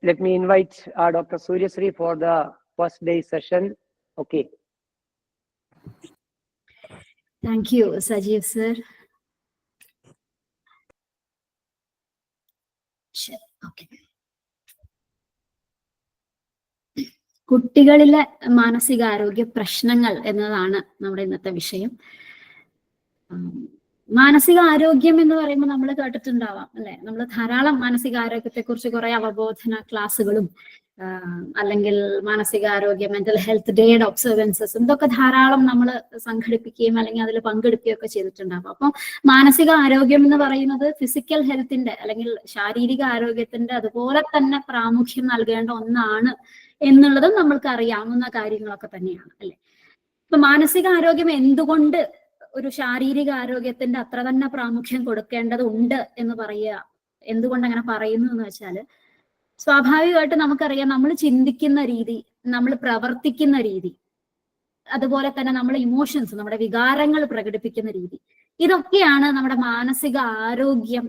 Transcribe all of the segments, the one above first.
let me invite Dr. Suryasri for the first day session. Okay. Thank you, Sajeev sir. Okay. കുട്ടികളിലെ മാനസികാരോഗ്യ പ്രശ്നങ്ങൾ എന്നതാണ് നമ്മുടെ ഇന്നത്തെ വിഷയം. മാനസികാരോഗ്യം എന്ന് പറയുമ്പോൾ നമ്മൾ കേട്ടിട്ടുണ്ടാവാം അല്ലെ, നമ്മൾ ധാരാളം മാനസികാരോഗ്യത്തെ കുറിച്ച് കുറെ അവബോധന ക്ലാസ്സുകളും അല്ലെങ്കിൽ മാനസികാരോഗ്യ മെന്റൽ ഹെൽത്ത് ഡേയുടെ ഒബ്സർവൻസസ് ഇതൊക്കെ ധാരാളം നമ്മൾ സംഘടിപ്പിക്കുകയും അല്ലെങ്കിൽ അതിൽ പങ്കെടുക്കുകയും ഒക്കെ ചെയ്തിട്ടുണ്ടാവും. അപ്പോൾ മാനസിക ആരോഗ്യം എന്ന് പറയുന്നത് ഫിസിക്കൽ ഹെൽത്തിന്റെ അല്ലെങ്കിൽ ശാരീരിക ആരോഗ്യത്തിന്റെ അതുപോലെ തന്നെ പ്രാമുഖ്യം നൽകേണ്ട ഒന്നാണ് എന്നുള്ളതും നമ്മൾക്ക് അറിയാവുന്ന കാര്യങ്ങളൊക്കെ തന്നെയാണ് അല്ലെ. ഇപ്പൊ മാനസിക ആരോഗ്യം എന്തുകൊണ്ട് ഒരു ശാരീരിക ആരോഗ്യത്തിന്റെ അത്ര തന്നെ പ്രാമുഖ്യം കൊടുക്കേണ്ടതുണ്ട് എന്ന് പറയുക, എന്തുകൊണ്ട് അങ്ങനെ പറയുന്നു എന്ന് വെച്ചാൽ, സ്വാഭാവികമായിട്ട് നമുക്കറിയാം നമ്മൾ ചിന്തിക്കുന്ന രീതി, നമ്മൾ പ്രവർത്തിക്കുന്ന രീതി, അതുപോലെ തന്നെ നമ്മുടെ ഇമോഷൻസ്, നമ്മുടെ വികാരങ്ങൾ പ്രകടിപ്പിക്കുന്ന രീതി, ഇതൊക്കെയാണ് നമ്മുടെ മാനസിക ആരോഗ്യം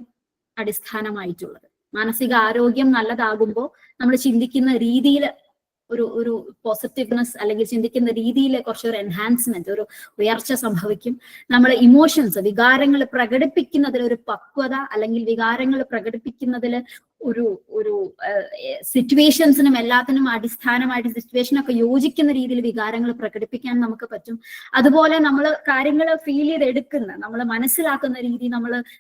അടിസ്ഥാനമായിട്ടുള്ളത്. മാനസിക ആരോഗ്യം നല്ലതാകുമ്പോൾ നമ്മൾ ചിന്തിക്കുന്ന രീതിയിൽ ഒരു പോസിറ്റീവ്നെസ് അല്ലെങ്കിൽ ചിന്തിക്കുന്ന രീതിയിൽ കുറച്ചൊരു എൻഹാൻസ്മെന്റ്, ഒരു ഉയർച്ച സംഭവിക്കും. നമ്മൾ ഇമോഷൻസ്, വികാരങ്ങൾ പ്രകടിപ്പിക്കുന്നതിൽ ഒരു പക്വത അല്ലെങ്കിൽ വികാരങ്ങൾ പ്രകടിപ്പിക്കുന്നതിൽ ഒരു സിറ്റുവേഷൻസിനും എല്ലാത്തിനും അടിസ്ഥാനമായിട്ട് സിറ്റുവേഷനൊക്കെ യോജിക്കുന്ന രീതിയിൽ വികാരങ്ങൾ പ്രകടിപ്പിക്കാൻ നമുക്ക് പറ്റും. അതുപോലെ നമ്മൾ കാര്യങ്ങൾ ഫീൽ ചെയ്തെടുക്കുന്ന, നമ്മൾ മനസ്സിലാക്കുന്ന രീതി,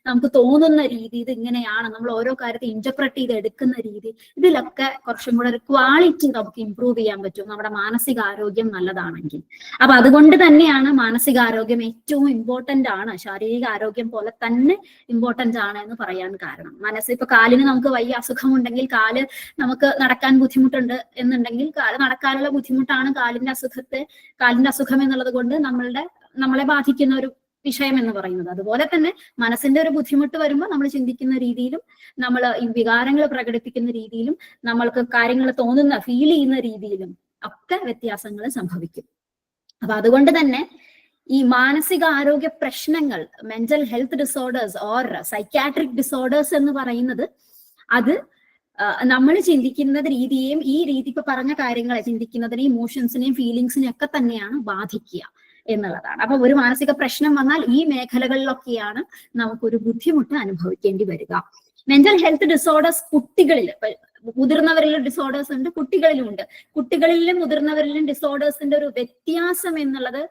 നമുക്ക് തോന്നുന്ന രീതി, ഇത് ഇങ്ങനെയാണ്, നമ്മൾ ഓരോ കാര്യത്തെ ഇന്റർപ്രറ്റ് ചെയ്ത് എടുക്കുന്ന രീതി, ഇതിലൊക്കെ കുറച്ചും കൂടെ ഒരു ക്വാളിറ്റി നമുക്ക് ഇംപ്രൂവ് ചെയ്യാൻ പറ്റും നമ്മുടെ മാനസിക ആരോഗ്യം നല്ലതാണെങ്കിൽ. അപ്പൊ അതുകൊണ്ട് തന്നെയാണ് മാനസികാരോഗ്യം ഏറ്റവും ഇമ്പോർട്ടന്റ് ആണ്, ശാരീരിക ആരോഗ്യം പോലെ തന്നെ ഇമ്പോർട്ടന്റ് ആണ് എന്ന് പറയാൻ കാരണം. ഇപ്പൊ കാലിന് നമുക്ക് വലിയ അസുഖമുണ്ടെങ്കിൽ, കാല് നമുക്ക് നടക്കാൻ ബുദ്ധിമുട്ടുണ്ട് എന്നുണ്ടെങ്കിൽ, കാല് നടക്കാനുള്ള ബുദ്ധിമുട്ടാണ് കാലിന്റെ അസുഖം എന്നുള്ളത് കൊണ്ട് നമ്മളെ ബാധിക്കുന്ന ഒരു വിഷയം എന്ന് പറയുന്നത്. അതുപോലെ തന്നെ മനസ്സിന്റെ ഒരു ബുദ്ധിമുട്ട് വരുമ്പോൾ നമ്മൾ ചിന്തിക്കുന്ന രീതിയിലും നമ്മൾ ഈ വികാരങ്ങൾ പ്രകടിപ്പിക്കുന്ന രീതിയിലും നമ്മൾക്ക് കാര്യങ്ങൾ തോന്നുന്ന ഫീൽ ചെയ്യുന്ന രീതിയിലും ഒക്കെ വ്യത്യാസങ്ങൾ സംഭവിക്കും. അപ്പൊ അതുകൊണ്ട് തന്നെ ഈ മാനസിക ആരോഗ്യ പ്രശ്നങ്ങൾ, mental health disorders or psychiatric disorders എന്ന് പറയുന്നത്, അത് നമ്മൾ ചിന്തിക്കുന്ന രീതിയെയും ഈ രീതി ഇപ്പൊ പറഞ്ഞ കാര്യങ്ങളെ ചിന്തിക്കുന്നതിനെയും ഇമോഷൻസിനെയും ഫീലിങ്സിനെയും ഒക്കെ തന്നെയാണ് ബാധിക്കുക എന്നുള്ളതാണ്. അപ്പൊ ഒരു മാനസിക പ്രശ്നം വന്നാൽ ഈ മേഖലകളിലൊക്കെയാണ് നമുക്കൊരു ബുദ്ധിമുട്ട് അനുഭവിക്കേണ്ടി വരിക. മെന്റൽ ഹെൽത്ത് ഡിസോർഡേഴ്സ് കുട്ടികളിൽ, മുതിർന്നവരിലും ഡിസോർഡേഴ്സ് ഉണ്ട്, കുട്ടികളിലും ഉണ്ട്. കുട്ടികളിലും മുതിർന്നവരിലും ഡിസോർഡേഴ്സിന്റെ ഒരു വ്യത്യാസം എന്നുള്ളത്,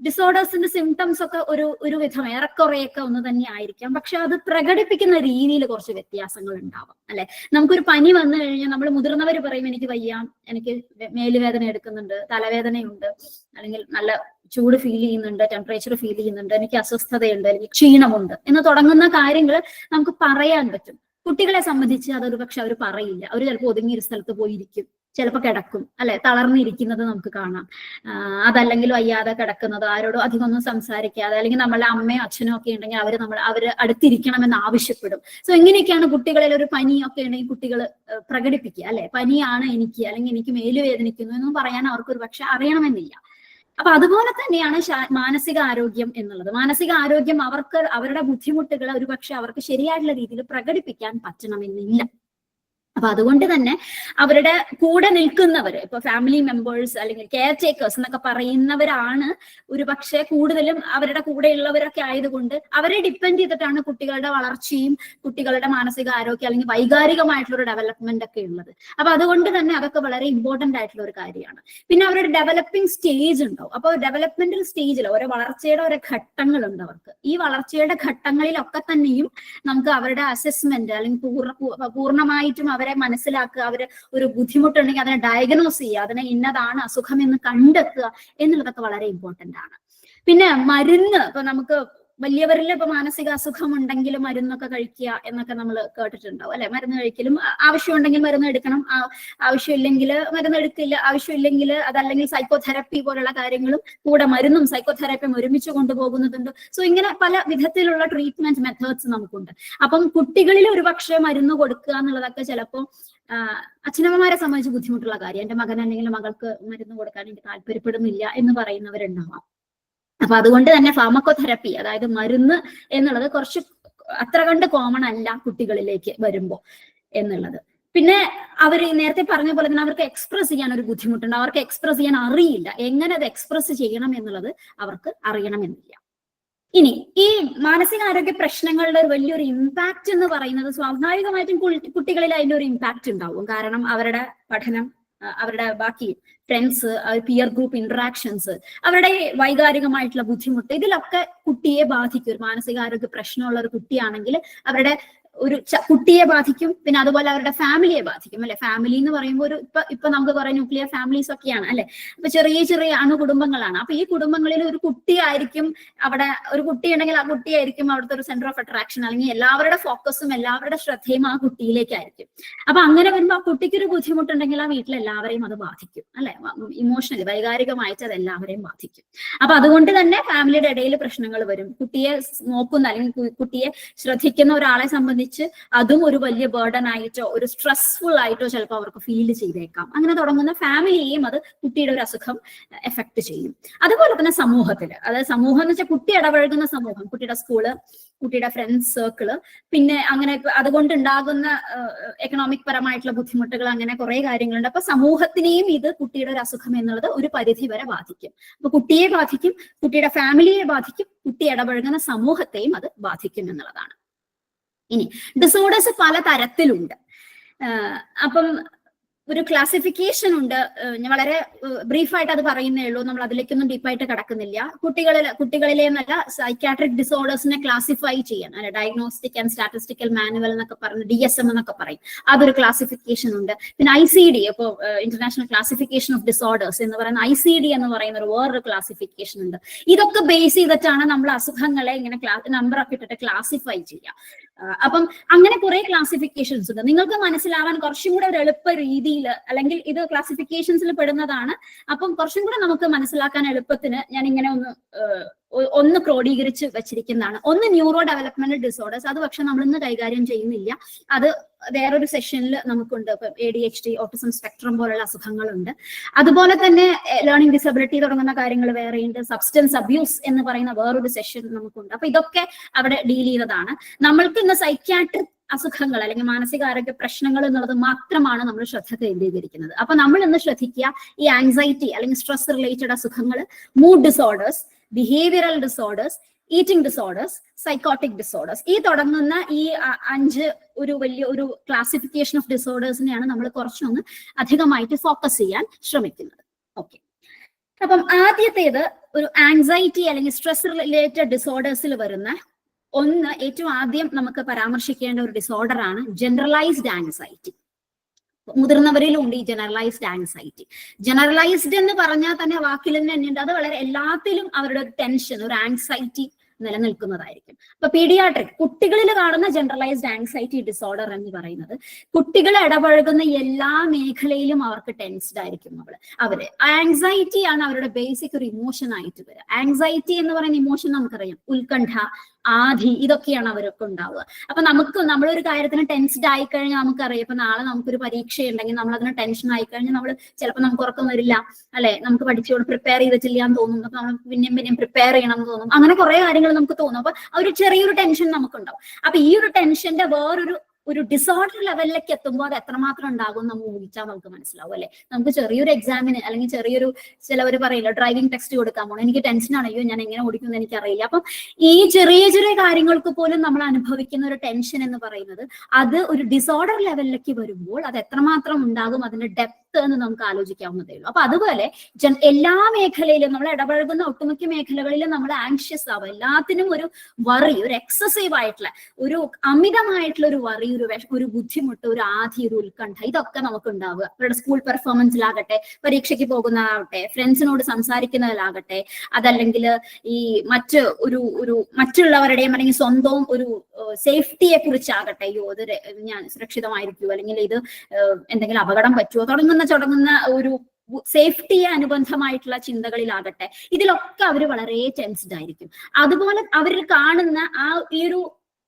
ഡിസോർഡേഴ്സിന്റെ സിംറ്റംസ് ഒക്കെ ഒരു വിധം ഏറെക്കുറെയൊക്കെ ഒന്ന് തന്നെ ആയിരിക്കാം, പക്ഷെ അത് പ്രകടിപ്പിക്കുന്ന രീതിയിൽ കുറച്ച് വ്യത്യാസങ്ങൾ ഉണ്ടാവാം അല്ലെ. നമുക്കൊരു പനി വന്നു കഴിഞ്ഞാൽ നമ്മൾ മുതിർന്നവർ പറയും എനിക്ക് വയ്യ, എനിക്ക് മേലുവേദന എടുക്കുന്നുണ്ട്, തലവേദനയുണ്ട്, അല്ലെങ്കിൽ നല്ല ചൂട് ഫീൽ ചെയ്യുന്നുണ്ട്, ടെമ്പറേച്ചർ ഫീൽ ചെയ്യുന്നുണ്ട്, എനിക്ക് അസ്വസ്ഥതയുണ്ട്, അല്ലെങ്കിൽ ക്ഷീണമുണ്ട് എന്ന് തുടങ്ങുന്ന കാര്യങ്ങൾ നമുക്ക് പറയാൻ പറ്റും. കുട്ടികളെ സംബന്ധിച്ച് അതൊരു പക്ഷെ അവർ പറയില്ല. അവർ ചിലപ്പോൾ ഒതുങ്ങിയൊരു സ്ഥലത്ത് പോയിരിക്കും, ചിലപ്പോൾ കിടക്കും അല്ലെ, തളർന്നിരിക്കുന്നത് നമുക്ക് കാണാം. അതല്ലെങ്കിൽ വയ്യാതെ കിടക്കുന്നത്, ആരോടും അധികം ഒന്നും സംസാരിക്കാതെ, അല്ലെങ്കിൽ നമ്മളെ അമ്മയോ അച്ഛനോ ഒക്കെ ഉണ്ടെങ്കിൽ അവര് അടുത്തിരിക്കണമെന്ന് ആവശ്യപ്പെടും. സോ ഇങ്ങനെയൊക്കെയാണ് കുട്ടികളിൽ ഒരു പനിയൊക്കെ ഉണ്ടെങ്കിൽ കുട്ടികൾ പ്രകടിപ്പിക്കുക അല്ലെ, പനിയാണ് എനിക്ക്, അല്ലെങ്കിൽ എനിക്ക് മേലുവേദനിക്കുന്നു എന്നും പറയാൻ അവർക്കൊരു പക്ഷെ അറിയണമെന്നില്ല. അപ്പൊ അതുപോലെ തന്നെയാണ് മാനസിക ആരോഗ്യം എന്നുള്ളത്. മാനസിക ആരോഗ്യം അവരുടെ ബുദ്ധിമുട്ടുകൾ ഒരുപക്ഷെ അവർക്ക് ശരിയായിട്ടുള്ള രീതിയിൽ പ്രകടിപ്പിക്കാൻ പറ്റണമെന്നില്ല. അപ്പൊ അതുകൊണ്ട് തന്നെ അവരുടെ കൂടെ നിൽക്കുന്നവര്, ഇപ്പൊ ഫാമിലി മെമ്പേഴ്സ് അല്ലെങ്കിൽ കെയർ ടേക്കേഴ്സ് എന്നൊക്കെ പറയുന്നവരാണ് ഒരുപക്ഷെ കൂടുതലും അവരുടെ കൂടെയുള്ളവരൊക്കെ ആയതുകൊണ്ട് അവരെ ഡിപ്പെൻഡ് ചെയ്തിട്ടാണ് കുട്ടികളുടെ വളർച്ചയും കുട്ടികളുടെ മാനസിക ആരോഗ്യം അല്ലെങ്കിൽ വൈകാരികമായിട്ടുള്ള ഒരു ഡെവലപ്മെന്റ് ഒക്കെ ഉള്ളത്. അപ്പൊ അതുകൊണ്ട് തന്നെ അതൊക്കെ വളരെ ഇമ്പോർട്ടന്റ് ആയിട്ടുള്ള ഒരു കാര്യമാണ്. പിന്നെ അവരുടെ ഡെവലപ്പിംഗ് സ്റ്റേജ് ഉണ്ടാവും. അപ്പൊ ഡെവലപ്മെന്റൽ സ്റ്റേജിൽ ഓരോ വളർച്ചയുടെ ഓരോ ഘട്ടങ്ങളുണ്ട് അവർക്ക്. ഈ വളർച്ചയുടെ ഘട്ടങ്ങളിലൊക്കെ തന്നെയും നമുക്ക് അവരുടെ അസസ്മെന്റ് അല്ലെങ്കിൽ പൂർണ്ണമായിട്ടും അവരെ മനസ്സിലാക്കുക, അവര് ഒരു ബുദ്ധിമുട്ടുണ്ടെങ്കിൽ അതിനെ ഡയഗ്നോസ് ചെയ്യുക, അതിനെ ഇന്നതാണ് അസുഖം എന്ന് കണ്ടെത്തുക എന്നുള്ളതൊക്കെ വളരെ ഇമ്പോർട്ടന്റ് ആണ്. പിന്നെ മരുന്ന്, ഇപ്പൊ നമുക്ക് വലിയവരിൽ ഇപ്പൊ മാനസിക അസുഖം ഉണ്ടെങ്കിൽ മരുന്നൊക്കെ കഴിക്കുക എന്നൊക്കെ നമ്മൾ കേട്ടിട്ടുണ്ടാവും അല്ലെ. മരുന്ന് കഴിക്കലും ആവശ്യമുണ്ടെങ്കിൽ മരുന്ന് എടുക്കണം, ആവശ്യമില്ലെങ്കിൽ മരുന്ന് എടുക്കില്ല, ആവശ്യമില്ലെങ്കിൽ അതല്ലെങ്കിൽ സൈക്കോതെറാപ്പി പോലുള്ള കാര്യങ്ങളും കൂടെ മരുന്നും സൈക്കോതെറാപ്പിയും ഒരുമിച്ച് കൊണ്ടുപോകുന്നതുണ്ട്. സോ ഇങ്ങനെ പല വിധത്തിലുള്ള ട്രീറ്റ്മെന്റ് മെത്തേഡ്സ് നമുക്കുണ്ട്. അപ്പം കുട്ടികളിൽ ഒരുപക്ഷെ മരുന്ന് കൊടുക്കുക എന്നുള്ളതൊക്കെ ചിലപ്പോൾ അച്ഛനമ്മമാരെ സംബന്ധിച്ച് ബുദ്ധിമുട്ടുള്ള കാര്യം. എന്റെ മകൻ അല്ലെങ്കിൽ മകൾക്ക് മരുന്ന് കൊടുക്കാൻ എനിക്ക് താല്പര്യപ്പെടുന്നില്ല എന്ന് പറയുന്നവരുണ്ടാവാം. അപ്പൊ അതുകൊണ്ട് തന്നെ ഫാർമക്കോതെറാപ്പി, അതായത് മരുന്ന് എന്നുള്ളത് കുറച്ച് അത്ര കണ്ട് കോമൺ അല്ല കുട്ടികളിലേക്ക് വരുമ്പോ എന്നുള്ളത്. പിന്നെ അവർ നേരത്തെ പറഞ്ഞ പോലെ തന്നെ അവർക്ക് എക്സ്പ്രസ് ചെയ്യാൻ ഒരു ബുദ്ധിമുട്ടുണ്ട്. അവർക്ക് എക്സ്പ്രസ് ചെയ്യാൻ അറിയില്ല. എങ്ങനെ അത് എക്സ്പ്രസ് ചെയ്യണം എന്നുള്ളത് അവർക്ക് അറിയണമെന്നില്ല. ഇനി ഈ മാനസികാരോഗ്യ പ്രശ്നങ്ങളുടെ ഒരു വലിയൊരു ഇമ്പാക്റ്റ് എന്ന് പറയുന്നത് സ്വാഭാവികമായിട്ടും കുട്ടികളിൽ അതിന്റെ ഒരു ഇമ്പാക്റ്റ് ഉണ്ടാവും. കാരണം അവരുടെ പഠനം, അവരുടെ ബാക്കി ഫ്രണ്ട്സ്, പിയർ ഗ്രൂപ്പ് ഇന്ററാക്ഷൻസ്, അവരുടെ വൈകാരികമായിട്ടുള്ള ബുദ്ധിമുട്ട്, ഇതിലൊക്കെ കുട്ടിയെ ബാധിക്കും. ഒരു മാനസികാരോഗ്യ പ്രശ്നമുള്ള ഒരു കുട്ടിയാണെങ്കിൽ അവരുടെ ഒരു കുട്ടിയെ ബാധിക്കും. പിന്നെ അതുപോലെ അവരുടെ ഫാമിലിയെ ബാധിക്കും, അല്ലെ? ഫാമിലി എന്ന് പറയുമ്പോൾ ഒരു ഇപ്പൊ നമുക്ക് കുറെ ന്യൂക്ലിയർ ഫാമിലീസ് ഒക്കെയാണ്, അല്ലെ? അപ്പൊ ചെറിയ ചെറിയ അണുകുടുംബങ്ങളാണ്. അപ്പൊ ഈ കുടുംബങ്ങളിൽ ഒരു കുട്ടിയായിരിക്കും, അവിടെ ഒരു കുട്ടിയുണ്ടെങ്കിൽ ആ കുട്ടിയായിരിക്കും അവിടുത്തെ ഒരു സെന്റർ ഓഫ് അട്രാക്ഷൻ, അല്ലെങ്കിൽ എല്ലാവരുടെ ഫോക്കസും എല്ലാവരുടെ ശ്രദ്ധയും ആ കുട്ടിയിലേക്കായിരിക്കും. അപ്പൊ അങ്ങനെ വരുമ്പോൾ ആ കുട്ടിക്ക് ഒരു ബുദ്ധിമുട്ടുണ്ടെങ്കിൽ ആ വീട്ടിലെല്ലാവരെയും അത് ബാധിക്കും, അല്ലെ? ഇമോഷണലി, വൈകാരികമായിട്ട് അത് എല്ലാവരെയും ബാധിക്കും. അപ്പൊ അതുകൊണ്ട് തന്നെ ഫാമിലിയുടെ ഇടയിൽ പ്രശ്നങ്ങൾ വരും. കുട്ടിയെ നോക്കുന്ന അല്ലെങ്കിൽ കുട്ടിയെ ശ്രദ്ധിക്കുന്ന ഒരാളെ സംബന്ധിച്ച് അതും ഒരു വലിയ ബേർഡൻ ആയിട്ടോ ഒരു സ്ട്രെസ്ഫുൾ ആയിട്ടോ ചിലപ്പോൾ അവർക്ക് ഫീൽ ചെയ്തേക്കാം. അങ്ങനെ തുടങ്ങുന്ന ഫാമിലിയെയും അത് കുട്ടിയുടെ ഒരു അസുഖം എഫക്ട് ചെയ്യും. അതുപോലെ തന്നെ സമൂഹത്തില്, അതായത് സമൂഹം എന്ന് വെച്ചാൽ കുട്ടി ഇടപഴകുന്ന സമൂഹം, കുട്ടിയുടെ സ്കൂള്, കുട്ടിയുടെ ഫ്രണ്ട്സ് സർക്കിള്, പിന്നെ അങ്ങനെ അതുകൊണ്ട് ഉണ്ടാകുന്ന എക്കണോമിക് പരമായിട്ടുള്ള ബുദ്ധിമുട്ടുകൾ, അങ്ങനെ കുറെ കാര്യങ്ങളുണ്ട്. അപ്പൊ സമൂഹത്തിനെയും ഇത് കുട്ടിയുടെ ഒരു അസുഖം എന്നുള്ളത് ഒരു പരിധി വരെ ബാധിക്കും. അപ്പൊ കുട്ടിയെ ബാധിക്കും, കുട്ടിയുടെ ഫാമിലിയെ ബാധിക്കും, കുട്ടി ഇടപഴകുന്ന സമൂഹത്തെയും അത് ബാധിക്കും എന്നുള്ളതാണ്. ഇനി ഡിസോർഡേഴ്സ് പല തരത്തിലുണ്ട്. അപ്പം ഒരു ക്ലാസിഫിക്കേഷൻ ഉണ്ട്. ഞാൻ വളരെ ബ്രീഫായിട്ട് അത് പറയുന്നേ ഉള്ളൂ, നമ്മൾ അതിലേക്കൊന്നും ഡീപ്പായിട്ട് കിടക്കുന്നില്ല. കുട്ടികളിലെ എന്നല്ല, സൈക്യാട്രിക് ഡിസോർഡേഴ്സിനെ ക്ലാസിഫൈ ചെയ്യാൻ, അല്ലെ, ഡയഗ്നോസ്റ്റിക് ആൻഡ് സ്റ്റാറ്റിസ്റ്റിക്കൽ മാനുവൽ എന്നൊക്കെ പറഞ്ഞ് DSM എന്നൊക്കെ പറയും, അതൊരു ക്ലാസിഫിക്കേഷൻ ഉണ്ട്. പിന്നെ ICD, ഇപ്പോൾ ഇന്റർനാഷണൽ ക്ലാസിഫിക്കേഷൻ ഓഫ് ഡിസോർഡേഴ്സ് എന്ന് പറയുന്ന ICD എന്ന് പറയുന്ന ഒരു വേറൊരു ക്ലാസിഫിക്കേഷൻ ഉണ്ട്. ഇതൊക്കെ ബേസ് ചെയ്തിട്ടാണ് നമ്മൾ അസുഖങ്ങളെ ഇങ്ങനെ നമ്പർ ഒക്കെ ഇട്ടിട്ട് ക്ലാസിഫൈ ചെയ്യുക. അപ്പം അങ്ങനെ കുറെ ക്ലാസിഫിക്കേഷൻസ് ഉണ്ട്. നിങ്ങൾക്ക് മനസ്സിലാവാൻ കുറച്ചും കൂടെ ഒരു എളുപ്പ രീതിയിൽ, അല്ലെങ്കിൽ ഇത് ക്ലാസിഫിക്കേഷൻസിൽ പെടുന്നതാണ്, അപ്പം കുറച്ചും കൂടെ നമുക്ക് മനസ്സിലാക്കാൻ എളുപ്പത്തിന് ഞാൻ ഇങ്ങനെ ഒന്ന് ക്രോഡീകരിച്ച് വെച്ചിരിക്കുന്നതാണ്. ഒന്ന് ന്യൂറോ ഡെവലപ്മെന്റൽ ഡിസോർഡേഴ്സ്, അത് പക്ഷെ നമ്മൾ ഇന്ന് കൈകാര്യം ചെയ്യുന്നില്ല, അത് വേറൊരു സെഷനിൽ നമുക്കുണ്ട്. ഇപ്പൊ ADHD, ഓട്ടിസം സ്പെക്ട്രം പോലുള്ള അസുഖങ്ങളുണ്ട്. അതുപോലെ തന്നെ ലേണിംഗ് ഡിസബിലിറ്റി തുടങ്ങുന്ന കാര്യങ്ങൾ വേറെയുണ്ട്. സബ്സ്റ്റൻസ് അബ്യൂസ് എന്ന് പറയുന്ന വേറൊരു സെഷൻ നമുക്കുണ്ട്. അപ്പൊ ഇതൊക്കെ അവിടെ ഡീൽ ചെയ്തതാണ്. നമ്മൾക്ക് ഇന്ന് സൈക്യാട്രിക് അസുഖങ്ങൾ അല്ലെങ്കിൽ മാനസികാരോഗ്യ പ്രശ്നങ്ങൾ എന്നുള്ളത് മാത്രമാണ് നമ്മൾ ശ്രദ്ധ കേന്ദ്രീകരിക്കുന്നത്. അപ്പൊ നമ്മൾ ഇന്ന് ശ്രദ്ധിക്കുക, ഈ ആൻസൈറ്റി അല്ലെങ്കിൽ സ്ട്രെസ് റിലേറ്റഡ് അസുഖങ്ങൾ, mood disorders, behavioural disorders, eating disorders, psychotic disorders, ഈ തുടങ്ങുന്ന ഈ 5 ഒരു വലിയ ഒരു ക്ലാസിഫിക്കേഷൻ ഓഫ് ഡിസോർഡേഴ്സിനെയാണ് നമ്മൾ കുറച്ചൊന്ന് അധികമായിട്ട് ഫോക്കസ് ചെയ്യാൻ ശ്രമിക്കുന്നത്. ഓക്കെ, അപ്പം ആദ്യത്തേത് ഒരു ആൻസൈറ്റി അല്ലെങ്കിൽ സ്ട്രെസ് റിലേറ്റഡ് ഡിസോർഡേഴ്സിൽ വരുന്ന ഒന്ന്, ഏറ്റവും ആദ്യം നമുക്ക് പരാമർശിക്കേണ്ട ഒരു ഡിസോർഡർ ആണ് ജനറലൈസ്ഡ് ആൻസൈറ്റി. മുതിർന്നവരിലും ഉണ്ട് ഈ ജനറലൈസ്ഡ് ആൻസൈറ്റി. ജനറലൈസ്ഡ് എന്ന് പറഞ്ഞാൽ തന്നെ വാക്കിൽ തന്നെ ഉണ്ട്, അത് വളരെ എല്ലാത്തിലും അവരുടെ ഒരു ടെൻഷൻ, ഒരു ആൻസൈറ്റി നിലനിൽക്കുന്നതായിരിക്കും. അപ്പൊ പീഡിയാട്രിക് കുട്ടികളിൽ കാണുന്ന ജനറലൈസ്ഡ് ആൻസൈറ്റി ഡിസോർഡർ എന്ന് പറയുന്നത്, കുട്ടികൾ ഇടപഴകുന്ന എല്ലാ മേഖലയിലും അവർക്ക് ടെൻസ്ഡ് ആയിരിക്കും. അവര് ആൻസൈറ്റി ആണ് അവരുടെ ബേസിക് ഒരു ഇമോഷൻ ആയിട്ട് വരിക. ആൻസൈറ്റി എന്ന് പറയുന്ന ഇമോഷൻ നമുക്കറിയാം, ഉത്കണ്ഠ, ആധി, ഇതൊക്കെയാണ് അവരൊക്കെ ഉണ്ടാവുക. അപ്പൊ നമ്മളൊരു കാര്യത്തിന് ടെൻസ്ഡ് ആയി കഴിഞ്ഞാൽ നമുക്കറിയാം, ഇപ്പൊ നാളെ നമുക്കൊരു പരീക്ഷ ഉണ്ടെങ്കിൽ നമ്മൾ അതിന് ടെൻഷൻ ആയി കഴിഞ്ഞാൽ നമ്മൾ ചിലപ്പോൾ നമുക്ക് ഉറക്കം വരില്ല, അല്ലെ? നമുക്ക് പഠിച്ചുകൊണ്ട് പ്രിപ്പയർ ചെയ്തിട്ടില്ല എന്ന് തോന്നും. അപ്പൊ നമ്മൾ പിന്നെയും പ്രിപ്പയർ ചെയ്യണം എന്ന് തോന്നും. അങ്ങനെ കുറെ കാര്യങ്ങൾ നമുക്ക് തോന്നും. അപ്പൊ ഒരു ചെറിയൊരു ടെൻഷൻ നമുക്കുണ്ടാവും. അപ്പൊ ഈ ഒരു ടെൻഷന്റെ ഒരു ഡിസോർഡർ ലെവലിലേക്ക് എത്തുമ്പോൾ അത് എത്രമാത്രം ഉണ്ടാകും നമ്മൾ ഊഹിച്ചാൽ നമുക്ക് മനസ്സിലാവും, അല്ലെ? നമുക്ക് ചെറിയൊരു എക്സാമിന് അല്ലെങ്കിൽ ചിലവർ പറയില്ല, ഡ്രൈവിംഗ് ടെസ്റ്റ് കൊടുക്കാൻ പോകണം, എനിക്ക് ടെൻഷനാണ്, അയ്യോ ഞാൻ എങ്ങനെ ഓടിക്കുമെന്ന് എനിക്കറിയില്ല. അപ്പം ഈ ചെറിയ ചെറിയ കാര്യങ്ങൾക്ക് പോലും നമ്മൾ അനുഭവിക്കുന്ന ഒരു ടെൻഷൻ എന്ന് പറയുന്നത്, അത് ഒരു ഡിസോർഡർ ലെവലിലേക്ക് വരുമ്പോൾ അത് എത്രമാത്രം ഉണ്ടാകും, അതിന്റെ ഡെപ്ത് എന്ന് നമുക്ക് ആലോചിക്കാവുന്നതേ ഉള്ളൂ. അപ്പൊ അതുപോലെ എല്ലാ മേഖലയിലും നമ്മൾ ഇടപഴകുന്ന ഒട്ടുമിക്ക മേഖലകളിലും നമ്മൾ ആങ്ഷ്യസ് ആവും. എല്ലാത്തിനും ഒരു വറി, ഒരു എക്സസീവ് ആയിട്ടുള്ള ഒരു അമിതമായിട്ടുള്ള ഒരു വറി, ഒരു ബുദ്ധിമുട്ട്, ഒരു ആധി, ഒരു ഉത്കണ്ഠ, ഇതൊക്കെ നമുക്ക് ഉണ്ടാവുക. അവരുടെ സ്കൂൾ പെർഫോമൻസിലാകട്ടെ, പരീക്ഷയ്ക്ക് പോകുന്നതാകട്ടെ, ഫ്രണ്ട്സിനോട് സംസാരിക്കുന്നതിലാകട്ടെ, അതല്ലെങ്കിൽ ഈ മറ്റുള്ളവരുടെയും അല്ലെങ്കിൽ സ്വന്തവും ഒരു സേഫ്റ്റിയെ കുറിച്ചാകട്ടെ, അയ്യോ ഇത് ഞാൻ സുരക്ഷിതമായിരിക്കുമോ, അല്ലെങ്കിൽ ഇത് എന്തെങ്കിലും അപകടം പറ്റുമോ തുടങ്ങുന്ന ഒരു സേഫ്റ്റിയെ അനുബന്ധമായിട്ടുള്ള ചിന്തകളിലാകട്ടെ, ഇതിലൊക്കെ അവർ വളരെ ടെൻസ്ഡ് ആയിരിക്കും. അതുപോലെ അവരിൽ കാണുന്ന ഈ ഒരു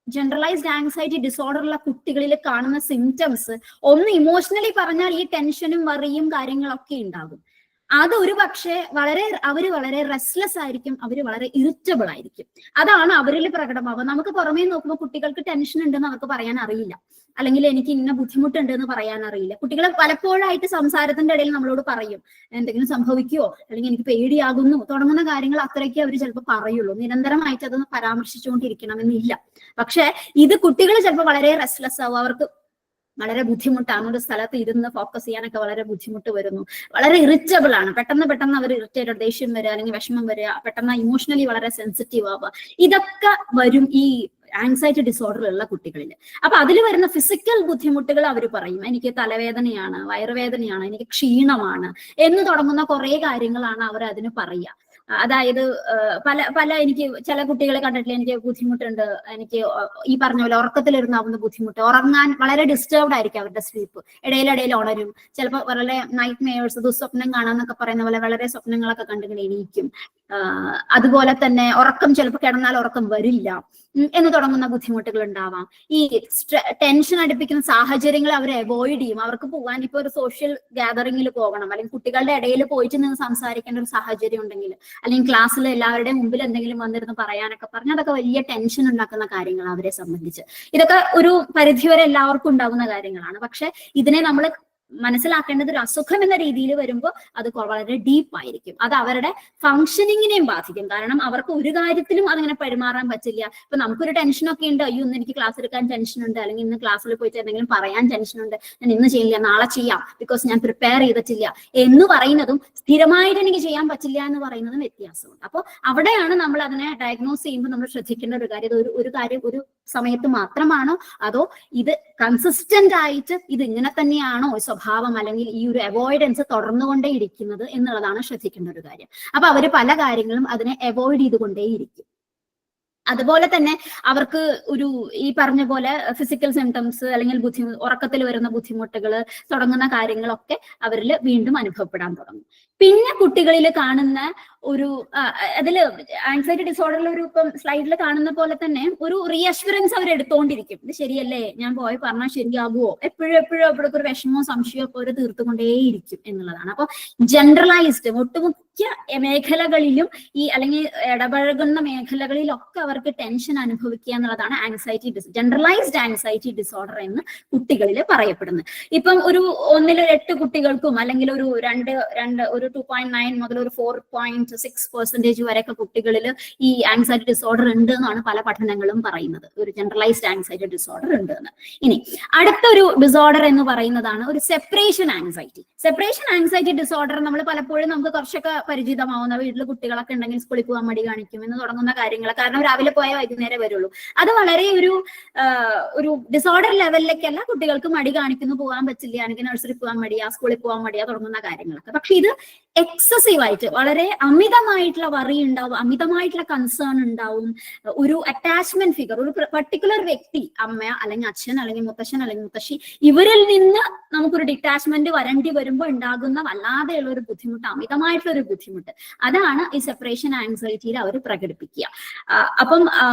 ജനറലൈസ്ഡ് ആൻസൈറ്റി ഡിസോർഡറുള്ള കുട്ടികളിൽ കാണുന്ന സിംറ്റംസ്, ഒന്ന് ഇമോഷണലി പറഞ്ഞാൽ ഈ ടെൻഷനും വറിയും കാര്യങ്ങളൊക്കെ ഉണ്ടാകും. അത് ഒരു പക്ഷേ അവര് വളരെ റെസ്റ്റ്ലെസ് ആയിരിക്കും, അവര് വളരെ ഇറിറ്റബിൾ ആയിരിക്കും. അതാണ് അവരിൽ പ്രകടമാവുക. നമുക്ക് പുറമേ നോക്കുമ്പോൾ കുട്ടികൾക്ക് ടെൻഷൻ ഉണ്ടെന്ന് അവർക്ക് പറയാൻ അറിയില്ല, അല്ലെങ്കിൽ എനിക്ക് ഇന്ന ബുദ്ധിമുട്ടുണ്ട് എന്ന് പറയാൻ അറിയില്ല. കുട്ടികൾ പലപ്പോഴായിട്ട് സംസാരത്തിന്റെ ഇടയിൽ നമ്മളോട് പറയും എന്തെങ്കിലും സംഭവിക്കുമോ, അല്ലെങ്കിൽ എനിക്ക് പേടിയാകുന്നു തുടങ്ങുന്ന കാര്യങ്ങൾ അത്രയ്ക്ക് അവർ ചിലപ്പോൾ പറയുള്ളൂ. നിരന്തരമായിട്ട് അതൊന്ന് പരാമർശിച്ചുകൊണ്ടിരിക്കണമെന്നില്ല. പക്ഷെ ഇത് കുട്ടികൾ ചിലപ്പോൾ വളരെ റെസ്റ്റ്ലെസ് ആവും, അവർക്ക് വളരെ ബുദ്ധിമുട്ടാണ്, ഒരു സ്ഥലത്ത് ഇരുന്ന് ഫോക്കസ് ചെയ്യാനൊക്കെ വളരെ ബുദ്ധിമുട്ട് വരുന്നു, വളരെ ഇറിറ്റബിൾ ആണ്, പെട്ടെന്ന് അവർ ഇറിറ്റേറ്റഡ്, ദേഷ്യം വരിക അല്ലെങ്കിൽ വിഷമം വരിക, പെട്ടെന്ന് ഇമോഷണലി വളരെ സെൻസിറ്റീവ് ആവുക. ഇതൊക്കെ വരും ഈ ആൻസൈറ്റി ഡിസോർഡർ ഉള്ള കുട്ടികളിൽ. അപ്പൊ അതിൽ വരുന്ന ഫിസിക്കൽ ബുദ്ധിമുട്ടുകൾ അവർ പറയും, എനിക്ക് തലവേദനയാണ്, വയറുവേദനയാണ്, എനിക്ക് ക്ഷീണമാണ് എന്ന് തുടങ്ങുന്ന കുറെ കാര്യങ്ങളാണ് അവർ അതിന് പറയുക. അതായത് എനിക്ക് ചില കുട്ടികളെ കണ്ടിട്ടില്ല, എനിക്ക് ബുദ്ധിമുട്ടുണ്ട്, എനിക്ക് ഈ പറഞ്ഞ പോലെ ഉറക്കത്തിലിരുന്നാവുന്ന ബുദ്ധിമുട്ട്, ഉറങ്ങാൻ വളരെ ഡിസ്റ്റർബ്ഡ് ആയിരിക്കും അവരുടെ സ്ലീപ്പ്, ഇടയിലിടയിൽ ഉണരും, ചിലപ്പോൾ വളരെ നൈറ്റ് മെയേഴ്സ്, ദുസ്വപ്നം കാണാന്നൊക്കെ പറയുന്ന പോലെ വളരെ സ്വപ്നങ്ങളൊക്കെ കണ്ടിങ്ങനെ എണീക്കും. അതുപോലെ തന്നെ ഉറക്കം ചിലപ്പോൾ കിടന്നാൽ ഉറക്കം വരില്ല എന്ന് തുടങ്ങുന്ന ബുദ്ധിമുട്ടുകൾ ഉണ്ടാവാം. ഈ ടെൻഷൻ അടുപ്പിക്കുന്ന സാഹചര്യങ്ങൾ അവർ അവോയ്ഡ് ചെയ്യും. അവർക്ക് പോകാൻ ഇപ്പോൾ ഒരു സോഷ്യൽ ഗ്യാതറിംഗിൽ പോകണം, അല്ലെങ്കിൽ കുട്ടികളുടെ ഇടയിൽ പോയിട്ട് നിന്ന് സംസാരിക്കേണ്ട ഒരു സാഹചര്യം ഉണ്ടെങ്കിൽ, അല്ലെങ്കിൽ ക്ലാസ്സിൽ എല്ലാവരുടെയും മുമ്പിൽ എന്തെങ്കിലും വന്നിരുന്ന് പറയാനൊക്കെ പറഞ്ഞാൽ അതൊക്കെ വലിയ ടെൻഷൻ ഉണ്ടാക്കുന്ന കാര്യങ്ങൾ അവരെ സംബന്ധിച്ച്. ഇതൊക്കെ ഒരു പരിധിവരെ എല്ലാവർക്കും ഉണ്ടാകുന്ന കാര്യങ്ങളാണ്. പക്ഷെ ഇതിനെ നമ്മൾ മനസ്സിലാക്കേണ്ടത് ഒരു അസുഖം എന്ന രീതിയിൽ വരുമ്പോൾ അത് വളരെ ഡീപ്പായിരിക്കും. അത് അവരുടെ ഫങ്ഷനിങ്ങിനെയും ബാധിക്കും. കാരണം അവർക്ക് ഒരു കാര്യത്തിലും അതിങ്ങനെ പെരുമാറാൻ പറ്റില്ല. ഇപ്പൊ നമുക്കൊരു ടെൻഷനൊക്കെ ഉണ്ട്, അയ്യോ ഇന്ന് എനിക്ക് ക്ലാസ് എടുക്കാൻ ടെൻഷൻ ഉണ്ട്, അല്ലെങ്കിൽ ഇന്ന് ക്ലാസ്സിൽ പോയിട്ട് എന്തെങ്കിലും പറയാൻ ടെൻഷൻ ഉണ്ട്, ഞാൻ ഇന്ന് ചെയ്യില്ല നാളെ ചെയ്യാം ബിക്കോസ് ഞാൻ പ്രിപ്പയർ ചെയ്തിട്ടില്ല എന്ന് പറയുന്നതും സ്ഥിരമായിട്ട് എനിക്ക് ചെയ്യാൻ പറ്റില്ല എന്ന് പറയുന്നതും വ്യത്യാസമുണ്ട്. അപ്പോൾ അവിടെയാണ് നമ്മൾ അതിനെ ഡയഗ്നോസ് ചെയ്യുമ്പോൾ നമ്മൾ ശ്രദ്ധിക്കേണ്ട ഒരു കാര്യം, ഒരു കാര്യം ഒരു സമയത്ത് മാത്രമാണോ, അതോ ഇത് കൺസിസ്റ്റന്റ് ആയിട്ട് ഇത് ഇങ്ങനെ തന്നെയാണോ സ്വഭാവം, അല്ലെങ്കിൽ ഈ ഒരു അവോയ്ഡൻസ് തുടർന്നുകൊണ്ടേ ഇരിക്കുന്നത് എന്നുള്ളതാണ് ശ്രദ്ധിക്കേണ്ട ഒരു കാര്യം. അപ്പൊ അവര് പല കാര്യങ്ങളും അതിനെ അവോയ്ഡ് ചെയ്തുകൊണ്ടേയിരിക്കും. അതുപോലെ തന്നെ അവർക്ക് ഒരു ഈ പറഞ്ഞ പോലെ ഫിസിക്കൽ സിംറ്റംസ് അല്ലെങ്കിൽ ഉറക്കത്തിൽ വരുന്ന ബുദ്ധിമുട്ടുകൾ തുടങ്ങുന്ന കാര്യങ്ങളൊക്കെ അവരിൽ വീണ്ടും അനുഭവപ്പെടാൻ തുടങ്ങും. പിന്നെ കുട്ടികളിൽ കാണുന്ന ഒരു അതില് ആൻസൈറ്റി ഡിസോർഡറിൽ ഒരു ഇപ്പം സ്ലൈഡിൽ കാണുന്ന പോലെ തന്നെ ഒരു റീഅഷ്വറൻസ് അവർ എടുത്തുകൊണ്ടിരിക്കും. ഇത് ശരിയല്ലേ, ഞാൻ പോയി പറഞ്ഞാൽ ശരിയാകുമോ, എപ്പോഴും അവിടേക്ക് ഒരു വിഷമവും സംശയമോ ഒക്കെ അവർ തീർത്തുകൊണ്ടേയിരിക്കും എന്നുള്ളതാണ്. അപ്പൊ ജനറലൈസ്ഡ് ഒട്ടുമുക്ക മേഖലകളിലും അല്ലെങ്കിൽ ഇടപഴകുന്ന മേഖലകളിലൊക്കെ അവർക്ക് ടെൻഷൻ അനുഭവിക്കുക എന്നുള്ളതാണ് ജനറലൈസ്ഡ് ആൻസൈറ്റി ഡിസോർഡർ എന്ന് കുട്ടികളിൽ പറയപ്പെടുന്നത്. ഇപ്പം ഒരു 1-8 കുട്ടികൾക്കും അല്ലെങ്കിൽ ഒരു 2.9 മുതൽ ഒരു 4.6% വരെയൊക്കെ കുട്ടികളിൽ ഈ ആൻസൈറ്റി ഡിസോർഡർ ഉണ്ട് എന്നാണ് പല പഠനങ്ങളും പറയുന്നത്. ഒരു ജനറലൈസ്ഡ് ആൻസൈറ്റി ഡിസോർഡർ ഉണ്ട് എന്ന്. ഇനി അടുത്തൊരു ഡിസോർഡർ എന്ന് പറയുന്നതാണ് ഒരു separation anxiety. Separation anxiety disorder നമ്മൾ പലപ്പോഴും നമുക്ക് കുറച്ചൊക്കെ പരിചിതമാവുന്ന, വീട്ടിൽ കുട്ടികളൊക്കെ ഉണ്ടെങ്കിൽ സ്കൂളിൽ പോകാൻ മടി കാണിക്കും എന്ന് തുടങ്ങുന്ന കാര്യങ്ങൾ. കാരണം രാവിലെ പോയാൽ വൈകുന്നേരം വരുള്ളൂ. അത് വളരെ ഒരു ഡിസോർഡർ ലെവലിലേക്കല്ല, കുട്ടികൾക്ക് മടി കാണിക്കുന്നു, പോകാൻ പറ്റില്ല, എനിക്ക് നഴ്സറി പോകാൻ മടിയാ, സ്കൂളിൽ പോകാൻ മടിയാ തുടങ്ങുന്ന കാര്യങ്ങളൊക്കെ. പക്ഷെ ഇത് എക്സസീവ് ആയിട്ട് വളരെ അമിതമായിട്ടുള്ള വറി ഉണ്ടാവും, അമിതമായിട്ടുള്ള കൺസേൺ ഉണ്ടാവും. ഒരു അറ്റാച്ച്മെന്റ് ഫിഗർ, ഒരു പർട്ടിക്കുലർ വ്യക്തി, അമ്മ അല്ലെങ്കിൽ അച്ഛൻ അല്ലെങ്കിൽ മുത്തശ്ശൻ അല്ലെങ്കിൽ മുത്തശ്ശി, ഇവരിൽ നിന്ന് നമുക്കൊരു ഡിറ്റാച്ച്മെന്റ് വരേണ്ടി വരുമ്പോൾ ഉണ്ടാകുന്ന വല്ലാതെയുള്ള ഒരു ബുദ്ധിമുട്ട്, അമിതമായിട്ടുള്ള ഒരു ബുദ്ധിമുട്ട്, അതാണ് ഈ സെപ്പറേഷൻ ആൻസൈറ്റിയിൽ അവർ പ്രകടിപ്പിക്കുക. അപ്പം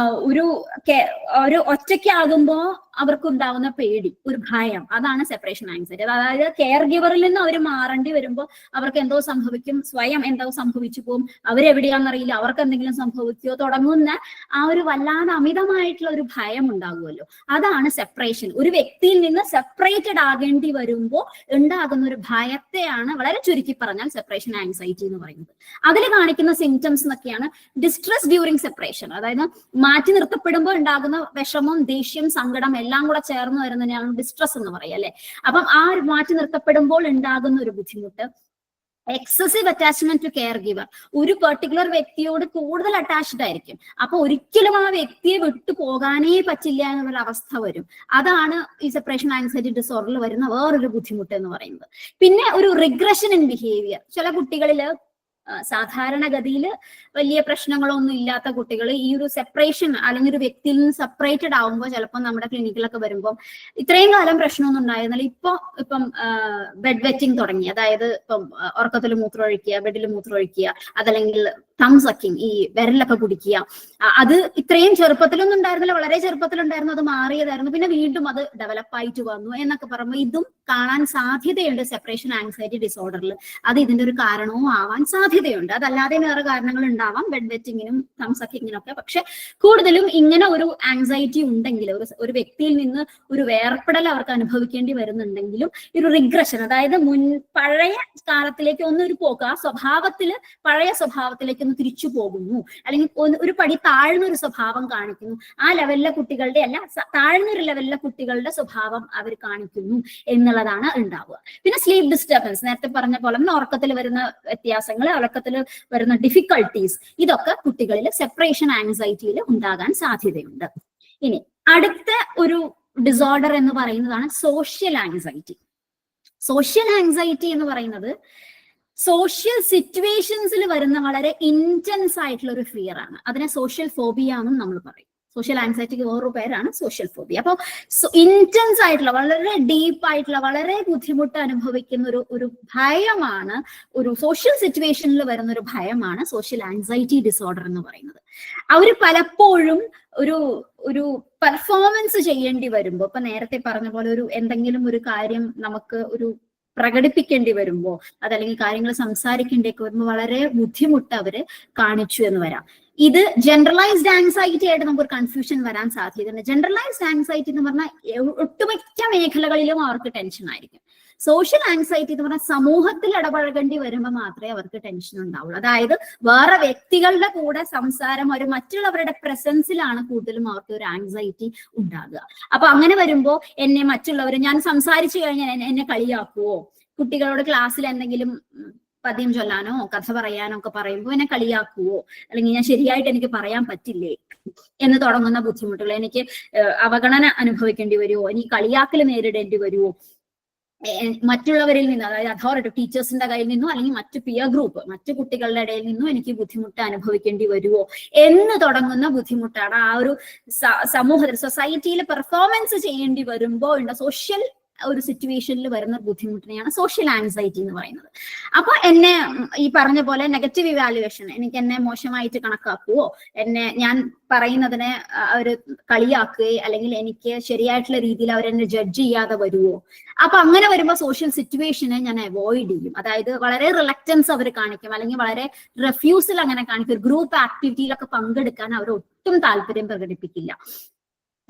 ഒരു ഒറ്റയ്ക്കാകുമ്പോ അവർക്കുണ്ടാവുന്ന പേടി, ഒരു ഭയം, അതാണ് സെപ്പറേഷൻ ആൻസൈറ്റി. അതായത് കെയർ ഗിവറിൽ നിന്ന് അവർ മാറേണ്ടി വരുമ്പോൾ അവർക്ക് എന്തോ സംഭവിക്കും, സ്വയം എന്തോ സംഭവിച്ചു പോകും, അവരെവിടെയാണെന്നറിയില്ല, അവർക്ക് എന്തെങ്കിലും സംഭവിക്കുമോ തുടങ്ങുന്ന ആ ഒരു വല്ലാതെ അമിതമായിട്ടുള്ള ഒരു ഭയം ഉണ്ടാകുമല്ലോ, അതാണ് സെപ്പറേഷൻ. ഒരു വ്യക്തിയിൽ നിന്ന് സെപ്പറേറ്റഡ് ആകേണ്ടി വരുമ്പോൾ ഉണ്ടാകുന്ന ഒരു ഭയത്തെയാണ് വളരെ ചുരുക്കി പറഞ്ഞാൽ സെപ്പറേഷൻ ആൻസൈറ്റി എന്ന് പറയുന്നത്. അതിൽ കാണിക്കുന്ന സിംറ്റംസ് എന്നൊക്കെയാണ് ഡിസ്ട്രസ് ഡ്യൂറിങ് സെപ്പറേഷൻ, അതായത് മാറ്റി നിർത്തപ്പെടുമ്പോൾ ഉണ്ടാകുന്ന വിഷമം, ദേഷ്യം, സങ്കടം എല്ലാം കൂടെ ചേർന്ന് വരുന്നതിനാണ് ഡിസ്ട്രസ് എന്ന് പറയുക അല്ലെ. അപ്പം ആ മാറ്റി നിർത്തപ്പെടുമ്പോൾ ഉണ്ടാകുന്ന ഒരു ബുദ്ധിമുട്ട്, excessive attachment to caregiver, ഒരു പെർട്ടിക്കുലർ വ്യക്തിയോട് കൂടുതൽ അറ്റാച്ച്ഡ് ആയിരിക്കും, അപ്പൊ ഒരിക്കലും ആ വ്യക്തിയെ വിട്ടു പോകാനേ പറ്റില്ല എന്നുള്ള അവസ്ഥ വരും. അതാണ് ഈ സെപ്പറേഷൻ ആൻസൈറ്റി ഡിസോർഡറിൽ വരുന്ന വേറൊരു ബുദ്ധിമുട്ട് എന്ന് പറയുന്നത്. പിന്നെ ഒരു റിഗ്രഷൻ ഇൻ ബിഹേവിയർ, ചില കുട്ടികളില് സാധാരണഗതിയിൽ വലിയ പ്രശ്നങ്ങളൊന്നും ഇല്ലാത്ത കുട്ടികൾ ഈ ഒരു സെപ്പറേഷൻ അല്ലെങ്കിൽ ഒരു വ്യക്തിയിൽ നിന്ന് സെപ്പറേറ്റഡ് ആവുമ്പോൾ ചിലപ്പോൾ നമ്മുടെ ക്ലിനിക്കിലൊക്കെ വരുമ്പോൾ ഇത്രയും കാലം പ്രശ്നമൊന്നും ഉണ്ടായിരുന്നില്ല, ഇപ്പം ബെഡ് വെറ്റിംഗ് തുടങ്ങി, അതായത് ഇപ്പം ഉറക്കത്തിൽ മൂത്രമൊഴിക്കുക, ബെഡിൽ മൂത്രമൊഴിക്കുക, അതല്ലെങ്കിൽ തം സക്കിങ്, ഈ വിരലൊക്കെ കുടിക്കുക, അത് ഇത്രയും ചെറുപ്പത്തിലൊന്നും ഉണ്ടായിരുന്നില്ല, വളരെ ചെറുപ്പത്തിലുണ്ടായിരുന്നു, അത് മാറിയതായിരുന്നു, പിന്നെ വീണ്ടും അത് ഡെവലപ്പായിട്ട് വന്നു എന്നൊക്കെ പറയുമ്പോൾ ഇതും കാണാൻ സാധ്യതയുണ്ട് സെപ്പറേഷൻ ആങ്സൈറ്റി ഡിസോർഡറിൽ. അത് ഇതിന്റെ ഒരു കാരണവും ആവാൻ സാധ്യതയുണ്ട്. അതല്ലാതെ വേറെ കാരണങ്ങൾ ഉണ്ടാവാം, ബെഡ് വെറ്റിങ്ങിനും തം സക്കിങ്ങിനും ഒക്കെ. പക്ഷെ കൂടുതലും ഇങ്ങനെ ഒരു ആങ്സൈറ്റി ഉണ്ടെങ്കിൽ, ഒരു വ്യക്തിയിൽ നിന്ന് ഒരു വേർപ്പെടൽ അവർക്ക് അനുഭവിക്കേണ്ടി വരുന്നുണ്ടെങ്കിലും ഒരു റിഗ്രഷൻ, അതായത് പഴയ കാലത്തിലേക്ക് ഒന്നൊരു പോക്ക്, ആ സ്വഭാവത്തില് പഴയ സ്വഭാവത്തിലേക്ക് ഒന്ന് തിരിച്ചു പോകുന്നു, അല്ലെങ്കിൽ ഒരു പടി താഴ്ന്ന ഒരു സ്വഭാവം കാണിക്കുന്നു, ആ ലെവലിലെ കുട്ടികളുടെ അല്ല, താഴ്ന്ന ഒരു ലെവലിലെ കുട്ടികളുടെ സ്വഭാവം അവർ കാണിക്കുന്നു എന്നുള്ളതാണ് ഉണ്ടാവുക. പിന്നെ സ്ലീപ്പ് ഡിസ്റ്റർബൻസ്, നേരത്തെ പറഞ്ഞ പോലെ ഉറക്കത്തിൽ വരുന്ന വ്യത്യാസങ്ങൾ, ഉറക്കത്തിൽ വരുന്ന ഡിഫിക്കൽട്ടീസ്, ഇതൊക്കെ കുട്ടികളിൽ സെപ്പറേഷൻ ആങ്സൈറ്റിയിൽ ഉണ്ടാകാൻ സാധ്യതയുണ്ട്. ഇനി അടുത്ത ഒരു ഡിസോർഡർ എന്ന് പറയുന്നതാണ് സോഷ്യൽ ആങ്സൈറ്റി. സോഷ്യൽ ആങ്സൈറ്റി എന്ന് പറയുന്നത് സോഷ്യൽ സിറ്റുവേഷൻസിൽ വരുന്ന വളരെ ഇന്റൻസ് ആയിട്ടുള്ള ഒരു ഫിയർ ആണ്. അതിനെ സോഷ്യൽ ഫോബിയ എന്നും നമ്മൾ പറയും. സോഷ്യൽ ആങ്സൈറ്റിക്ക് വേറൊരു പേരാണ് സോഷ്യൽ ഫോബിയ. അപ്പോൾ ഇന്റൻസ് ആയിട്ടുള്ള, വളരെ ഡീപ്പ് ആയിട്ടുള്ള, വളരെ ബുദ്ധിമുട്ട് അനുഭവിക്കുന്ന ഒരു ഭയമാണ്, ഒരു സോഷ്യൽ സിറ്റുവേഷനിൽ വരുന്ന ഒരു ഭയമാണ് സോഷ്യൽ ആങ്സൈറ്റി ഡിസോർഡർ എന്ന് പറയുന്നത്. അവർ പലപ്പോഴും ഒരു പെർഫോമൻസ് ചെയ്യേണ്ടി വരുമ്പോൾ, ഇപ്പൊ നേരത്തെ പറഞ്ഞ പോലെ എന്തെങ്കിലും ഒരു കാര്യം നമുക്ക് പ്രകടിപ്പിക്കേണ്ടി വരുമ്പോ, അതല്ലെങ്കിൽ കാര്യങ്ങൾ സംസാരിക്കേണ്ടിയൊക്കെ വരുമ്പോൾ വളരെ ബുദ്ധിമുട്ട് അവര് കാണിച്ചു എന്ന് വരാം. ഇത് ജനറലൈസ്ഡ് ആങ്സൈറ്റി ആയിട്ട് നമുക്കൊരു കൺഫ്യൂഷൻ വരാൻ സാധ്യതയുണ്ട്. ജനറലൈസ്ഡ് ആങ്സൈറ്റി എന്ന് പറഞ്ഞാൽ ഒട്ടുമിക്ക മേഖലകളിലും അവർക്ക് ടെൻഷൻ ആയിരിക്കും. സോഷ്യൽ ആങ്സൈറ്റി എന്ന് പറഞ്ഞാൽ സമൂഹത്തിൽ ഇടപഴകേണ്ടി വരുമ്പോൾ മാത്രമേ അവർക്ക് ടെൻഷൻ ഉണ്ടാവുള്ളൂ. അതായത് വേറെ വ്യക്തികളുടെ കൂടെ സംസാരം, ഒരു മറ്റുള്ളവരുടെ പ്രസൻസിലാണ് കൂടുതലും അവർക്ക് ഒരു ആങ്സൈറ്റി ഉണ്ടാകുക. അപ്പൊ അങ്ങനെ വരുമ്പോ മറ്റുള്ളവർ, ഞാൻ സംസാരിച്ചു കഴിഞ്ഞാൽ എന്നെ കളിയാക്കുവോ, കുട്ടികളോട് ക്ലാസ്സിൽ എന്തെങ്കിലും പദ്യം ചൊല്ലാനോ കഥ പറയാനോ ഒക്കെ പറയുമ്പോൾ എന്നെ കളിയാക്കുവോ, അല്ലെങ്കിൽ ഞാൻ ശരിയായിട്ട് എനിക്ക് പറയാൻ പറ്റില്ലേ എന്ന് തുടങ്ങുന്ന ബുദ്ധിമുട്ടുകൾ, എനിക്ക് അവഗണന അനുഭവിക്കേണ്ടി വരുമോ, എനിക്ക് കളിയാക്കൽ നേരിടേണ്ടി വരുമോ, മറ്റുള്ളവരിൽ നിന്ന്, അതായത് അതോറിറ്റി ടീച്ചേഴ്സിന്റെ കയ്യിൽ നിന്നോ അല്ലെങ്കിൽ മറ്റു പിയർ ഗ്രൂപ്പ്, മറ്റു കുട്ടികളുടെ ഇടയിൽ നിന്നോ എനിക്ക് ബുദ്ധിമുട്ട് അനുഭവിക്കേണ്ടി വരുമോ എന്ന് തുടങ്ങുന്ന ബുദ്ധിമുട്ടാണ്. ആ ഒരു സമൂഹത്തിൽ, സൊസൈറ്റിയിൽ പെർഫോമൻസ് ചെയ്യേണ്ടി വരുമ്പോൾ ഉണ്ട് സോഷ്യൽ ഒരു സിറ്റുവേഷനിൽ വരുന്ന ബുദ്ധിമുട്ടിനെയാണ് സോഷ്യൽ ആങ്സൈറ്റി എന്ന് പറയുന്നത്. അപ്പൊ ഈ പറഞ്ഞ പോലെ നെഗറ്റീവ് ഇവാലുവേഷൻ, എനിക്ക് എന്നെ മോശമായിട്ട് കണക്കാക്കുവോ, ഞാൻ പറയുന്നതിനെ അവർ കളിയാക്കുകയോ അല്ലെങ്കിൽ എനിക്ക് ശരിയായിട്ടുള്ള രീതിയിൽ അവരെന്നെ ജഡ്ജ് ചെയ്യാതെ വരുമോ. അപ്പൊ അങ്ങനെ വരുമ്പോൾ സോഷ്യൽ സിറ്റുവേഷനെ ഞാൻ അവോയ്ഡ് ചെയ്യും. അതായത് വളരെ റിലക്റ്റൻസ് അവർ കാണിക്കും, അല്ലെങ്കിൽ വളരെ റെഫ്യൂസൽ അങ്ങനെ കാണിക്കും. ഗ്രൂപ്പ് ആക്ടിവിറ്റിയിലൊക്കെ പങ്കെടുക്കാൻ അവർ ഒട്ടും താല്പര്യം പ്രകടിപ്പിക്കില്ല.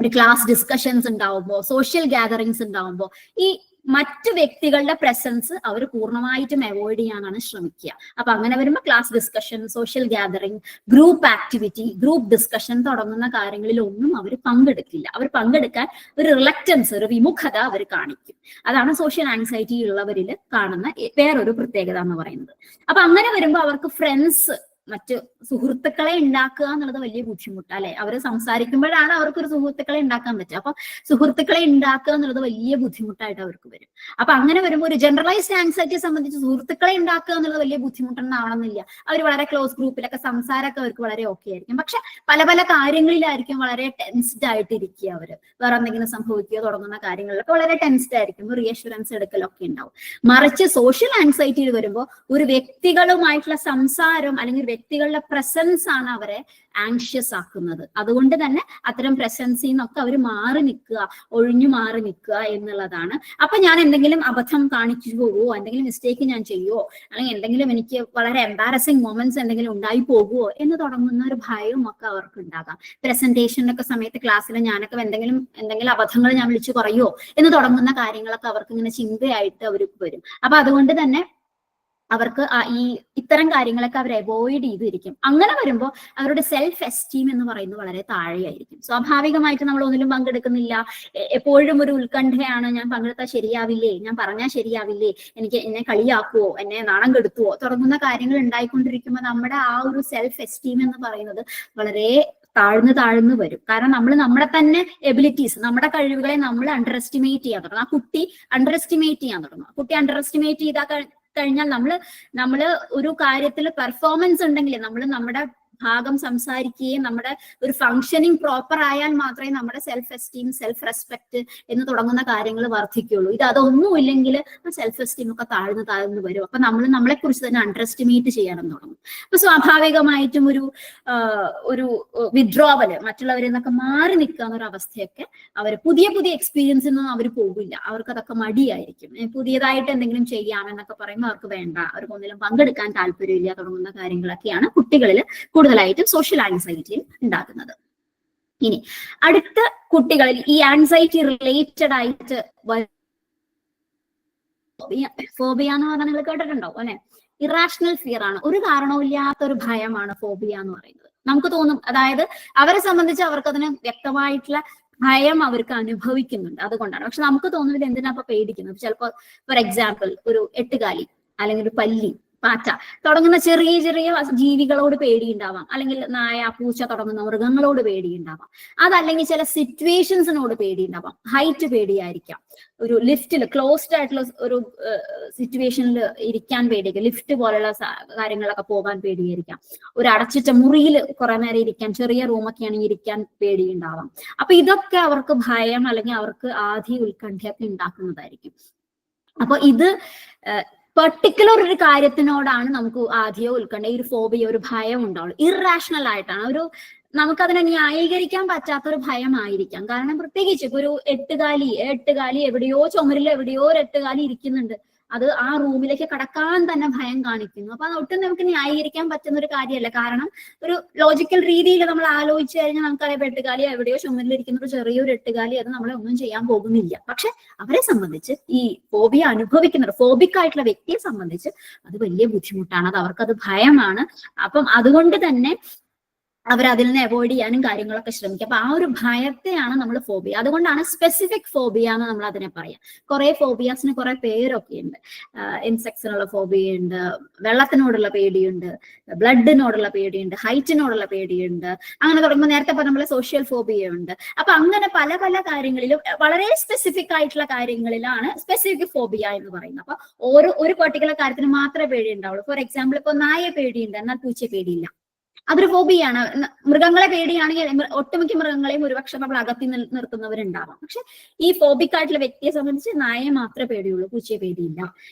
ഒരു ക്ലാസ് ഡിസ്കഷൻസ് ഉണ്ടാവുമ്പോൾ, സോഷ്യൽ ഗ്യാതറിങ്സ് ഉണ്ടാവുമ്പോൾ ഈ മറ്റു വ്യക്തികളുടെ പ്രസൻസ് അവർ പൂർണ്ണമായിട്ടും അവോയ്ഡ് ചെയ്യാനാണ് ശ്രമിക്കുക. അപ്പൊ അങ്ങനെ വരുമ്പോൾ class discussion, social gathering, group activity, group discussion തുടങ്ങുന്ന കാര്യങ്ങളിലൊന്നും അവർ പങ്കെടുക്കില്ല. അവർ പങ്കെടുക്കാൻ ഒരു റിലക്റ്റൻസ്, ഒരു വിമുഖത അവർ കാണിക്കും. അതാണ് സോഷ്യൽ ആങ്സൈറ്റി ഉള്ളവരിൽ കാണുന്ന വേറൊരു പ്രത്യേകത എന്ന് പറയുന്നത്. അപ്പൊ അങ്ങനെ വരുമ്പോൾ അവർക്ക് ഫ്രണ്ട്സ്, മറ്റു സുഹൃത്തുക്കളെ ഉണ്ടാക്കുക എന്നുള്ളത് വലിയ ബുദ്ധിമുട്ടാണ്, അല്ലെ? അവർ സംസാരിക്കുമ്പോഴാണ് അവർക്കൊരു സുഹൃത്തുക്കളെ ഉണ്ടാക്കാൻ പറ്റുക. അപ്പൊ സുഹൃത്തുക്കളെ ഉണ്ടാക്കുക എന്നുള്ളത് വലിയ ബുദ്ധിമുട്ടായിട്ട് അവർക്ക് വരും. അപ്പൊ അങ്ങനെ വരുമ്പോൾ ഒരു ജനറലൈസ്ഡ് ആങ്സൈറ്റിയെ സംബന്ധിച്ച് സുഹൃത്തുക്കളെ ഉണ്ടാക്കുക എന്നുള്ളത് വലിയ ബുദ്ധിമുട്ടുണ്ടാവണമെന്നില്ല. അവർ വളരെ ക്ലോസ് ഗ്രൂപ്പിലൊക്കെ സംസാരമൊക്കെ അവർക്ക് വളരെ ഓക്കെ ആയിരിക്കും. പക്ഷെ പല പല കാര്യങ്ങളിലായിരിക്കും വളരെ ടെൻസ്ഡ് ആയിട്ട് ഇരിക്കുക. അവര് വേറെ എന്തെങ്കിലും സംഭവിക്കുകയോ തുടങ്ങുന്ന കാര്യങ്ങളിലൊക്കെ വളരെ ടെൻസ്ഡ് ആയിരിക്കും, റീഅഷുറൻസ് എടുക്കലൊക്കെ ഉണ്ടാവും. മറിച്ച് സോഷ്യൽ ആങ്സൈറ്റിയിൽ വരുമ്പോൾ ഒരു വ്യക്തികളുമായിട്ടുള്ള സംസാരം അല്ലെങ്കിൽ വ്യക്തികളുടെ പ്രസൻസ് ആണ് അവരെ ആങ്ഷ്യസ് ആക്കുന്നത്. അതുകൊണ്ട് തന്നെ അത്തരം പ്രസൻസിൽ നിന്നൊക്കെ അവർ മാറി നിൽക്കുക, ഒഴിഞ്ഞു മാറി നിൽക്കുക എന്നുള്ളതാണ്. അപ്പൊ ഞാൻ എന്തെങ്കിലും അബദ്ധം കാണിച്ചു പോകുമോ, എന്തെങ്കിലും മിസ്റ്റേക്ക് ഞാൻ ചെയ്യുമോ, അല്ലെങ്കിൽ എന്തെങ്കിലും എനിക്ക് വളരെ എംബാരസിങ് മൊമെന്റ്സ് എന്തെങ്കിലും ഉണ്ടായി പോകുമോ എന്ന് തുടങ്ങുന്ന ഒരു ഭയവും ഒക്കെ അവർക്ക് ഉണ്ടാകാം. പ്രസന്റേഷനൊക്കെ സമയത്ത് ക്ലാസ്സിൽ ഞാനൊക്കെ എന്തെങ്കിലും അബദ്ധങ്ങൾ ഞാൻ വിളിച്ചു പറയുമോ എന്ന് തുടങ്ങുന്ന കാര്യങ്ങളൊക്കെ അവർക്ക് ഇങ്ങനെ ചിന്തയായിട്ട് അവർക്ക് വരും. അപ്പൊ അതുകൊണ്ട് തന്നെ അവർക്ക് ഇത്തരം കാര്യങ്ങളൊക്കെ അവർ അവോയ്ഡ് ചെയ്തിരിക്കും. അങ്ങനെ വരുമ്പോൾ അവരുടെ സെൽഫ് എസ്റ്റീം എന്ന് പറയുന്നത് വളരെ താഴെയായിരിക്കും. സ്വാഭാവികമായിട്ട് നമ്മൾ ഒന്നിലും പങ്കെടുക്കുന്നില്ല, എപ്പോഴും ഒരു ഉത്കണ്ഠയാണ്, ഞാൻ പങ്കെടുത്താൽ ശരിയാവില്ലേ, ഞാൻ പറഞ്ഞാൽ ശരിയാവില്ലേ, എന്നെ കളിയാക്കുവോ, എന്നെ നാണം കെടുത്തുവോ തുടങ്ങുന്ന കാര്യങ്ങൾ ഉണ്ടായിക്കൊണ്ടിരിക്കുമ്പോൾ നമ്മുടെ ആ ഒരു സെൽഫ് എസ്റ്റീം എന്ന് പറയുന്നത് വളരെ താഴ്ന്നു വരും. കാരണം നമ്മൾ നമ്മുടെ തന്നെ എബിലിറ്റീസ്, നമ്മുടെ കഴിവുകളെ നമ്മൾ അണ്ടർ എസ്റ്റിമേറ്റ് ചെയ്യാൻ തുടങ്ങും. ആ കുട്ടി അണ്ടർ എസ്റ്റിമേറ്റ് ചെയ്യാൻ തുടങ്ങും. കുട്ടി അണ്ടർ എസ്റ്റിമേറ്റ് ചെയ്താൽ കഴിഞ്ഞാൽ നമ്മള് ഒരു കാര്യത്തിൽ പെർഫോമൻസ് ഉണ്ടെങ്കിൽ, നമ്മൾ നമ്മുടെ ഭാഗം സംസാരിക്കുകയും നമ്മുടെ ഒരു ഫങ്ഷനിങ് പ്രോപ്പർ ആയാൽ മാത്രമേ നമ്മുടെ സെൽഫ് എസ്റ്റീം, സെൽഫ് റെസ്പെക്ട് എന്ന് തുടങ്ങുന്ന കാര്യങ്ങൾ വർദ്ധിക്കുള്ളൂ. ഇത് അതൊന്നും ഇല്ലെങ്കിൽ ആ സെൽഫ് എസ്റ്റീം ഒക്കെ താഴ്ന്നു വരും. അപ്പൊ നമ്മൾ നമ്മളെ കുറിച്ച് തന്നെ അണ്ടർ എസ്റ്റിമേറ്റ് ചെയ്യാനും തുടങ്ങും. അപ്പൊ സ്വാഭാവികമായിട്ടും ഒരു വിഡ്രോവല്, മറ്റുള്ളവരിൽ നിന്നൊക്കെ മാറി നിൽക്കുന്ന ഒരു അവസ്ഥയൊക്കെ അവർ പുതിയ എക്സ്പീരിയൻസിൽ നിന്നും അവർ പോകില്ല. അവർക്ക് അതൊക്കെ മടിയായിരിക്കും. പുതിയതായിട്ട് എന്തെങ്കിലും ചെയ്യാമെന്നൊക്കെ പറയുമ്പോൾ അവർക്ക് വേണ്ട, അവർക്ക് ഒന്നിലും പങ്കെടുക്കാൻ താല്പര്യമില്ല തുടങ്ങുന്ന കാര്യങ്ങളൊക്കെയാണ് കുട്ടികളിൽ കൂടുതലായിട്ടും സോഷ്യൽ ആൻസൈറ്റിയിൽ ഉണ്ടാക്കുന്നത്. ഇനി അടുത്ത കുട്ടികളിൽ ഈ ആൻസൈറ്റി റിലേറ്റഡ് ആയിട്ട് ഫോബിയ എന്ന് പറഞ്ഞാൽ നിങ്ങൾ കേട്ടിട്ടുണ്ടാവും അല്ലെ? ഇറാഷണൽ ഫിയർ ആണ്, ഒരു കാരണവുമില്ലാത്ത ഒരു ഭയമാണ് ഫോബിയ എന്ന് പറയുന്നത്. നമുക്ക് തോന്നും, അതായത് അവരെ സംബന്ധിച്ച് അവർക്ക് അതിന് വ്യക്തമായിട്ടുള്ള ഭയം അവർക്ക് അനുഭവിക്കുന്നുണ്ട്, അതുകൊണ്ടാണ്. പക്ഷെ നമുക്ക് തോന്നുന്നത് എന്തിനാ അപ്പൊ പേടിക്കുന്നത്? ചിലപ്പോൾ ഫോർ എക്സാമ്പിൾ ഒരു എട്ടുകാലി അല്ലെങ്കിൽ ഒരു പല്ലി, പാറ്റ തുടങ്ങുന്ന ചെറിയ ജീവികളോട് പേടിയുണ്ടാവാം, അല്ലെങ്കിൽ നായ, പൂച്ച തുടങ്ങുന്ന മൃഗങ്ങളോട് പേടിയുണ്ടാവാം. അതല്ലെങ്കിൽ ചില സിറ്റുവേഷൻസിനോട് പേടിയുണ്ടാവാം. ഹൈറ്റ് പേടിയായിരിക്കാം, ഒരു ലിഫ്റ്റിൽ ക്ലോസ്ഡ് ആയിട്ടുള്ള ഒരു സിറ്റുവേഷനിൽ ഇരിക്കാൻ പേടിയായിരിക്കും, ലിഫ്റ്റ് പോലുള്ള കാര്യങ്ങളൊക്കെ പോകാൻ പേടിയായിരിക്കാം, ഒരു അടച്ചിട്ട മുറിയിൽ കുറെ നേരം ഇരിക്കാൻ, ചെറിയ റൂമൊക്കെ ആണെങ്കിൽ ഇരിക്കാൻ പേടിയുണ്ടാവാം. അപ്പൊ ഇതൊക്കെ അവർക്ക് ഭയം അല്ലെങ്കിൽ അവർക്ക് ആധി, ഉത്കണ്ഠയൊക്കെ ഉണ്ടാക്കുന്നതായിരിക്കും. അപ്പൊ ഇത് പെർട്ടിക്കുലർ ഒരു കാര്യത്തിനോടാണ് നമുക്ക് ആദ്യോ ഉത്കണ്ഠ, ഒരു ഫോബിയ, ഒരു ഭയം ഉണ്ടാവുള്ളൂ. ഇറാഷണൽ ആയിട്ടാണ്, നമുക്കതിനെ ന്യായീകരിക്കാൻ പറ്റാത്ത ഒരു ഭയമായിരിക്കാം. കാരണം പ്രത്യേകിച്ച് ഇപ്പൊ ഒരു എട്ടുകാലി എവിടെയോ, ചുമരിൽ എവിടെയോ ഒരു എട്ടുകാലി ഇരിക്കുന്നുണ്ട്, അത് ആ റൂമിലേക്ക് കടക്കാൻ തന്നെ ഭയം കാണിക്കുന്നു. അപ്പൊ അത് ഒട്ടും നമുക്ക് ന്യായീകരിക്കാൻ പറ്റുന്ന ഒരു കാര്യമല്ല. കാരണം ഒരു ലോജിക്കൽ രീതിയിൽ നമ്മൾ ആലോചിച്ചു കഴിഞ്ഞാൽ നമുക്കറിയാം, എട്ടുകാലി എവിടെയോ ചുമരിലിരിക്കുന്ന ഒരു ചെറിയൊരു എട്ടുകാലി, അത് നമ്മളെ ഒന്നും ചെയ്യാൻ പോകുന്നില്ല. പക്ഷെ അവരെ സംബന്ധിച്ച്, ഈ ഫോബിയ അനുഭവിക്കുന്ന ഫോബിക് ആയിട്ടുള്ള വ്യക്തിയെ സംബന്ധിച്ച് അത് വലിയ ബുദ്ധിമുട്ടാണ്, അത് അവർക്കത് ഭയമാണ്. അപ്പം അതുകൊണ്ട് തന്നെ അവരതിൽ നിന്ന് അവോയ്ഡ് ചെയ്യാനും കാര്യങ്ങളൊക്കെ ശ്രമിക്കും. അപ്പൊ ആ ഒരു ഭയത്തെയാണ് നമ്മൾ ഫോബിയ. അതുകൊണ്ടാണ് സ്പെസിഫിക് ഫോബിയ എന്ന് നമ്മൾ അതിനെ പറയാം. കുറെ ഫോബിയാസിന് കുറെ പേരൊക്കെ ഉണ്ട്. ഇൻസെക്ട്സിനുള്ള ഫോബിയ ഉണ്ട്, വെള്ളത്തിനോടുള്ള പേടിയുണ്ട്, ബ്ലഡിനോടുള്ള പേടിയുണ്ട്, ഹൈറ്റിനോടുള്ള പേടിയുണ്ട്, അങ്ങനെ തുടങ്ങുമ്പോൾ നേരത്തെ പറഞ്ഞ പോലെ സോഷ്യൽ ഫോബിയ ഉണ്ട്. അപ്പൊ അങ്ങനെ പല കാര്യങ്ങളിലും വളരെ സ്പെസിഫിക് ആയിട്ടുള്ള കാര്യങ്ങളിലാണ് സ്പെസിഫിക് ഫോബിയ എന്ന് പറയുന്നത്. അപ്പൊ ഒരു പെർട്ടിക്കുലർ കാര്യത്തിന് മാത്രമേ പേടി ഉണ്ടാവുള്ളൂ. ഫോർ എക്സാമ്പിൾ, ഇപ്പൊ നായയെ പേടിയുണ്ട്, എന്നാൽ പൂച്ചയെ പേടിയില്ല, അതൊരു ഫോബിയാണ്. മൃഗങ്ങളെ പേടിയാണെങ്കിൽ ഒട്ടുമിക്ക മൃഗങ്ങളെയും ഒരുപക്ഷെ നമ്മൾ അകത്തി നിർത്തുന്നവരുണ്ടാവാം. പക്ഷെ ഈ ഫോബിക് ആയിട്ടുള്ള വ്യക്തിയെ സംബന്ധിച്ച് നായയെ മാത്രമേ പേടിയുള്ളൂ, പൂച്ചയെ പേടിയില്ല.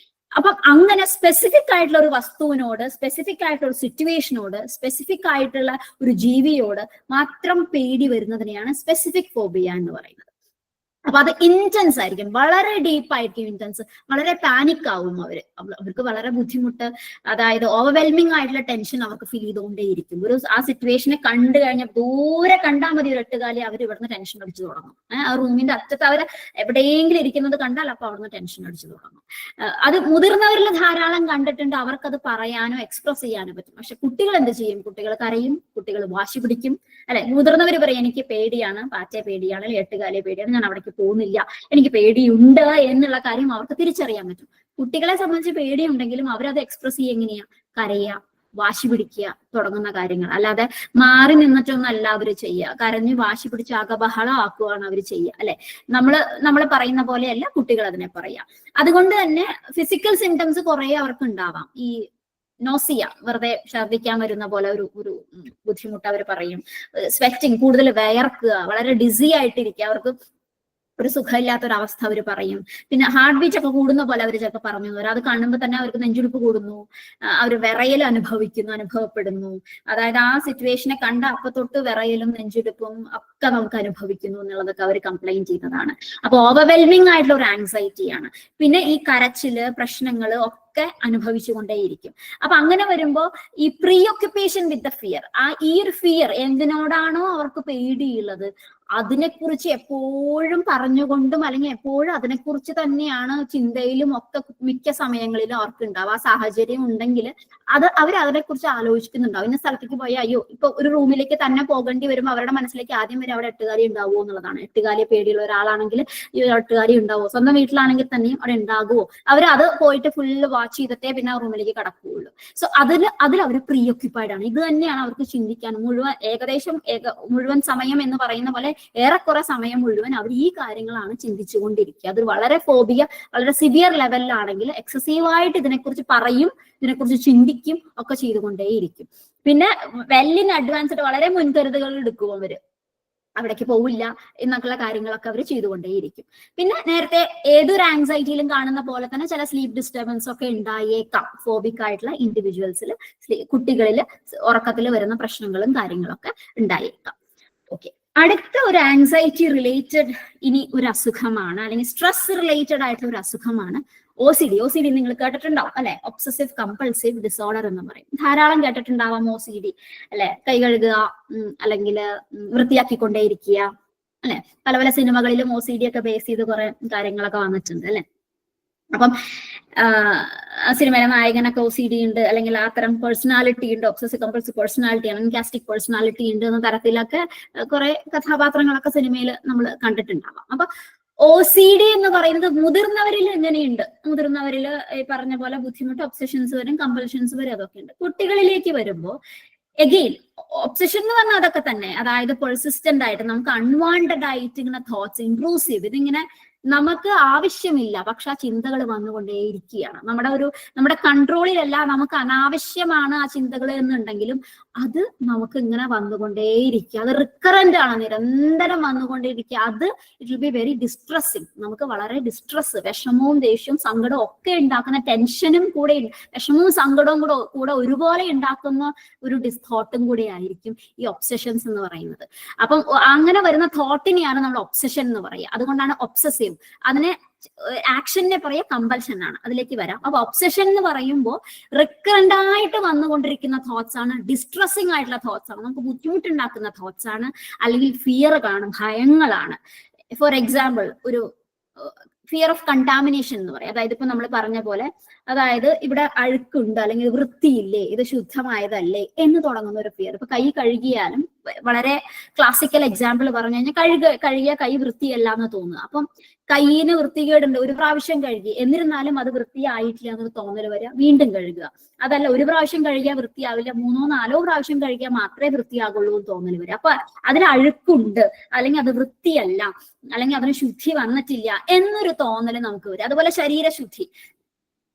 അപ്പം അങ്ങനെ സ്പെസിഫിക് ആയിട്ടുള്ള ഒരു വസ്തുവിനോട്, സ്പെസിഫിക് ആയിട്ടുള്ള ഒരു സിറ്റുവേഷനോട്, സ്പെസിഫിക് ആയിട്ടുള്ള ഒരു ജീവിയോട് മാത്രം പേടി വരുന്നതിനെയാണ് സ്പെസിഫിക് ഫോബിയ എന്ന് പറയുന്നത്. അപ്പൊ അത് ഇന്റൻസ് ആയിരിക്കും, വളരെ ഡീപ്പായിരിക്കും ഇന്റൻസ്, വളരെ പാനിക് ആവും അവർക്ക് വളരെ ബുദ്ധിമുട്ട്, അതായത് ഓവർവെൽമിംഗ് ആയിട്ടുള്ള ടെൻഷൻ അവർക്ക് ഫീൽ ചെയ്തുകൊണ്ടേയിരിക്കും. ആ സിറ്റുവേഷനെ കണ്ടു കഴിഞ്ഞാൽ ദൂരെ കണ്ടാൽ മതി ഒരു എട്ടുകാലി, അവർ ഇവിടുന്ന് ടെൻഷൻ അടിച്ചു തുടങ്ങും. ആ റൂമിന്റെ അറ്റത്ത് അവർ എവിടെയെങ്കിലും ഇരിക്കുന്നത് കണ്ടാൽ അപ്പൊ അവിടുന്ന് ടെൻഷൻ അടിച്ചു തുടങ്ങും. അത് മുതിർന്നവരിൽ ധാരാളം കണ്ടിട്ടുണ്ട്, അവർക്കത് പറയാനോ എക്സ്പ്രസ് ചെയ്യാനോ പറ്റും. പക്ഷെ കുട്ടികൾ എന്ത് ചെയ്യും? കുട്ടികൾ കരയും, കുട്ടികൾ വാശി പിടിക്കും, അല്ലെ? മുതിർന്നവർ പറയും എനിക്ക് പേടിയാണ്, പാറ്റയെ പേടിയാണ്, അല്ലെങ്കിൽ എട്ടുകാലിയെ പേടിയാണ്, ഞാൻ അവിടേക്ക് പോകുന്നില്ല, എനിക്ക് പേടിയുണ്ട് എന്നുള്ള കാര്യം അവർക്ക് തിരിച്ചറിയാൻ പറ്റും. കുട്ടികളെ സംബന്ധിച്ച് പേടിയുണ്ടെങ്കിലും അവരത് എക്സ്പ്രസ് ചെയ്യുക എങ്ങനെയാ? കരയുക, വാശി പിടിക്കുക തുടങ്ങുന്ന കാര്യങ്ങൾ. അല്ലാതെ മാറി നിന്നിട്ടൊന്നല്ല അവര് ചെയ്യുക. കരഞ്ഞ് വാശി പിടിച്ച് ആകബഹളം ആക്കുകയാണ് അവർ ചെയ്യുക, അല്ലെ? നമ്മൾ പറയുന്ന പോലെയല്ല കുട്ടികൾ അതിനെ പറയാ. അതുകൊണ്ട് തന്നെ ഫിസിക്കൽ സിംറ്റംസ് കുറെ അവർക്ക് ഉണ്ടാവാം. ഈ നോസിയ, വെറുതെ ഛർദ്ദിക്കാൻ വരുന്ന പോലെ ഒരു ബുദ്ധിമുട്ട് അവർ പറയും. സ്വെറ്റിങ്, കൂടുതൽ വിയർക്കുക, വളരെ ഡിസി ആയിട്ടിരിക്കുക, അവർക്ക് ഒരു സുഖമില്ലാത്തൊരവസ്ഥ അവർ പറയും. പിന്നെ ഹാർട്ട് ബീറ്റ് ഒക്കെ കൂടുന്ന പോലെ അവർ ചിലപ്പോൾ പറഞ്ഞു തരും. അത് കാണുമ്പോൾ തന്നെ അവർക്ക് നെഞ്ചുടിപ്പ് കൂടുന്നു, അവർ വിറയൽ അനുഭവപ്പെടുന്നു. അതായത് ആ സിറ്റുവേഷനെ കണ്ട അപ്പൊ തൊട്ട് വിറയലും നെഞ്ചുടിപ്പും ഒക്കെ നമുക്ക് അനുഭവിക്കുന്നു എന്നുള്ളതൊക്കെ അവർ കംപ്ലൈന്റ് ചെയ്യുന്നതാണ്. അപ്പൊ ഓവർവെൽമിംഗ് ആയിട്ടുള്ള ഒരു ആൻസൈറ്റിയാണ്. പിന്നെ ഈ കരച്ചില്, പ്രശ്നങ്ങള് ഒക്കെ അനുഭവിച്ചുകൊണ്ടേയിരിക്കും. അപ്പൊ അങ്ങനെ വരുമ്പോ ഈ pre occupation with the fear, ഈ ഒരു ഫിയർ എന്തിനോടാണോ അവർക്ക് പേടിയുള്ളത് അതിനെക്കുറിച്ച് എപ്പോഴും പറഞ്ഞുകൊണ്ടും അല്ലെങ്കിൽ എപ്പോഴും അതിനെക്കുറിച്ച് തന്നെയാണ് ചിന്തയിലും ഒക്കെ മിക്ക സമയങ്ങളിലും അവർക്ക് ഉണ്ടാവും. ആ സാഹചര്യം ഉണ്ടെങ്കിൽ അവർ അതിനെക്കുറിച്ച് ആലോചിക്കുന്നുണ്ടാവും. ഇന്ന സ്ഥലത്തേക്ക് പോയാൽ അയ്യോ, ഇപ്പൊ ഒരു റൂമിലേക്ക് തന്നെ പോകേണ്ടി വരുമ്പോൾ അവരുടെ മനസ്സിലേക്ക് ആദ്യം വരെ അവിടെ എട്ടുകാലി ഉണ്ടാവുമോ എന്നുള്ളതാണ്. എട്ടുകാലിയെ പേടിയുള്ള ഒരാളാണെങ്കിൽ ഈ എട്ടുകാലി ഉണ്ടാവുമോ? സ്വന്തം വീട്ടിലാണെങ്കിൽ തന്നെയും അവിടെ ഉണ്ടാകുമോ? അത് പോയിട്ട് ഫുള്ള് വാച്ച് ചെയ്തിട്ടേ പിന്നെ ആ റൂമിലേക്ക് കടക്കുകയുള്ളൂ. സോ അതിൽ അവർ പ്രീ ഓക്യുപ്പൈഡ് ആണ്. ഇത് തന്നെയാണ് അവർക്ക് ചിന്തിക്കാൻ മുഴുവൻ സമയം എന്ന് പറയുന്ന പോലെ ഏറെക്കുറെ സമയം മുഴുവൻ അവർ ഈ കാര്യങ്ങളാണ് ചിന്തിച്ചുകൊണ്ടിരിക്കുക. അത് വളരെ ഫോബിയ, വളരെ സിവിയർ ലെവലിലാണെങ്കിൽ എക്സസീവായിട്ട് ഇതിനെക്കുറിച്ച് പറയും, ഇതിനെക്കുറിച്ച് ചിന്തിക്കും, ഒക്കെ ചെയ്തുകൊണ്ടേയിരിക്കും. പിന്നെ വെല്ലിൻ അഡ്വാൻസ്ഡ് വളരെ മുൻകരുതലുകൾ എടുക്കും അവര്, അവിടേക്ക് പോവില്ല എന്നൊക്കെയുള്ള കാര്യങ്ങളൊക്കെ അവർ ചെയ്തുകൊണ്ടേയിരിക്കും. പിന്നെ നേരത്തെ ഏതൊരു ആങ്സൈറ്റിയിലും കാണുന്ന പോലെ തന്നെ ചില സ്ലീപ്പ് ഡിസ്റ്റർബൻസ് ഒക്കെ ഉണ്ടായേക്കാം ഫോബിക് ആയിട്ടുള്ള ഇൻഡിവിജ്വൽസിൽ, കുട്ടികളിൽ ഉറക്കത്തിൽ വരുന്ന പ്രശ്നങ്ങളും കാര്യങ്ങളൊക്കെ ഉണ്ടായേക്കാം. ഓക്കെ, അടുത്ത ഒരു ആങ്സൈറ്റി റിലേറ്റഡ് ഇനി ഒരു അസുഖമാണ്, അല്ലെങ്കിൽ സ്ട്രെസ് റിലേറ്റഡ് ആയിട്ടുള്ള ഒരു അസുഖമാണ് OCD. OCD നിങ്ങൾ കേട്ടിട്ടുണ്ടാവും അല്ലെ, ഒബ്സസീവ് കമ്പൾസീവ് ഡിസോർഡർ എന്ന് പറയും. ധാരാളം കേട്ടിട്ടുണ്ടാവാം OCD അല്ലെ. കൈ കഴുകുക, അല്ലെങ്കിൽ വൃത്തിയാക്കിക്കൊണ്ടേയിരിക്കുക അല്ലെ. പല പല സിനിമകളിലും OCD ഒക്കെ ബേസ് ചെയ്ത് കുറെ കാര്യങ്ങളൊക്കെ വന്നിട്ടുണ്ട് അല്ലെ. അപ്പം സിനിമയിലെ നായകനൊക്കെ OCD ഉണ്ട്, അല്ലെങ്കിൽ ആ തരം പേഴ്സണാലിറ്റി ഉണ്ട്, ഒബ്സസീവ് കമ്പൾസീവ് പേഴ്സണാലിറ്റി, അൺകാസ്റ്റിക് പേഴ്സണാലിറ്റി ഉണ്ട് എന്ന തരത്തിലൊക്കെ കുറെ കഥാപാത്രങ്ങളൊക്കെ സിനിമയിൽ നമ്മൾ കണ്ടിട്ടുണ്ടാവാം. അപ്പൊ OCD എന്ന് പറയുന്നത് മുതിർന്നവരിൽ എങ്ങനെയുണ്ട്? മുതിർന്നവരിൽ ഈ പറഞ്ഞ പോലെ ബുദ്ധിമുട്ട്, ഒബ്സഷൻസ് വരും, കമ്പൽഷൻസ് വരും, അതൊക്കെ ഉണ്ട്. കുട്ടികളിലേക്ക് വരുമ്പോൾ എഗെയിൻ ഒബ്സഷൻ എന്ന് പറഞ്ഞാൽ അതൊക്കെ തന്നെ, അതായത് പെർസിസ്റ്റന്റ് ആയിട്ട് നമുക്ക് അൺവാണ്ടഡ് ആയിട്ട് ഇങ്ങനെ തോട്ട്സ്, ഇൻട്രൂസീവ്, ഇതിങ്ങനെ നമുക്ക് ആവശ്യമില്ല പക്ഷെ ആ ചിന്തകൾ വന്നുകൊണ്ടേയിരിക്കുകയാണ്. നമ്മുടെ കൺട്രോളിലല്ല, നമുക്ക് അനാവശ്യമാണ് ആ ചിന്തകൾ എന്നുണ്ടെങ്കിലും അത് നമുക്ക് ഇങ്ങനെ വന്നുകൊണ്ടേയിരിക്കുക. അത് റിക്കറന്റ് ആണ്, നിരന്തരം വന്നുകൊണ്ടേയിരിക്കുക. അത് it will be very distressing. നമുക്ക് വളരെ ഡിസ്ട്രസ്, വിഷമവും ദേഷ്യവും സങ്കടവും ഒക്കെ ഉണ്ടാക്കുന്ന, ടെൻഷനും കൂടെ, വിഷമവും സങ്കടവും കൂടെ ഒരുപോലെ ഉണ്ടാക്കുന്ന ഒരു തോട്ടും കൂടെ ആയിരിക്കും ഈ ഒബ്സഷൻസ് എന്ന് പറയുന്നത്. അപ്പം അങ്ങനെ വരുന്ന തോട്ടിനെയാണ് നമ്മൾ ഒബ്സഷൻ എന്ന് പറയുക. അതുകൊണ്ടാണ് ഒബ്സസീവ്. അതിനെ ആക്ഷനെ പറയാ കമ്പൽഷൻ ആണ്. അതിലേക്ക് വരാം. അപ്പൊ ഒബ്സഷൻ എന്ന് പറയുമ്പോൾ റിക്കറന്റ് ആയിട്ട് വന്നുകൊണ്ടിരിക്കുന്ന തോട്ട്സ് ആണ്, ഡിസ്ട്രസിങ് ആയിട്ടുള്ള തോട്ട്സ് ആണ്, നമുക്ക് ബുദ്ധിമുട്ടുണ്ടാക്കുന്ന തോട്ട്സ് ആണ്, അല്ലെങ്കിൽ ഫിയർ കാണും, ഭയങ്ങളാണ്. ഫോർ എക്സാമ്പിൾ, ഒരു ഫിയർ ഓഫ് കണ്ടാമിനേഷൻ എന്ന് പറയും. അതായത് ഇപ്പൊ നമ്മൾ പറഞ്ഞ പോലെ, അതായത് ഇവിടെ അഴുക്കുണ്ട്, അല്ലെങ്കിൽ വൃത്തിയില്ലേ, ഇത് ശുദ്ധമായതല്ലേ എന്ന് തുടങ്ങുന്ന ഒരു ഫിയർ. ഇപ്പൊ കൈ കഴുകിയാലും, വളരെ ക്ലാസിക്കൽ എക്സാമ്പിൾ പറഞ്ഞു കഴിഞ്ഞാൽ, കഴുകിയ കൈ വൃത്തിയല്ല എന്ന് തോന്നുക. അപ്പം കൈയിന് വൃത്തികേടുണ്ട്, ഒരു പ്രാവശ്യം കഴുകി, എന്നിരുന്നാലും അത് വൃത്തിയായിട്ടില്ല എന്നൊരു തോന്നൽ വരിക, വീണ്ടും കഴുകുക. അതല്ല, ഒരു പ്രാവശ്യം കഴുകിയാൽ വൃത്തിയാവില്ല, 3 4 പ്രാവശ്യം കഴുകിയാൽ മാത്രമേ വൃത്തിയാകുള്ളൂ എന്ന് തോന്നൽ വരിക. അപ്പൊ അതിൽ അഴുക്കുണ്ട്, അല്ലെങ്കിൽ അത് വൃത്തിയല്ല, അല്ലെങ്കിൽ അതിന് ശുദ്ധി വന്നിട്ടില്ല എന്നൊരു തോന്നൽ നമുക്ക് വരും. അതുപോലെ ശരീരശുദ്ധി,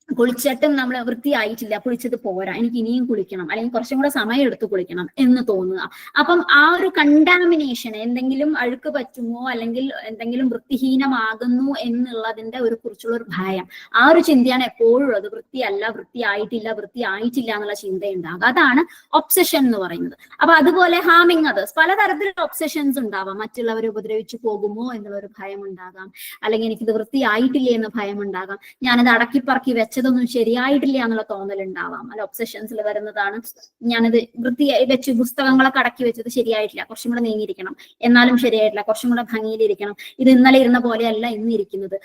കുളിച്ചിട്ടും നമ്മൾ വൃത്തിയായിട്ടില്ല, കുളിച്ചത് പോരാ, എനിക്ക് ഇനിയും കുളിക്കണം, അല്ലെങ്കിൽ കുറച്ചും കൂടെ സമയം എടുത്ത് കുളിക്കണം എന്ന് തോന്നുക. അപ്പം ആ ഒരു കണ്ടാമിനേഷൻ, എന്തെങ്കിലും അഴുക്ക് പറ്റുമോ, അല്ലെങ്കിൽ എന്തെങ്കിലും വൃത്തിഹീനമാകുന്നു എന്നുള്ളതിന്റെ കുറിച്ചുള്ള ഒരു ഭയം, ആ ഒരു ചിന്തയാണ് എപ്പോഴും ഉള്ളത്. വൃത്തിയല്ല, വൃത്തിയായിട്ടില്ല എന്നുള്ള ചിന്തയുണ്ടാകും. അതാണ് ഒബ്സഷൻ എന്ന് പറയുന്നത്. അപ്പൊ അതുപോലെ ഹാമിങ് അതേഴ്സ്, പലതരത്തിലുള്ള ഒബ്സഷൻസ് ഉണ്ടാവാം. മറ്റുള്ളവരെ ഉപദ്രവിച്ചു പോകുമോ എന്നുള്ള ഒരു ഭയം ഉണ്ടാകാം, അല്ലെങ്കിൽ എനിക്കിത് വൃത്തിയായിട്ടില്ലേ എന്ന ഭയം ഉണ്ടാകാം, ഞാനത് അടക്കിപ്പറക്കി വെച്ചതൊന്നും ശരിയായിട്ടില്ല എന്നുള്ള തോന്നലുണ്ടാവാം. അല്ല, ഒബ്സഷൻസിൽ വരുന്നതാണ്. ഞാനിത് വൃത്തിയായി വെച്ചു, പുസ്തകങ്ങളൊക്കെ അടക്കി വെച്ചത് ശരിയായിട്ടില്ല, കുറച്ചും കൂടെ നീങ്ങിയിരിക്കണം, എന്നാലും ശരിയായിട്ടില്ല, കുറച്ചും കൂടെ ഭംഗിയിലിരിക്കണം, ഇത് ഇന്നലെ ഇരുന്ന പോലെയല്ല ഇന്ന് ഇരിക്കുന്നത്,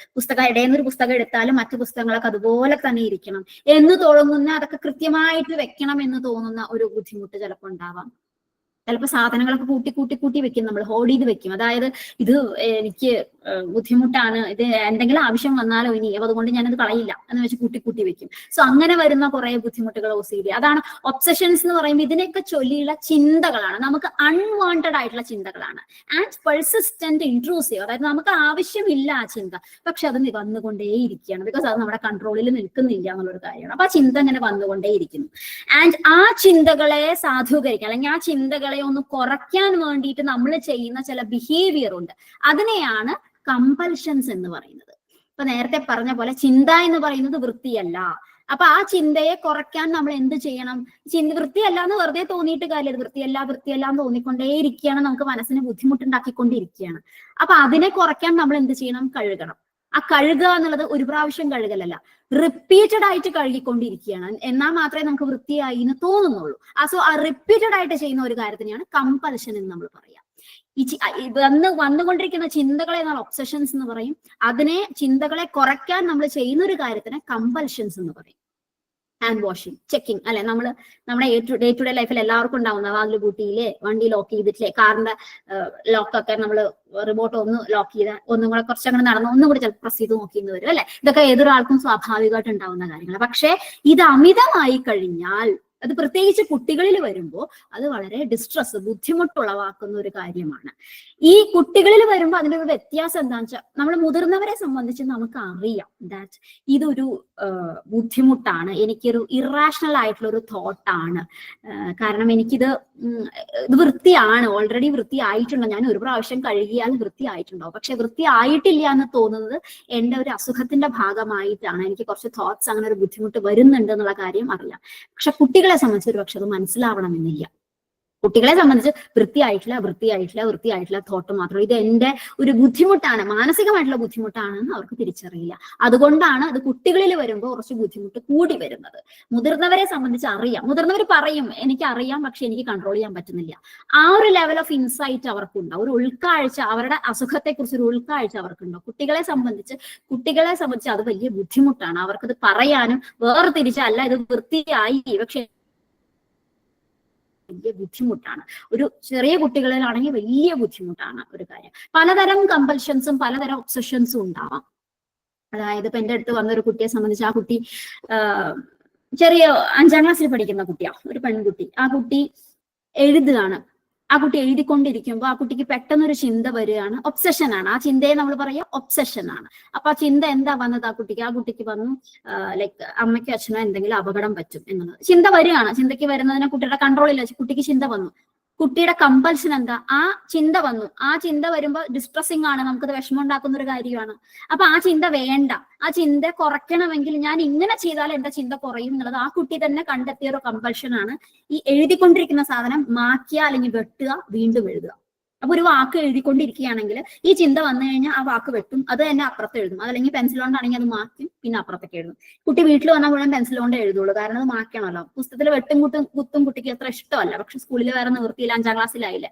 ഇടയിൽ പുസ്തകം എടുത്താലും മറ്റു പുസ്തകങ്ങളൊക്കെ അതുപോലെ തന്നെ ഇരിക്കണം എന്ന് തുടങ്ങുന്ന, അതൊക്കെ കൃത്യമായിട്ട് വെക്കണം എന്ന് തോന്നുന്ന ഒരു ബുദ്ധിമുട്ട് ചിലപ്പോൾ ഉണ്ടാവാം. ചിലപ്പോൾ സാധനങ്ങളൊക്കെ കൂട്ടി വെക്കും, നമ്മൾ ഹോൾഡ് ചെയ്ത് വെക്കും. അതായത് ഇത് എനിക്ക് ബുദ്ധിമുട്ടാണ്, ഇത് എന്തെങ്കിലും ആവശ്യം വന്നാലോ ഇനി, അതുകൊണ്ട് ഞാനത് കളയില്ല എന്ന് വെച്ച് കൂട്ടി വെക്കും. സോ അങ്ങനെ വരുന്ന കുറെ ബുദ്ധിമുട്ടുകൾ OCD. അതാണ് ഒബ്സഷൻസ് എന്ന് പറയുമ്പോൾ. ഇതിനൊക്കെ ചൊല്ലിയുള്ള ചിന്തകളാണ്, നമുക്ക് അൺവാണ്ടഡ് ആയിട്ടുള്ള ചിന്തകളാണ്. ആൻഡ് പെർസിസ്റ്റന്റ് ഇൻട്രൂസീവ്, അതായത് നമുക്ക് ആവശ്യമില്ല ആ ചിന്ത, പക്ഷെ അത് വന്നുകൊണ്ടേയിരിക്കുകയാണ്. ബിക്കോസ് അത് നമ്മുടെ കൺട്രോളിൽ നിൽക്കുന്നില്ല എന്നുള്ളൊരു കാര്യമാണ്. അപ്പൊ ആ ചിന്ത ഇങ്ങനെ വന്നുകൊണ്ടേയിരിക്കുന്നു. ആൻഡ് ആ ചിന്തകളെ സാധൂകരിക്കാൻ, അല്ലെങ്കിൽ ആ ചിന്തകളെ ഒന്ന് കുറയ്ക്കാൻ വേണ്ടിയിട്ട് നമ്മൾ ചെയ്യുന്ന ചില ബിഹേവിയർ ഉണ്ട്. അതിനെയാണ് കമ്പൽഷൻസ് എന്ന് പറയുന്നത്. ഇപ്പൊ നേരത്തെ പറഞ്ഞ പോലെ ചിന്ത എന്ന് പറയുന്നത് വൃത്തിയല്ല. അപ്പൊ ആ ചിന്തയെ കുറയ്ക്കാൻ നമ്മൾ എന്ത് ചെയ്യണം? വൃത്തിയല്ല എന്ന് വെറുതെ തോന്നിയിട്ട് കാര്യമില്ല. വൃത്തിയല്ല എന്ന് തോന്നിക്കൊണ്ടേയിരിക്കുകയാണ്, നമുക്ക് മനസ്സിന് ബുദ്ധിമുട്ടുണ്ടാക്കിക്കൊണ്ടിരിക്കുകയാണ്. അപ്പൊ അതിനെ കുറയ്ക്കാൻ നമ്മൾ എന്ത് ചെയ്യണം? കഴുകണം. ആ കഴുകുക എന്നുള്ളത് ഒരു പ്രാവശ്യം കഴുകലല്ല, റിപ്പീറ്റഡ് ആയിട്ട് കഴുകിക്കൊണ്ടിരിക്കുകയാണ്. എന്നാൽ മാത്രമേ നമുക്ക് വൃത്തിയായി എന്ന് തോന്നുന്നുള്ളൂ. സോ ആ റിപ്പീറ്റഡ് ആയിട്ട് ചെയ്യുന്ന ഒരു കാര്യത്തിനെയാണ് കമ്പൽഷൻ എന്ന് നമ്മൾ പറയാം. വന്നുകൊണ്ടിരിക്കുന്ന ചിന്തകളെ നമ്മൾ ഒബ്സഷൻസ് എന്ന് പറയും. ചിന്തകളെ കുറയ്ക്കാൻ നമ്മൾ ചെയ്യുന്ന ഒരു കാര്യത്തിനെ കമ്പൽഷൻസ് എന്ന് പറയും. ഹാൻഡ് വാഷിംഗ്, ചെക്കിങ് അല്ലെ, നമ്മുടെ ഡേ ടു ഡേ ലൈഫിൽ എല്ലാവർക്കും ഉണ്ടാവുന്ന, വാതിൽ പൂട്ടിയില്ലേ, വണ്ടി ലോക്ക് ചെയ്തിട്ടില്ലേ, കാറിന്റെ ലോക്കൊക്കെ നമ്മൾ റിമോട്ട് ഒന്ന് ലോക്ക് ചെയ്താൽ ഒന്നും കൂടെ കുറച്ചങ്ങനെ നടന്ന് ഒന്നും കൂടി ചിലപ്പോൾ പ്രസ് ചെയ്ത് നോക്കിയെന്ന് വരും അല്ലെ. ഇതൊക്കെ ഏതൊരാൾക്കും സ്വാഭാവികമായിട്ട് ഉണ്ടാവുന്ന കാര്യങ്ങൾ. പക്ഷെ ഇത് അമിതമായി കഴിഞ്ഞാൽ അത് പ്രത്യേകിച്ച് കുട്ടികളിൽ വരുമ്പോൾ അത് വളരെ ഡിസ്ട്രസ്, ബുദ്ധിമുട്ടുളവാക്കുന്ന ഒരു കാര്യമാണ്. ഈ കുട്ടികളിൽ വരുമ്പോൾ അതിൻ്റെ ഒരു വ്യത്യാസം എന്താണെന്ന് വെച്ചാൽ, നമ്മൾ മുതിർന്നവരെ സംബന്ധിച്ച് നമുക്ക് അറിയാം ദാറ്റ് ഇതൊരു ബുദ്ധിമുട്ടാണ്, എനിക്കൊരു ഇറാഷണൽ ആയിട്ടുള്ള ഒരു തോട്ടാണ്, കാരണം എനിക്കിത് വൃത്തിയാണ്, ഓൾറെഡി വൃത്തിയായിട്ടുണ്ടോ, ഞാൻ ഒരു പ്രാവശ്യം കഴുകിയാൽ വൃത്തിയായിട്ടുണ്ടാവും, പക്ഷെ വൃത്തിയായിട്ടില്ല എന്ന് തോന്നുന്നത് എൻ്റെ ഒരു അസുഖത്തിന്റെ ഭാഗമായിട്ടാണ്, എനിക്ക് കുറച്ച് തോട്ട്സ് അങ്ങനെ ഒരു ബുദ്ധിമുട്ട് വരുന്നുണ്ട് എന്നുള്ള കാര്യം അറിയാം. പക്ഷെ കുട്ടികളെ സംബന്ധിച്ച് ഒരു പക്ഷെ അത് മനസ്സിലാവണമെന്നില്ല. കുട്ടികളെ സംബന്ധിച്ച് വൃത്തിയായിട്ടില്ല തോട്ട് മാത്രം, ഇത് എൻ്റെ ഒരു ബുദ്ധിമുട്ടാണ്, മാനസികമായിട്ടുള്ള ബുദ്ധിമുട്ടാണെന്ന് അവർക്ക് തിരിച്ചറിയില്ല. അതുകൊണ്ടാണ് അത് കുട്ടികളിൽ വരുമ്പോൾ കുറച്ച് ബുദ്ധിമുട്ട് കൂടി വരുന്നത്. മുതിർന്നവരെ സംബന്ധിച്ച് അറിയാം, മുതിർന്നവർ പറയും എനിക്ക് അറിയാം പക്ഷെ എനിക്ക് കൺട്രോൾ ചെയ്യാൻ പറ്റുന്നില്ല. ആ ഒരു ലെവൽ ഓഫ് ഇൻസൈറ്റ് അവർക്കുണ്ടോ, ഒരു ഉൾക്കാഴ്ച, അവരുടെ അസുഖത്തെ കുറിച്ച് ഒരു ഉൾക്കാഴ്ച അവർക്കുണ്ടോ. കുട്ടികളെ സംബന്ധിച്ച് അത് വലിയ ബുദ്ധിമുട്ടാണ്, അവർക്കത് പറയാനും വേർതിരിച്ചല്ല ഇത് വൃത്തിയായി പക്ഷെ വലിയ ബുദ്ധിമുട്ടാണ്. ഒരു ചെറിയ കുട്ടികളിലാണെങ്കിൽ വലിയ ബുദ്ധിമുട്ടാണ് ഒരു കാര്യം. പലതരം കമ്പൽഷൻസും പലതരം ഒബ്സഷൻസും ഉണ്ടാവാം. അതായത് ഇപ്പൊ എൻ്റെ അടുത്ത് വന്ന ഒരു കുട്ടിയെ സംബന്ധിച്ച്, ആ കുട്ടി ചെറിയ 5ാം ക്ലാസ്സിൽ പഠിക്കുന്ന കുട്ടിയാണ്, ഒരു പെൺകുട്ടി. ആ കുട്ടി എഴുതുകയാണ്. ആ കുട്ടി എഴുതിക്കൊണ്ടിരിക്കുമ്പോൾ ആ കുട്ടിക്ക് പെട്ടെന്നൊരു ചിന്ത വരികയാണ്, ഒബ്സഷനാണ്. ആ ചിന്തയെ നമ്മൾ പറയുക ഒബ്സഷനാണ്. അപ്പൊ ആ ചിന്ത എന്താ വന്നത്, ആ കുട്ടിക്ക് വന്നു ലൈക്ക് അമ്മയ്ക്കോ അച്ഛനോ എന്തെങ്കിലും അപകടം പറ്റും എന്നുള്ളത് ചിന്ത വരികയാണ്. ചിന്തയ്ക്ക് വരുന്നതിനെ കുട്ടിയുടെ കൺട്രോളില്ല, കുട്ടിക്ക് ചിന്ത വന്നു. കുട്ടിയുടെ കമ്പൽഷൻ എന്താ, ആ ചിന്ത വന്നു. ആ ചിന്ത വരുമ്പോൾ ഡിസ്ട്രസിങ് ആണ്, നമുക്കത് വിഷമം ഉണ്ടാക്കുന്ന ഒരു കാര്യമാണ്. അപ്പൊ ആ ചിന്ത വേണ്ട, ആ ചിന്ത കുറയ്ക്കണമെങ്കിൽ ഞാൻ ഇങ്ങനെ ചെയ്താൽ എന്റെ ചിന്ത കുറയും എന്നുള്ളത് ആ കുട്ടി തന്നെ കണ്ടെത്തിയ ഒരു കമ്പൽഷൻ ആണ്. ഈ എഴുതിക്കൊണ്ടിരിക്കുന്ന സാധനം മാറ്റുക അല്ലെങ്കിൽ വെട്ടുക, വീണ്ടും എഴുതുക. അപ്പൊ ഒരു വാക്ക് എഴുതിക്കൊണ്ടിരിക്കുകയാണെങ്കിൽ ഈ ചിന്ത വന്നു കഴിഞ്ഞാൽ ആ വാക്ക് വെട്ടും, അത് തന്നെ അപ്പുറത്ത് എഴുതും. അതല്ലെങ്കിൽ പെൻസിൽ കൊണ്ടാണെങ്കിൽ അത് മാറ്റും, പിന്നെ അപ്പുറത്തേക്ക് എഴുതും. കുട്ടി വീട്ടിൽ വന്നാൽ മുഴുവൻ പെൻസിൽ കൊണ്ട് എഴുതുള്ളൂ, കാരണം അത് മാറ്റണമല്ലോ. പുസ്തകത്തിൽ വെട്ടും കുത്തും കുട്ടിക്ക് അത്ര ഇഷ്ടമല്ല. പക്ഷെ സ്കൂളിൽ വേറെ നിവൃത്തിയില്ല, 5ാം ക്ലാസ്സിലായില്ലേ,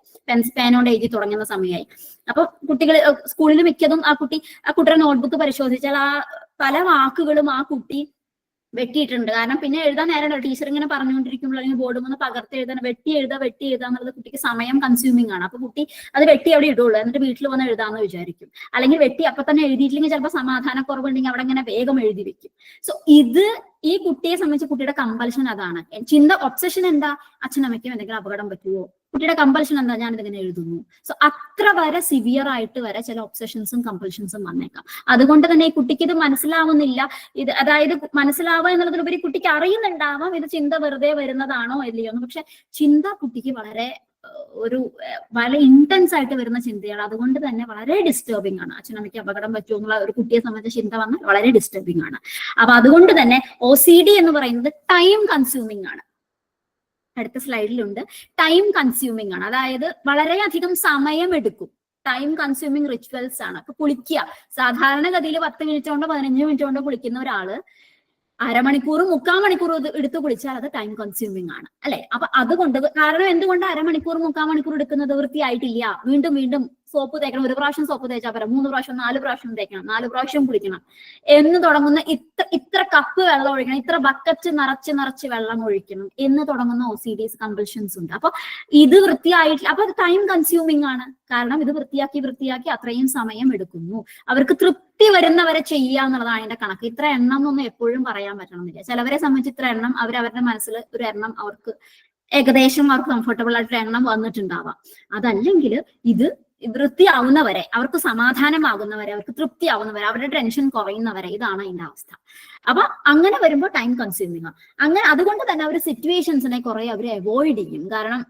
പേനോണ്ട് എഴുതി തുടങ്ങുന്ന സമയമായി. അപ്പൊ കുട്ടികൾ സ്കൂളിൽ മിക്കതും ആ കുട്ടിയുടെ നോട്ട്ബുക്ക് പരിശോധിച്ചാൽ ആ പല വാക്കുകളും ആ കുട്ടി വെട്ടിയിട്ടുണ്ട്. കാരണം പിന്നെ എഴുതാൻ നേരം ടീച്ചർ ഇങ്ങനെ പറഞ്ഞുകൊണ്ടിരിക്കുമ്പോൾ അല്ലെങ്കിൽ ബോർഡ് ഒന്ന് പകർത്തി എഴുതാൻ വെട്ടി എഴുതാ എന്നുള്ളത് കുട്ടിക്ക് സമയം കൺസ്യൂമിംഗ് ആണ്. അപ്പൊ കുട്ടി അത് വെട്ടി അവിടെ ഇടുള്ളൂ, എന്നിട്ട് വീട്ടിൽ വന്ന് എഴുതാന്ന് വിചാരിക്കും. അല്ലെങ്കിൽ വെട്ടി അപ്പൊ തന്നെ എഴുതിയിട്ടില്ലെങ്കിൽ ചിലപ്പോൾ സമാധാനക്കുറവുണ്ടെങ്കിൽ അവിടെ ഇങ്ങനെ വേഗം എഴുതി വെക്കും. സോ ഈ കുട്ടിയെ സംബന്ധിച്ച് കുട്ടിയുടെ കമ്പൽഷൻ അതാണ്. ചിന്ത ഒബ്സഷൻ എന്താ, അച്ഛനമ്മയ്ക്കും എന്തെങ്കിലും അപകടം പറ്റുമോ. കുട്ടിയുടെ കമ്പൽഷൻ എന്താ, ഞാൻ ഇതിങ്ങനെ എഴുതുന്നു. സോ അത്ര വരെ സിവിയർ ആയിട്ട് വരെ ചില ഒബ്സഷൻസും കമ്പൽഷൻസും വന്നേക്കാം. അതുകൊണ്ട് തന്നെ ഈ കുട്ടിക്ക് ഇത് മനസ്സിലാവുന്നില്ല. അതായത് മനസ്സിലാവുക എന്നുള്ളതിലുപരി കുട്ടിക്ക് അറിയുന്നുണ്ടാവാം ഇത് ചിന്ത വെറുതെ വരുന്നതാണോ ഇല്ലയോ എന്ന്. പക്ഷെ ചിന്ത കുട്ടിക്ക് വളരെ ഇന്റൻസ് ആയിട്ട് വരുന്ന ചിന്തയാണ്. അതുകൊണ്ട് തന്നെ വളരെ ഡിസ്റ്റർബിംഗ് ആണ്. അച്ഛനമ്മയ്ക്ക് അപകടം പറ്റുമോ എന്നുള്ള ഒരു കുട്ടിയെ സംബന്ധിച്ച ചിന്ത വന്നാൽ വളരെ ഡിസ്റ്റർബിംഗ് ആണ്. അപ്പൊ അതുകൊണ്ട് തന്നെ OCD എന്ന് പറയുന്നത് ടൈം കൺസ്യൂമിംഗ് ആണ്. അടുത്ത സ്ലൈഡിലുണ്ട്, ടൈം കൺസ്യൂമിംഗ് ആണ്. അതായത് വളരെയധികം സമയം എടുക്കും. ടൈം കൺസ്യൂമിംഗ് റിച്വൽസ് ആണ്. അപ്പൊ കുളിക്കുക, സാധാരണഗതിയിൽ 10 മിനിറ്റ് കൊണ്ടോ 15 മിനിറ്റ് കൊണ്ടോ കുളിക്കുന്ന ഒരാള് അരമണിക്കൂറും 3/4 മണിക്കൂർ എടുത്ത് കുളിച്ചാൽ അത് ടൈം കൺസ്യൂമിംഗ് ആണ്, അല്ലെ? അപ്പൊ അതുകൊണ്ട്, കാരണം എന്തുകൊണ്ട് അരമണിക്കൂർ 3/4 മണിക്കൂർ എടുക്കുന്നത്, വൃത്തിയായിട്ടില്ല, വീണ്ടും സോപ്പ് തേക്കണം, ഒരു പ്രാവശ്യം സോപ്പ് തേച്ചാൽ പോരാ, 3 പ്രാവശ്യം 4 പ്രാവശ്യം തേക്കണം, 4 പ്രാവശ്യം കുളിക്കണം എന്ന് തുടങ്ങുന്ന, ഇത്ര കപ്പ് വെള്ളം ഒഴിക്കണം, ഇത്ര ബക്കറ്റ് നിറച്ച് വെള്ളം ഒഴിക്കണം എന്ന് തുടങ്ങുന്ന OCDs കമ്പൽഷൻസ് ഉണ്ട്. അപ്പൊ ഇത് വൃത്തിയായിട്ടില്ല, അപ്പൊ അത് ടൈം കൺസ്യൂമിംഗ് ആണ്. കാരണം ഇത് വൃത്തിയാക്കി അത്രയും സമയം എടുക്കുന്നു. അവർക്ക് തൃപ്തി വരുന്നവരെ ചെയ്യുക എന്നുള്ളതാണ് അതിന്റെ കണക്ക്. ഇത്ര എണ്ണം എന്നൊന്നും എപ്പോഴും പറയാൻ പറ്റണമെന്നില്ല. ചിലവരെ സംബന്ധിച്ച് ഇത്ര എണ്ണം, അവരവരുടെ മനസ്സിൽ ഒരു എണ്ണം അവർക്ക് ഏകദേശം അവർക്ക് കംഫർട്ടബിൾ ആയിട്ട് എണ്ണം വന്നിട്ടുണ്ടാവാം. അതല്ലെങ്കിൽ ഇത് വൃത്തിയാവുന്നവരെ, അവർക്ക് സമാധാനമാകുന്നവരെ, അവർക്ക് തൃപ്തിയാവുന്നവരെ, അവരുടെ ടെൻഷൻ കുറയുന്നവരെ, ഇതാണ് അതിന്റെ അവസ്ഥ. അപ്പൊ അങ്ങനെ വരുമ്പോൾ ടൈം കൺസ്യൂമിംഗ് ആണ്. അതുകൊണ്ട് തന്നെ അവർ സിറ്റുവേഷൻസിനെ കുറെ അവർ അവോയ്ഡ് ചെയ്യും. കാരണം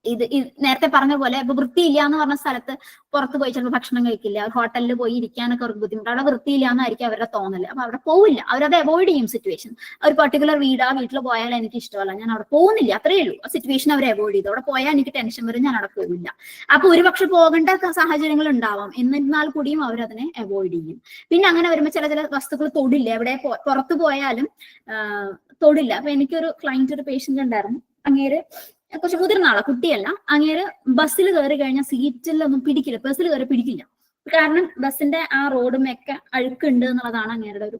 ഇത് നേരത്തെ പറഞ്ഞ പോലെ ഇപ്പൊ വൃത്തിയില്ല എന്ന് പറഞ്ഞ സ്ഥലത്ത് പുറത്ത് പോയി ചിലപ്പോൾ ഭക്ഷണം കഴിക്കില്ല, ഹോട്ടലിൽ പോയി ഇരിക്കാനൊക്കെ അവർക്ക് ബുദ്ധിമുട്ട്, അവിടെ വൃത്തിയില്ല എന്നായിരിക്കും അവരുടെ തോന്നല്. അപ്പൊ അവിടെ പോവില്ല, അവരത് അവോയ്ഡ് ചെയ്യും സിറ്റുവേഷൻ. ഒരു പർട്ടിക്കുലർ വീട്ടിൽ പോയാൽ എനിക്ക് ഇഷ്ടമല്ല, ഞാൻ അവിടെ പോകുന്നില്ല, അത്രയേ ഉള്ളൂ. ആ സിറ്റുവേഷൻ അവർ അവോയ്ഡ് ചെയ്തു. അവിടെ പോയാൽ എനിക്ക് ടെൻഷൻ വരും, ഞാൻ അവിടെ പോവില്ല. അപ്പൊ ഒരുപക്ഷെ പോകേണ്ട സാഹചര്യങ്ങൾ ഉണ്ടാവാം, എന്നിരുന്നാൽ കൂടിയും അവരതിനെ അവോയ്ഡ് ചെയ്യും. പിന്നെ അങ്ങനെ വരുമ്പോൾ ചില വസ്തുക്കൾ തൊടില്ല, എവിടെ പുറത്തു പോയാലും തൊടില്ല. അപ്പൊ എനിക്കൊരു ക്ലയന്റ്, ഒരു പേഷ്യന്റ് ഉണ്ടായിരുന്നു. അങ്ങേര് കുറച്ച് മുതിർന്ന ആളാ, കുട്ടിയല്ല. അങ്ങേര് ബസ്സിൽ കയറി കഴിഞ്ഞാൽ സീറ്റിലൊന്നും പിടിക്കില്ല, ബസ്സിൽ കയറി പിടിക്കില്ല. കാരണം ബസ്സിന്റെ ആ റോഡുമൊക്കെ അഴുക്കുണ്ട് എന്നുള്ളതാണ് അങ്ങേരുടെ ഒരു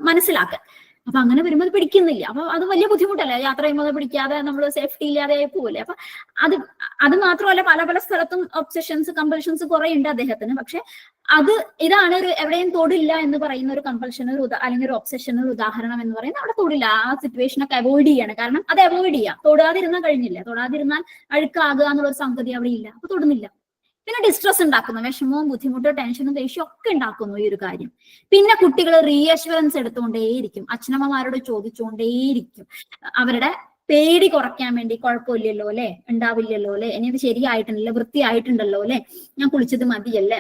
മനസ്സിലാക്കൽ. അപ്പൊ അങ്ങനെ വരുമ്പോൾ അത് പിടിക്കുന്നില്ല. അപ്പൊ അത് വലിയ ബുദ്ധിമുട്ടല്ലേ, യാത്ര ചെയ്യുമ്പോൾ പിടിക്കാതെ നമ്മൾ സേഫ്റ്റി ഇല്ലാതെ പോവില്ലേ. അപ്പൊ അത് മാത്രമല്ല, പല പല സ്ഥലത്തും ഒബ്സഷൻസ് കമ്പൽഷൻസ് കുറെ ഉണ്ട് അദ്ദേഹത്തിന്. പക്ഷെ ഇതാണ് ഒരു എവിടെയും തൊടില്ല എന്ന് പറയുന്ന ഒരു കമ്പൽഷൻ അല്ലെങ്കിൽ ഒരു ഒബ്സഷൻ ഒരു ഉദാഹരണം എന്ന് പറയുന്നത്. അവിടെ തൊടില്ല, ആ സിറ്റുവേഷനൊക്കെ അവോയ്ഡ് ചെയ്യാണ്. കാരണം അത് അവോയ്ഡ് ചെയ്യാം, തൊടാതിരുന്നാൽ കഴിഞ്ഞില്ല. തൊടാതിരുന്നാൽ അഴുക്കാകുക എന്നുള്ളൊരു സംഗതി അവിടെ ഇല്ല, അപ്പൊ തൊടുന്നില്ല. പിന്നെ ഡിസ്ട്രസ് ഉണ്ടാക്കുന്നു, വിഷമവും ബുദ്ധിമുട്ടോ ടെൻഷനും ദേഷ്യം ഒക്കെ ഉണ്ടാക്കുന്നു ഈ ഒരു കാര്യം. പിന്നെ കുട്ടികൾ റീഅഷ്വറൻസ് എടുത്തുകൊണ്ടേയിരിക്കും, അച്ഛനമ്മമാരോട് ചോദിച്ചുകൊണ്ടേയിരിക്കും. അവരുടെ പേടി കുറയ്ക്കാൻ വേണ്ടി, കുഴപ്പമില്ലല്ലോ അല്ലെ, ഉണ്ടാവില്ലല്ലോ അല്ലെ, ഇനി ഇത് ശരിയായിട്ടുണ്ടല്ലോ, വൃത്തിയായിട്ടുണ്ടല്ലോ അല്ലെ, ഞാൻ കുളിച്ചത് മതിയല്ലേ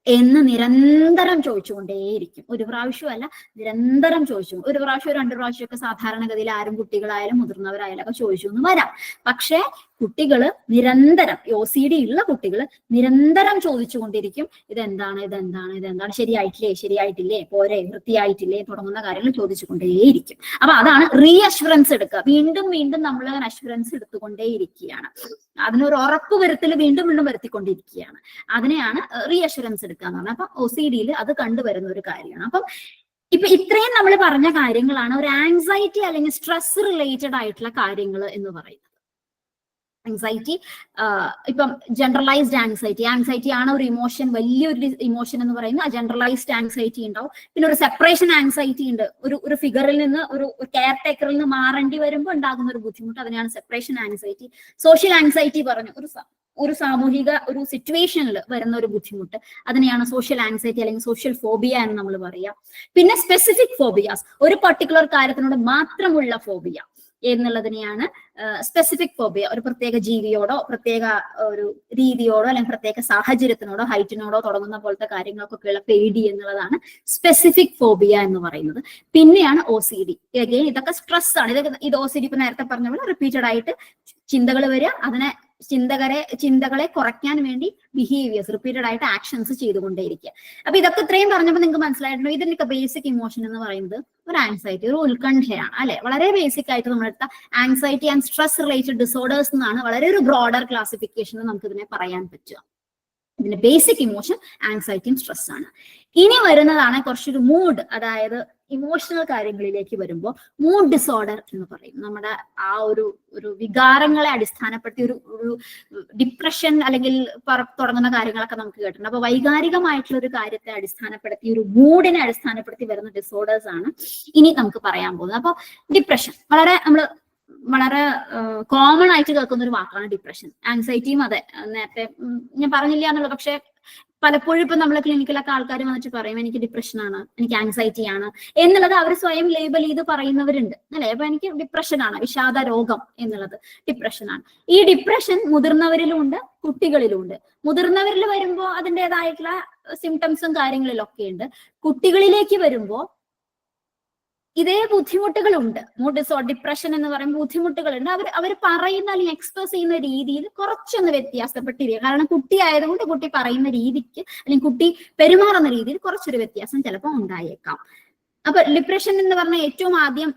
എന്ന് നിരന്തരം ചോദിച്ചുകൊണ്ടേയിരിക്കും. ഒരു പ്രാവശ്യമല്ല, നിരന്തരം ചോദിച്ചു. ഒരു പ്രാവശ്യം 2 പ്രാവശ്യമൊക്കെ സാധാരണഗതിയിൽ ആരും കുട്ടികളായാലും മുതിർന്നവരായാലും ഒക്കെ ചോദിച്ചു എന്ന് വരാം. പക്ഷെ കുട്ടികള് നിരന്തരം, OCD ഉള്ള കുട്ടികൾ നിരന്തരം ചോദിച്ചുകൊണ്ടിരിക്കും, ഇതെന്താണ്, ശരിയായിട്ടില്ലേ, പോരെ, വൃത്തിയായിട്ടില്ലേ തുടങ്ങുന്ന കാര്യങ്ങൾ ചോദിച്ചുകൊണ്ടേയിരിക്കും. അപ്പൊ അതാണ് റീഅഷ്വറൻസ് എടുക്കുക. വീണ്ടും വീണ്ടും നമ്മൾ അഷ്വറൻസ് എടുത്തുകൊണ്ടേയിരിക്കുകയാണ്. അതിനൊരു ഉറപ്പ് വരുത്തൽ വീണ്ടും വീണ്ടും വരുത്തിക്കൊണ്ടിരിക്കുകയാണ്. അതിനെയാണ് റീഅഷ്വറൻസ് എടുക്കുക എന്ന് പറഞ്ഞാൽ. അപ്പൊ OCD-യിൽ അത് കണ്ടുവരുന്ന ഒരു കാര്യമാണ്. അപ്പം ഇത്രയും നമ്മൾ പറഞ്ഞ കാര്യങ്ങളാണ് ഒരു ആങ്സൈറ്റി അല്ലെങ്കിൽ സ്ട്രെസ് റിലേറ്റഡ് ആയിട്ടുള്ള കാര്യങ്ങൾ എന്ന് പറയുന്നത്. ആങ്സൈറ്റി, ഇപ്പം ജനറലൈസ്ഡ് ആങ്സൈറ്റി ആണ് ഒരു ഇമോഷൻ, വലിയൊരു ഇമോഷൻ എന്ന് പറയുന്നത്. ജനറലൈസ്ഡ് ആങ്സൈറ്റി ഉണ്ടാവും. പിന്നെ ഒരു സെപ്പറേഷൻ ആങ്സൈറ്റി ഉണ്ട്. ഒരു ഫിഗറിൽ നിന്ന്, ഒരു കെയർ ടേക്കറിൽ നിന്ന് മാറേണ്ടി വരുമ്പോൾ ഉണ്ടാകുന്ന ഒരു ബുദ്ധിമുട്ട്, അതിനെയാണ് സെപ്പറേഷൻ ആങ്സൈറ്റി. സോഷ്യൽ ആങ്സൈറ്റി പറഞ്ഞു, ഒരു സാമൂഹിക ഒരു സിറ്റുവേഷനിൽ വരുന്ന ഒരു ബുദ്ധിമുട്ട്, അതിനെയാണ് സോഷ്യൽ ആങ്സൈറ്റി അല്ലെങ്കിൽ സോഷ്യൽ ഫോബിയ എന്ന് നമ്മൾ പറയാം. പിന്നെ സ്പെസിഫിക് ഫോബിയാസ്, ഒരു പർട്ടിക്കുലർ കാര്യത്തിനോട് മാത്രമുള്ള ഫോബിയ എന്നുള്ളതിനെയാണ് സ്പെസിഫിക് ഫോബിയ. ഒരു പ്രത്യേക ജീവിയോടോ പ്രത്യേക ഒരു രീതിയോടോ അല്ലെങ്കിൽ പ്രത്യേക സാഹചര്യത്തിനോടോ ഹൈറ്റിനോടോ തുടങ്ങുന്ന പോലത്തെ കാര്യങ്ങൾക്കൊക്കെയുള്ള പേടി എന്നുള്ളതാണ് സ്പെസിഫിക് ഫോബിയ എന്ന് പറയുന്നത്. പിന്നെയാണ് OCD. ഇതൊക്കെ സ്ട്രെസ് ആണ്. ഇത് OCD ഇപ്പൊ നേരത്തെ പറഞ്ഞ പോലെ റിപ്പീറ്റഡ് ആയിട്ട് ചിന്തകൾ വരിക, അതിനെ ചിന്തകളെ കുറയ്ക്കാൻ വേണ്ടി ബിഹേവിയേഴ്സ്, റിപ്പീറ്റഡ് ആയിട്ട് ആക്ഷൻസ് ചെയ്തുകൊണ്ടേയിരിക്കുക. അപ്പൊ ഇതൊക്കെ ഇത്രയും പറഞ്ഞപ്പോൾ നിങ്ങൾക്ക് മനസ്സിലായിട്ടുണ്ടോ ഇതിന്റെയൊക്കെ ബേസിക് ഇമോഷൻ എന്ന് പറയുന്നത് ഒരു ആൻസൈറ്റി, ഒരു ഉത്കണ്ഠയാണ് അല്ലെ. വളരെ ബേസിക് ആയിട്ട് നമ്മളെടുത്ത anxiety and stress related disorders എന്നാണ് വളരെ ഒരു ബ്രോഡർ ക്ലാസിഫിക്കേഷനിൽ നമുക്ക് ഇതിനെ പറയാൻ പറ്റുക. ഇതിന്റെ ബേസിക് ഇമോഷൻ ആൻസൈറ്റിയും സ്ട്രെസ് ആണ്. ഇനി വരുന്നതാണ് കുറച്ചൊരു മൂഡ്, അതായത് ഇമോഷണൽ കാര്യങ്ങളിലേക്ക് വരുമ്പോൾ മൂഡ് ഡിസോർഡർ എന്ന് പറയും. നമ്മുടെ ആ ഒരു വികാരങ്ങളെ അടിസ്ഥാനപ്പെടുത്തി ഒരു ഡിപ്രഷൻ അല്ലെങ്കിൽ തുടങ്ങുന്ന കാര്യങ്ങളൊക്കെ നമുക്ക് കേട്ടിട്ടുണ്ട്. അപ്പൊ വൈകാരികമായിട്ടുള്ള ഒരു കാര്യത്തെ അടിസ്ഥാനപ്പെടുത്തി, ഒരു മൂഡിനെ അടിസ്ഥാനപ്പെടുത്തി വരുന്ന ഡിസോർഡേഴ്സ് ആണ് ഇനി നമുക്ക് പറയാൻ പോകുന്നത്. അപ്പൊ ഡിപ്രഷൻ വളരെ കോമൺ ആയിട്ട് കേൾക്കുന്ന ഒരു വാക്കാണ് ഡിപ്രഷൻ. ആങ്സൈറ്റിയും അതെ, നേരത്തെ ഞാൻ പറഞ്ഞില്ല എന്നുള്ളത്. പക്ഷെ പലപ്പോഴും ഇപ്പൊ നമ്മളെ ക്ലിനിക്കിലൊക്കെ ആൾക്കാർ വന്നിട്ട് പറയും എനിക്ക് ഡിപ്രഷൻ ആണ്, എനിക്ക് ആങ്സൈറ്റി ആണ് എന്നുള്ളത് അവർ സ്വയം ലേബൽ ചെയ്ത് പറയുന്നവരുണ്ട് അല്ലെ. അപ്പൊ എനിക്ക് ഡിപ്രഷൻ ആണ്, വിഷാദ രോഗം എന്നുള്ളത് ഡിപ്രഷൻ ആണ്. ഈ ഡിപ്രഷൻ മുതിർന്നവരിലും ഉണ്ട്, കുട്ടികളിലും ഉണ്ട്. മുതിർന്നവരിൽ വരുമ്പോൾ അതിൻ്റെതായിട്ടുള്ള സിംറ്റംസും കാര്യങ്ങളിലൊക്കെ ഉണ്ട്. കുട്ടികളിലേക്ക് വരുമ്പോൾ ഇതേ ബുദ്ധിമുട്ടുകളുണ്ട്. മൂഡ് ഡിസോർഡർ, ഡിപ്രഷൻ എന്ന് പറയുമ്പോൾ ബുദ്ധിമുട്ടുകളുണ്ട്. അവർ പറയുന്ന അല്ലെങ്കിൽ എക്സ്പ്രസ് ചെയ്യുന്ന രീതിയിൽ കുറച്ചൊന്ന് വ്യത്യാസപ്പെട്ടിരിക്കുക. കാരണം കുട്ടി ആയതുകൊണ്ട് കുട്ടി പറയുന്ന രീതിക്ക് അല്ലെങ്കിൽ കുട്ടി പെരുമാറുന്ന രീതിയിൽ കുറച്ചൊരു വ്യത്യാസം ചിലപ്പോൾ ഉണ്ടായേക്കാം. അപ്പൊ ഡിപ്രഷൻ എന്ന് പറഞ്ഞാൽ ഏറ്റവും ആദ്യം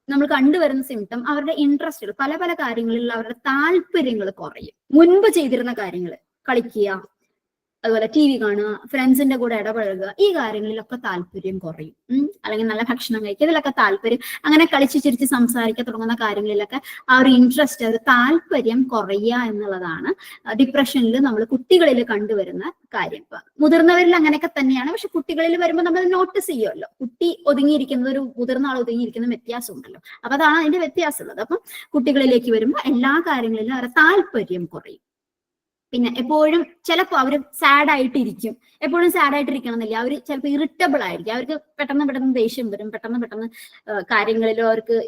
നമ്മൾ കണ്ടുവരുന്ന സിംറ്റം അവരുടെ ഇൻട്രസ്റ്റുകൾ, പല പല കാര്യങ്ങളിൽ അവരുടെ താല്പര്യങ്ങൾ കുറയും. മുൻപ് ചെയ്തിരുന്ന കാര്യങ്ങൾ, കളിക്കുക, അതുപോലെ TV കാണുക, ഫ്രണ്ട്സിന്റെ കൂടെ ഇടപഴകുക, ഈ കാര്യങ്ങളിലൊക്കെ താല്പര്യം കുറയും. അല്ലെങ്കിൽ നല്ല ഭക്ഷണം കഴിക്കുക, ഇതിലൊക്കെ താല്പര്യം, അങ്ങനെ കളിച്ച് ചിരിച്ച് സംസാരിക്കാൻ തുടങ്ങുന്ന കാര്യങ്ങളിലൊക്കെ ആ ഒരു ഇൻട്രസ്റ്റ്, ഒരു താല്പര്യം കുറയുക എന്നുള്ളതാണ് ഡിപ്രഷനിൽ നമ്മൾ കുട്ടികളിൽ കണ്ടുവരുന്ന കാര്യം. മുതിർന്നവരിൽ അങ്ങനെയൊക്കെ തന്നെയാണ്. പക്ഷെ കുട്ടികളിൽ വരുമ്പോൾ നമ്മൾ നോട്ടീസ് ചെയ്യുമല്ലോ, കുട്ടി ഒതുങ്ങിയിരിക്കുന്നത് ഒരു മുതിർന്ന ആൾ ഒതുങ്ങിയിരിക്കുന്ന വ്യത്യാസം ഉണ്ടല്ലോ. അപ്പൊ അതാണ് അതിന്റെ വ്യത്യാസം ഉള്ളത്. അപ്പം കുട്ടികളിലേക്ക് വരുമ്പോൾ എല്ലാ കാര്യങ്ങളിലും അവരുടെ താല്പര്യം കുറയും. പിന്നെ എപ്പോഴും ചിലപ്പോൾ അവർ സാഡ് ആയിട്ടിരിക്കും. എപ്പോഴും സാഡ് ആയിട്ടിരിക്കണം എന്നില്ല, അവർ ചിലപ്പോൾ ഇറിറ്റബിൾ ആയിരിക്കും. അവർക്ക് പെട്ടെന്ന് ദേഷ്യം വരും, പെട്ടെന്ന് കാര്യങ്ങളിലും അവർക്ക്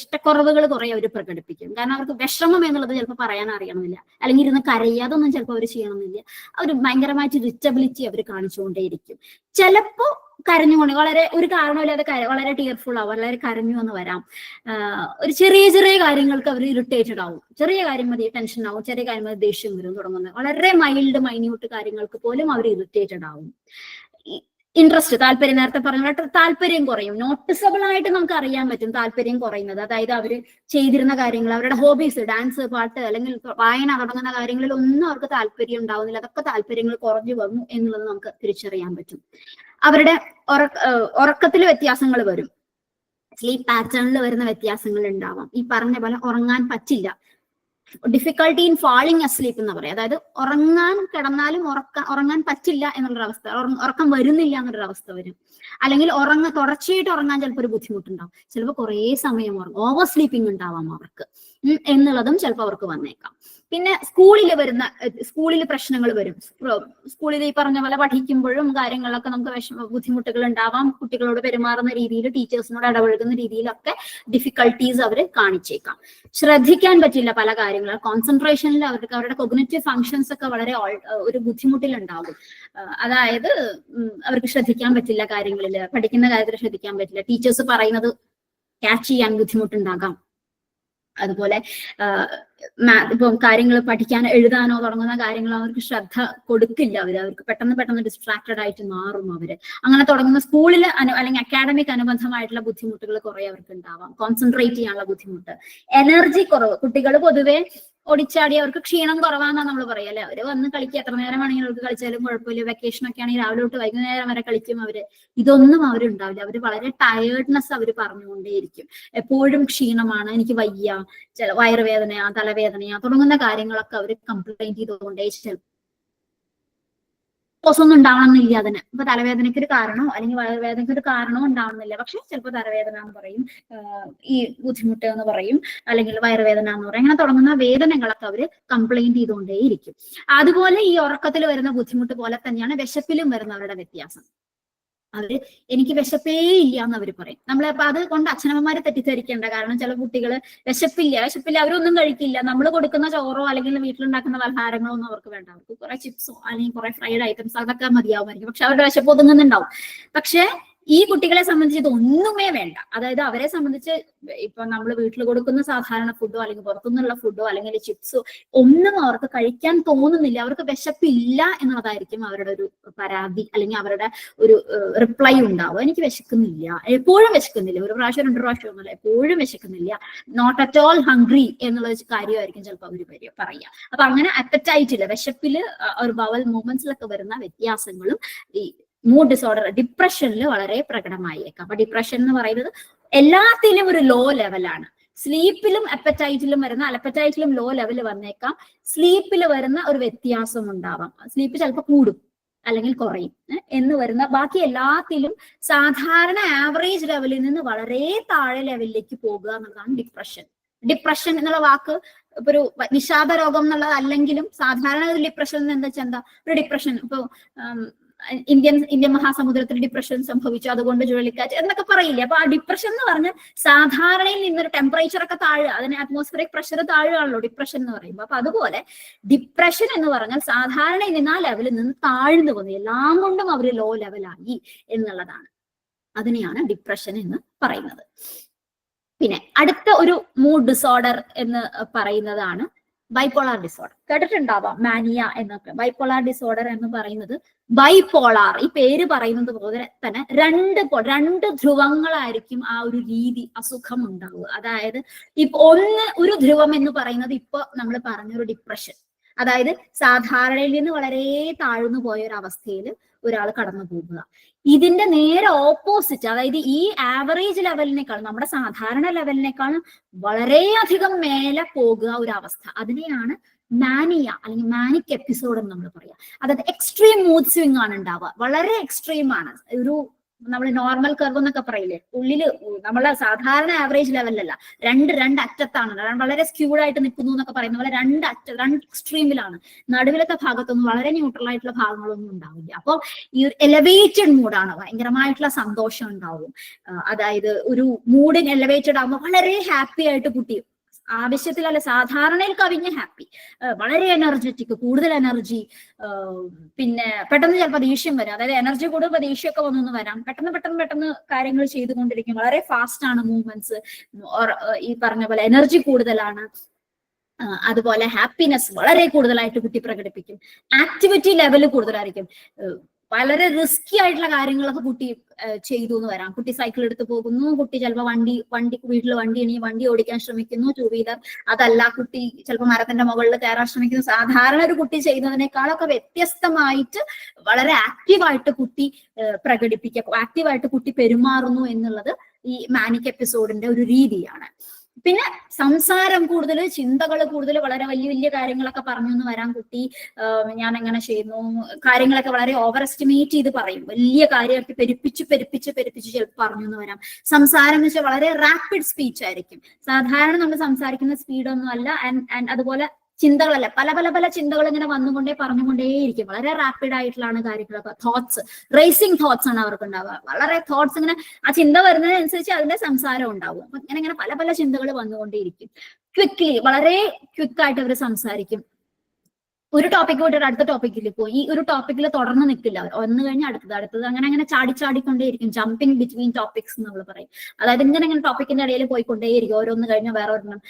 ഇഷ്ടക്കുറവുകൾ കുറെ അവർ പ്രകടിപ്പിക്കും. കാരണം അവർക്ക് വിഷമം എന്നുള്ളത് ചിലപ്പോൾ പറയാൻ അറിയണമെന്നില്ല, അല്ലെങ്കിൽ ഇരുന്ന് കരയുക, അതൊന്നും ചിലപ്പോൾ അവർ ചെയ്യണമെന്നില്ല. അവർ ഭയങ്കരമായിട്ട് ഇറിറ്റബിലിറ്റി അവർ കാണിച്ചുകൊണ്ടേയിരിക്കും. ചിലപ്പോൾ കരഞ്ഞുകൊണ്ട് ഒരു കാരണമില്ലാതെ വളരെ ടിയർഫുൾ ആവും, വളരെ കരഞ്ഞു എന്ന് വരാം. ഒരു ചെറിയ കാര്യങ്ങൾക്ക് അവർ ഇറിറ്റേറ്റഡ് ആവും. ചെറിയ കാര്യം മതി ടെൻഷൻ ആവും, ചെറിയ കാര്യം മതി ദേഷ്യം വരും തുടങ്ങുന്നത്. വളരെ മൈന്യൂട്ട് കാര്യങ്ങൾക്ക് പോലും അവർ ഇറിറ്റേറ്റഡ് ആവും. ഇൻട്രസ്റ്റ്, താല്പര്യം, നേരത്തെ പറഞ്ഞ താല്പര്യം കുറയും. നോട്ടിസബിൾ ആയിട്ട് നമുക്ക് അറിയാൻ പറ്റും താല്പര്യം കുറയുന്നത്. അതായത് അവര് ചെയ്തിരുന്ന കാര്യങ്ങൾ, അവരുടെ ഹോബീസ്, ഡാൻസ്, പാട്ട് അല്ലെങ്കിൽ വായന തുടങ്ങുന്ന കാര്യങ്ങളിൽ ഒന്നും അവർക്ക് താല്പര്യം ഉണ്ടാവുന്നില്ല. അതൊക്കെ താല്പര്യങ്ങൾ കുറഞ്ഞു വന്നു എന്നുള്ളത് നമുക്ക് തിരിച്ചറിയാൻ പറ്റും. അവരുടെ ഉറക്കത്തിൽ വ്യത്യാസങ്ങൾ വരും. സ്ലീപ്പ് പാറ്റേണിൽ വരുന്ന വ്യത്യാസങ്ങൾ ഉണ്ടാവാം. ഈ പറഞ്ഞ പോലെ ഉറങ്ങാൻ പറ്റില്ല, ഡിഫിക്കൽട്ടി ഇൻ ഫാളിങ് അസ്ലീപ്പ് എന്ന് പറയാം. അതായത് ഉറങ്ങാൻ കിടന്നാലും ഉറങ്ങാൻ പറ്റില്ല എന്നുള്ളൊരവസ്ഥ, ഉറക്കം വരുന്നില്ല എന്നുള്ളൊരവസ്ഥ വരും. അല്ലെങ്കിൽ തുടർച്ചയായിട്ട് ഉറങ്ങാൻ ചിലപ്പോൾ ഒരു ബുദ്ധിമുട്ടുണ്ടാവും, ചിലപ്പോൾ കുറേ സമയം ഉറങ്ങും, ഓവർ സ്ലീപ്പിംഗ് ഉണ്ടാവാം അവർക്ക് എന്നുള്ളതും ചിലപ്പോൾ അവർക്ക് വന്നേക്കാം. പിന്നെ സ്കൂളിൽ പ്രശ്നങ്ങൾ വരും. സ്കൂളിൽ ഈ പറഞ്ഞ പോലെ പഠിക്കുമ്പോഴും കാര്യങ്ങളിലൊക്കെ നമുക്ക് ബുദ്ധിമുട്ടുകൾ ഉണ്ടാവാം. കുട്ടികളോട് പെരുമാറുന്ന രീതിയിൽ, ടീച്ചേഴ്സിനോട് ഇടപഴകുന്ന രീതിയിലൊക്കെ ഡിഫിക്കൽട്ടീസ് അവർ കാണിച്ചേക്കാം. ശ്രദ്ധിക്കാൻ പറ്റില്ല പല കാര്യങ്ങളും, കോൺസെൻട്രേഷനിൽ അവരുടെ കൊഗ്നിറ്റീവ് ഫങ്ഷൻസ് ഒക്കെ വളരെ ഒരു ബുദ്ധിമുട്ടിലുണ്ടാകും. അതായത് അവർക്ക് ശ്രദ്ധിക്കാൻ പറ്റില്ല, കാര്യങ്ങളിൽ പഠിക്കുന്ന കാര്യത്തിൽ ശ്രദ്ധിക്കാൻ പറ്റില്ല, ടീച്ചേഴ്സ് പറയുന്നത് ക്യാച്ച് ചെയ്യാൻ ബുദ്ധിമുട്ടുണ്ടാകാം. അതുപോലെ ഇപ്പം കാര്യങ്ങൾ പഠിക്കാൻ എഴുതാനോ തുടങ്ങുന്ന കാര്യങ്ങളോ അവർക്ക് ശ്രദ്ധ കൊടുക്കില്ല, അവർക്ക് പെട്ടെന്ന് ഡിസ്ട്രാക്റ്റഡ് ആയിട്ട് മാറും അവര്. അങ്ങനെ തുടങ്ങുന്ന സ്കൂളിൽ അല്ലെങ്കിൽ അക്കാഡമിക് അനുബന്ധമായിട്ടുള്ള ബുദ്ധിമുട്ടുകൾ കുറെ അവർക്ക് ഉണ്ടാവാം. കോൺസെൻട്രേറ്റ് ചെയ്യാനുള്ള ബുദ്ധിമുട്ട്, എനർജി കുറവ്. കുട്ടികൾ പൊതുവെ ഓടിച്ചാടി അവർക്ക് ക്ഷീണം കുറവാന്നാ നമ്മൾ പറയാം അല്ലെ. അവര് വന്ന് കളിക്കുക, എത്ര നേരം വേണമെങ്കിലും അവർക്ക് കളിച്ചാലും കുഴപ്പമില്ല. വെക്കേഷൻ ഒക്കെ ആണെങ്കിൽ രാവിലെ തൊട്ട് വൈകുന്നേരം വരെ കളിക്കും അവര്. ഇതൊന്നും അവരുണ്ടാവില്ല. അവര് വളരെ ടയേർഡ്നെസ് അവർ പറഞ്ഞുകൊണ്ടേയിരിക്കും. എപ്പോഴും ക്ഷീണമാണ്, എനിക്ക് വയ്യ, വയറുവേദനയാ, തലവേദനയാ തുടങ്ങുന്ന കാര്യങ്ങളൊക്കെ അവർ കംപ്ലൈന്റ് ചെയ്തുകൊണ്ടേ ഒന്നും ഉണ്ടാവണമെന്നില്ല അതിന്. ഇപ്പൊ തലവേദനയ്ക്ക് ഒരു കാരണമോ അല്ലെങ്കിൽ വയറുവേദനയ്ക്ക് ഒരു കാരണമോ ഉണ്ടാവുന്നില്ല, പക്ഷെ ചിലപ്പോൾ തലവേദന എന്ന് പറയും, ഈ ബുദ്ധിമുട്ട് എന്ന് പറയും, അല്ലെങ്കിൽ വയറുവേദന എന്ന് പറയും. അങ്ങനെ തുടങ്ങുന്ന വേദനകളൊക്കെ അവര് കംപ്ലൈന്റ് ചെയ്തുകൊണ്ടേയിരിക്കും. അതുപോലെ ഈ ഉറക്കത്തിൽ വരുന്ന ബുദ്ധിമുട്ട് പോലെ തന്നെയാണ് വിശപ്പിലും വരുന്നവരുടെ വ്യത്യാസം. അവര് എനിക്ക് വിശപ്പേ ഇല്ല എന്ന് അവർ പറയും. നമ്മളപ്പോ അത് കൊണ്ട് അച്ഛനമ്മമാരെ തെറ്റിദ്ധരിക്കേണ്ട. കാരണം ചില കുട്ടികൾ വിശപ്പില്ല അവരൊന്നും കഴിക്കില്ല, നമ്മൾ കൊടുക്കുന്ന ചോറോ അല്ലെങ്കിൽ വീട്ടിലുണ്ടാക്കുന്ന പലഹാരങ്ങളോ ഒന്നും അവർക്ക് വേണ്ട, അവർക്ക് കുറെ ചിപ്സോ അല്ലെങ്കിൽ കുറെ ഫ്രൈഡ് ഐറ്റംസ് അതൊക്കെ മതിയാവുമായിരിക്കും, പക്ഷെ അവരുടെ വിശപ്പ് ഒതുങ്ങുന്നുണ്ടാവും. പക്ഷെ ഈ കുട്ടികളെ സംബന്ധിച്ച് ഇതൊന്നുമേ വേണ്ട. അതായത് അവരെ സംബന്ധിച്ച് ഇപ്പൊ നമ്മൾ വീട്ടിൽ കൊടുക്കുന്ന സാധാരണ ഫുഡോ അല്ലെങ്കിൽ പുറത്തുനിന്നുള്ള ഫുഡോ അല്ലെങ്കിൽ ചിപ്സോ ഒന്നും അവർക്ക് കഴിക്കാൻ തോന്നുന്നില്ല, അവർക്ക് വിശപ്പില്ല എന്നുള്ളതായിരിക്കും അവരുടെ ഒരു പരാതി അല്ലെങ്കിൽ അവരുടെ ഒരു റിപ്ലൈ ഉണ്ടാവും. എനിക്ക് വിശക്കുന്നില്ല, എപ്പോഴും വിശക്കുന്നില്ല, ഒരു പ്രാവശ്യം 2 പ്രാവശ്യം ഒന്നുമില്ല, എപ്പോഴും വിശക്കുന്നില്ല, നോട്ട് അറ്റ് ഓൾ ഹംഗ്രി എന്നുള്ള കാര്യമായിരിക്കും ചിലപ്പോൾ അവർ പറയുക. അപ്പൊ അങ്ങനെ അപ്പറ്റൈറ്റില്, വിശപ്പില്, ഒരു ബവൽ മൂവ്മെന്റ്സിലൊക്കെ വരുന്ന വ്യത്യാസങ്ങളും ഈ മൂഡ് ഡിസോർഡർ, ഡിപ്രഷനിൽ വളരെ പ്രകടമായേക്കാം. അപ്പൊ ഡിപ്രഷൻ എന്ന് പറയുന്നത് എല്ലാത്തിലും ഒരു ലോ ലെവലാണ്. സ്ലീപ്പിലും അപ്പറ്റൈറ്റിലും വരുന്ന, അപ്പറ്റൈറ്റിലും ലോ ലെവൽ വന്നേക്കാം. സ്ലീപ്പിൽ വരുന്ന ഒരു വ്യത്യാസം ഉണ്ടാവാം, സ്ലീപ്പ് ചിലപ്പോൾ കൂടും അല്ലെങ്കിൽ കുറയും എന്ന് വരുന്ന, ബാക്കി എല്ലാത്തിലും സാധാരണ ആവറേജ് ലെവലിൽ നിന്ന് വളരെ താഴെ ലെവലിലേക്ക് പോകുക എന്നുള്ളതാണ് ഡിപ്രഷൻ. ഡിപ്രഷൻ എന്നുള്ള വാക്ക് ഇപ്പൊ ഒരു വിഷാദ രോഗം എന്നുള്ളത് അല്ലെങ്കിലും സാധാരണ ഒരു ഡിപ്രഷൻ എന്താ വെച്ചാൽ ഒരു ഡിപ്രഷൻ ഇപ്പൊ ഇന്ത്യൻ മഹാസമുദ്രത്തിൽ ഡിപ്രഷൻ സംഭവിച്ചു, അതുകൊണ്ട് ചുഴലിക്കാറ്റ് എന്നൊക്കെ പറയില്ലേ. അപ്പൊ ആ ഡിപ്രഷൻ എന്ന് പറഞ്ഞാൽ സാധാരണയിൽ നിന്നൊരു ടെമ്പറേച്ചർ ഒക്കെ താഴുക, അതിന് അറ്റ്മോസ്ഫിയറിക് പ്രഷർ താഴുകയാണല്ലോ ഡിപ്രഷൻ എന്ന് പറയുമ്പോൾ. അപ്പൊ അതുപോലെ ഡിപ്രഷൻ എന്ന് പറഞ്ഞാൽ സാധാരണയിൽ നിന്ന് ആ ലെവലിൽ നിന്ന് താഴ്ന്നു പോകുന്നത്, എല്ലാം കൊണ്ടും അവർ ലോ ലെവലായി എന്നുള്ളതാണ്. അതിനെയാണ് ഡിപ്രഷൻ എന്ന് പറയുന്നത്. പിന്നെ അടുത്ത ഒരു മൂഡ് ഡിസോർഡർ എന്ന് പറയുന്നതാണ് ബൈപോളാർ ഡിസോർഡർ. കേട്ടിട്ടുണ്ടാവാം മാനിയ എന്നൊക്കെ. ബൈപോളാർ ഡിസോർഡർ എന്ന് പറയുന്നത് ബൈപോളാർ, ഈ പേര് പറയുന്നത് പോലെ തന്നെ രണ്ട് ധ്രുവങ്ങളായിരിക്കും ആ ഒരു രീതി, അസുഖം ഉണ്ടാവുക. അതായത് ഇപ്പൊ ഒരു ധ്രുവം എന്ന് പറയുന്നത് ഇപ്പൊ നമ്മൾ പറഞ്ഞൊരു ഡിപ്രഷൻ, അതായത് സാധാരണയിൽ നിന്ന് വളരെ താഴ്ന്നു പോയ ഒരു അവസ്ഥയിൽ ഒരാൾ കടന്നു പോകുക. ഇതിന്റെ നേരെ ഓപ്പോസിറ്റ്, അതായത് ഈ ആവറേജ് ലെവലിനേക്കാൾ, നമ്മുടെ സാധാരണ ലെവലിനേക്കാളും വളരെയധികം മേലെ പോകുക ഒരു അവസ്ഥ, അതിനെയാണ് മാനിയ അല്ലെങ്കിൽ മാനിക് എപ്പിസോഡ് എന്ന് നമ്മൾ പറയാം. അതായത് എക്സ്ട്രീം മൂഡ് സ്വിംഗ് ആണ് ഉണ്ടാവുക, വളരെ എക്സ്ട്രീം ആണ്. ഒരു നമ്മൾ നോർമൽ കർവ് എന്നൊക്കെ പറയില്ലേ, ഉള്ളില് നമ്മളെ സാധാരണ ആവറേജ് ലെവലിലല്ല, രണ്ട് അറ്റത്താണ്, വളരെ സ്ക്യൂഡ് ആയിട്ട് നിൽക്കുന്നു എന്നൊക്കെ പറയുന്ന പോലെ രണ്ട് എക്സ്ട്രീമിലാണ്. നടുവിലത്തെ ഭാഗത്തൊന്നും വളരെ ന്യൂട്രൽ ആയിട്ടുള്ള ഭാഗങ്ങളൊന്നും ഉണ്ടാവില്ല. അപ്പോൾ ഈ ഒരു എലവേറ്റഡ് മൂഡാണ്, ഭയങ്കരമായിട്ടുള്ള സന്തോഷം ഉണ്ടാവും. അതായത് ഒരു മൂഡിന് എലവേറ്റഡ് ആകുമ്പോൾ വളരെ ഹാപ്പി ആയിട്ട് കുട്ടി, ആവശ്യത്തിലല്ല സാധാരണയിൽ കവിഞ്ഞ ഹാപ്പി, വളരെ എനർജറ്റിക്, കൂടുതൽ എനർജി. പിന്നെ പെട്ടെന്ന് ചിലപ്പോൾ ദേഷ്യം വരാം, അതായത് എനർജി കൂടുമ്പോൾ ദേഷ്യമൊക്കെ വന്നു വരാം. പെട്ടെന്ന് കാര്യങ്ങൾ ചെയ്തുകൊണ്ടിരിക്കും, വളരെ ഫാസ്റ്റ് ആണ് മൂവ്മെന്റ്സ്. ഈ പറഞ്ഞ പോലെ എനർജി കൂടുതലാണ്. അതുപോലെ ഹാപ്പിനെസ് വളരെ കൂടുതലായിട്ട് കുട്ടി പ്രകടിപ്പിക്കും. ആക്ടിവിറ്റി ലെവൽ കൂടുതലായിരിക്കും. വളരെ റിസ്കി ആയിട്ടുള്ള കാര്യങ്ങളൊക്കെ കുട്ടി ചെയ്തു എന്ന് വരാം. കുട്ടി സൈക്കിൾ എടുത്ത് പോകുന്നു, കുട്ടി ചിലപ്പോൾ വീട്ടിൽ വണ്ടി ഓടിക്കാൻ ശ്രമിക്കുന്നു, 2 വീലർ. അതല്ല, കുട്ടി ചിലപ്പോൾ മരത്തിന്റെ മുകളിൽ കയറാൻ ശ്രമിക്കുന്നു. സാധാരണ ഒരു കുട്ടി ചെയ്യുന്നതിനേക്കാളൊക്കെ വ്യത്യസ്തമായിട്ട് വളരെ ആക്റ്റീവായിട്ട് കുട്ടി ആക്റ്റീവായിട്ട് കുട്ടി പെരുമാറുന്നു എന്നുള്ളത് ഈ മാനിക് എപ്പിസോഡിന്റെ ഒരു രീതിയാണ്. പിന്നെ സംസാരം കൂടുതൽ, ചിന്തകൾ കൂടുതൽ, വളരെ വലിയ വലിയ കാര്യങ്ങളൊക്കെ പറഞ്ഞു എന്ന് വരാം. കുട്ടി ഞാൻ എങ്ങനെ ചെയ്യുന്നു, കാര്യങ്ങളൊക്കെ വളരെ ഓവർ എസ്റ്റിമേറ്റ് ചെയ്ത് പറയും. വലിയ കാര്യമായിട്ട് പെരുപ്പിച്ച് ചിലപ്പോൾ പറഞ്ഞു എന്ന് വരാം. സംസാരം എന്ന് വെച്ചാൽ വളരെ റാപ്പിഡ് സ്പീച്ച് ആയിരിക്കും. സാധാരണ നമ്മൾ സംസാരിക്കുന്ന സ്പീഡൊന്നും അല്ല. ആൻഡ് അതുപോലെ ചിന്തകളല്ല, പല ചിന്തകൾ ഇങ്ങനെ പറഞ്ഞുകൊണ്ടേയിരിക്കും. വളരെ റാപ്പിഡ് ആയിട്ടുള്ളതാണ് കാര്യങ്ങളൊക്കെ. തോട്ട്സ്, റേസിംഗ് തോട്ട്സ് ആണ് അവർക്ക് ഉണ്ടാവുക. വളരെ തോട്ട്സ് ഇങ്ങനെ ആ ചിന്ത വരുന്നതിനനുസരിച്ച് അതിന്റെ സംസാരം ഉണ്ടാവും. അപ്പൊ ഇങ്ങനെ പല ചിന്തകൾ വന്നുകൊണ്ടേയിരിക്കും. ക്വിക്ക്ലി, വളരെ ക്വിക്കായിട്ട് അവർ സംസാരിക്കും. ഒരു ടോപ്പിക് വിട്ടിട്ട് അടുത്ത ടോപ്പിക്കിൽ പോയി. ഈ ഒരു ടോപ്പിക്കിൽ തുടർന്ന് നിൽക്കില്ല അവർ. ഒന്ന് കഴിഞ്ഞ് അടുത്തത് അങ്ങനെ ചാടിക്കൊണ്ടേയിരിക്കും. ജമ്പിങ് ബിറ്റ്വീൻ ടോപ്പിക്സ് എന്ന് നമ്മൾ പറയും. അതായത് ഇങ്ങനെ ടോപ്പിക്കിന്റെ ഇടയിൽ പോയിക്കൊണ്ടേയിരിക്കും, ഓരോന്ന് കഴിഞ്ഞ വേറെ ഒരെണ്ണം.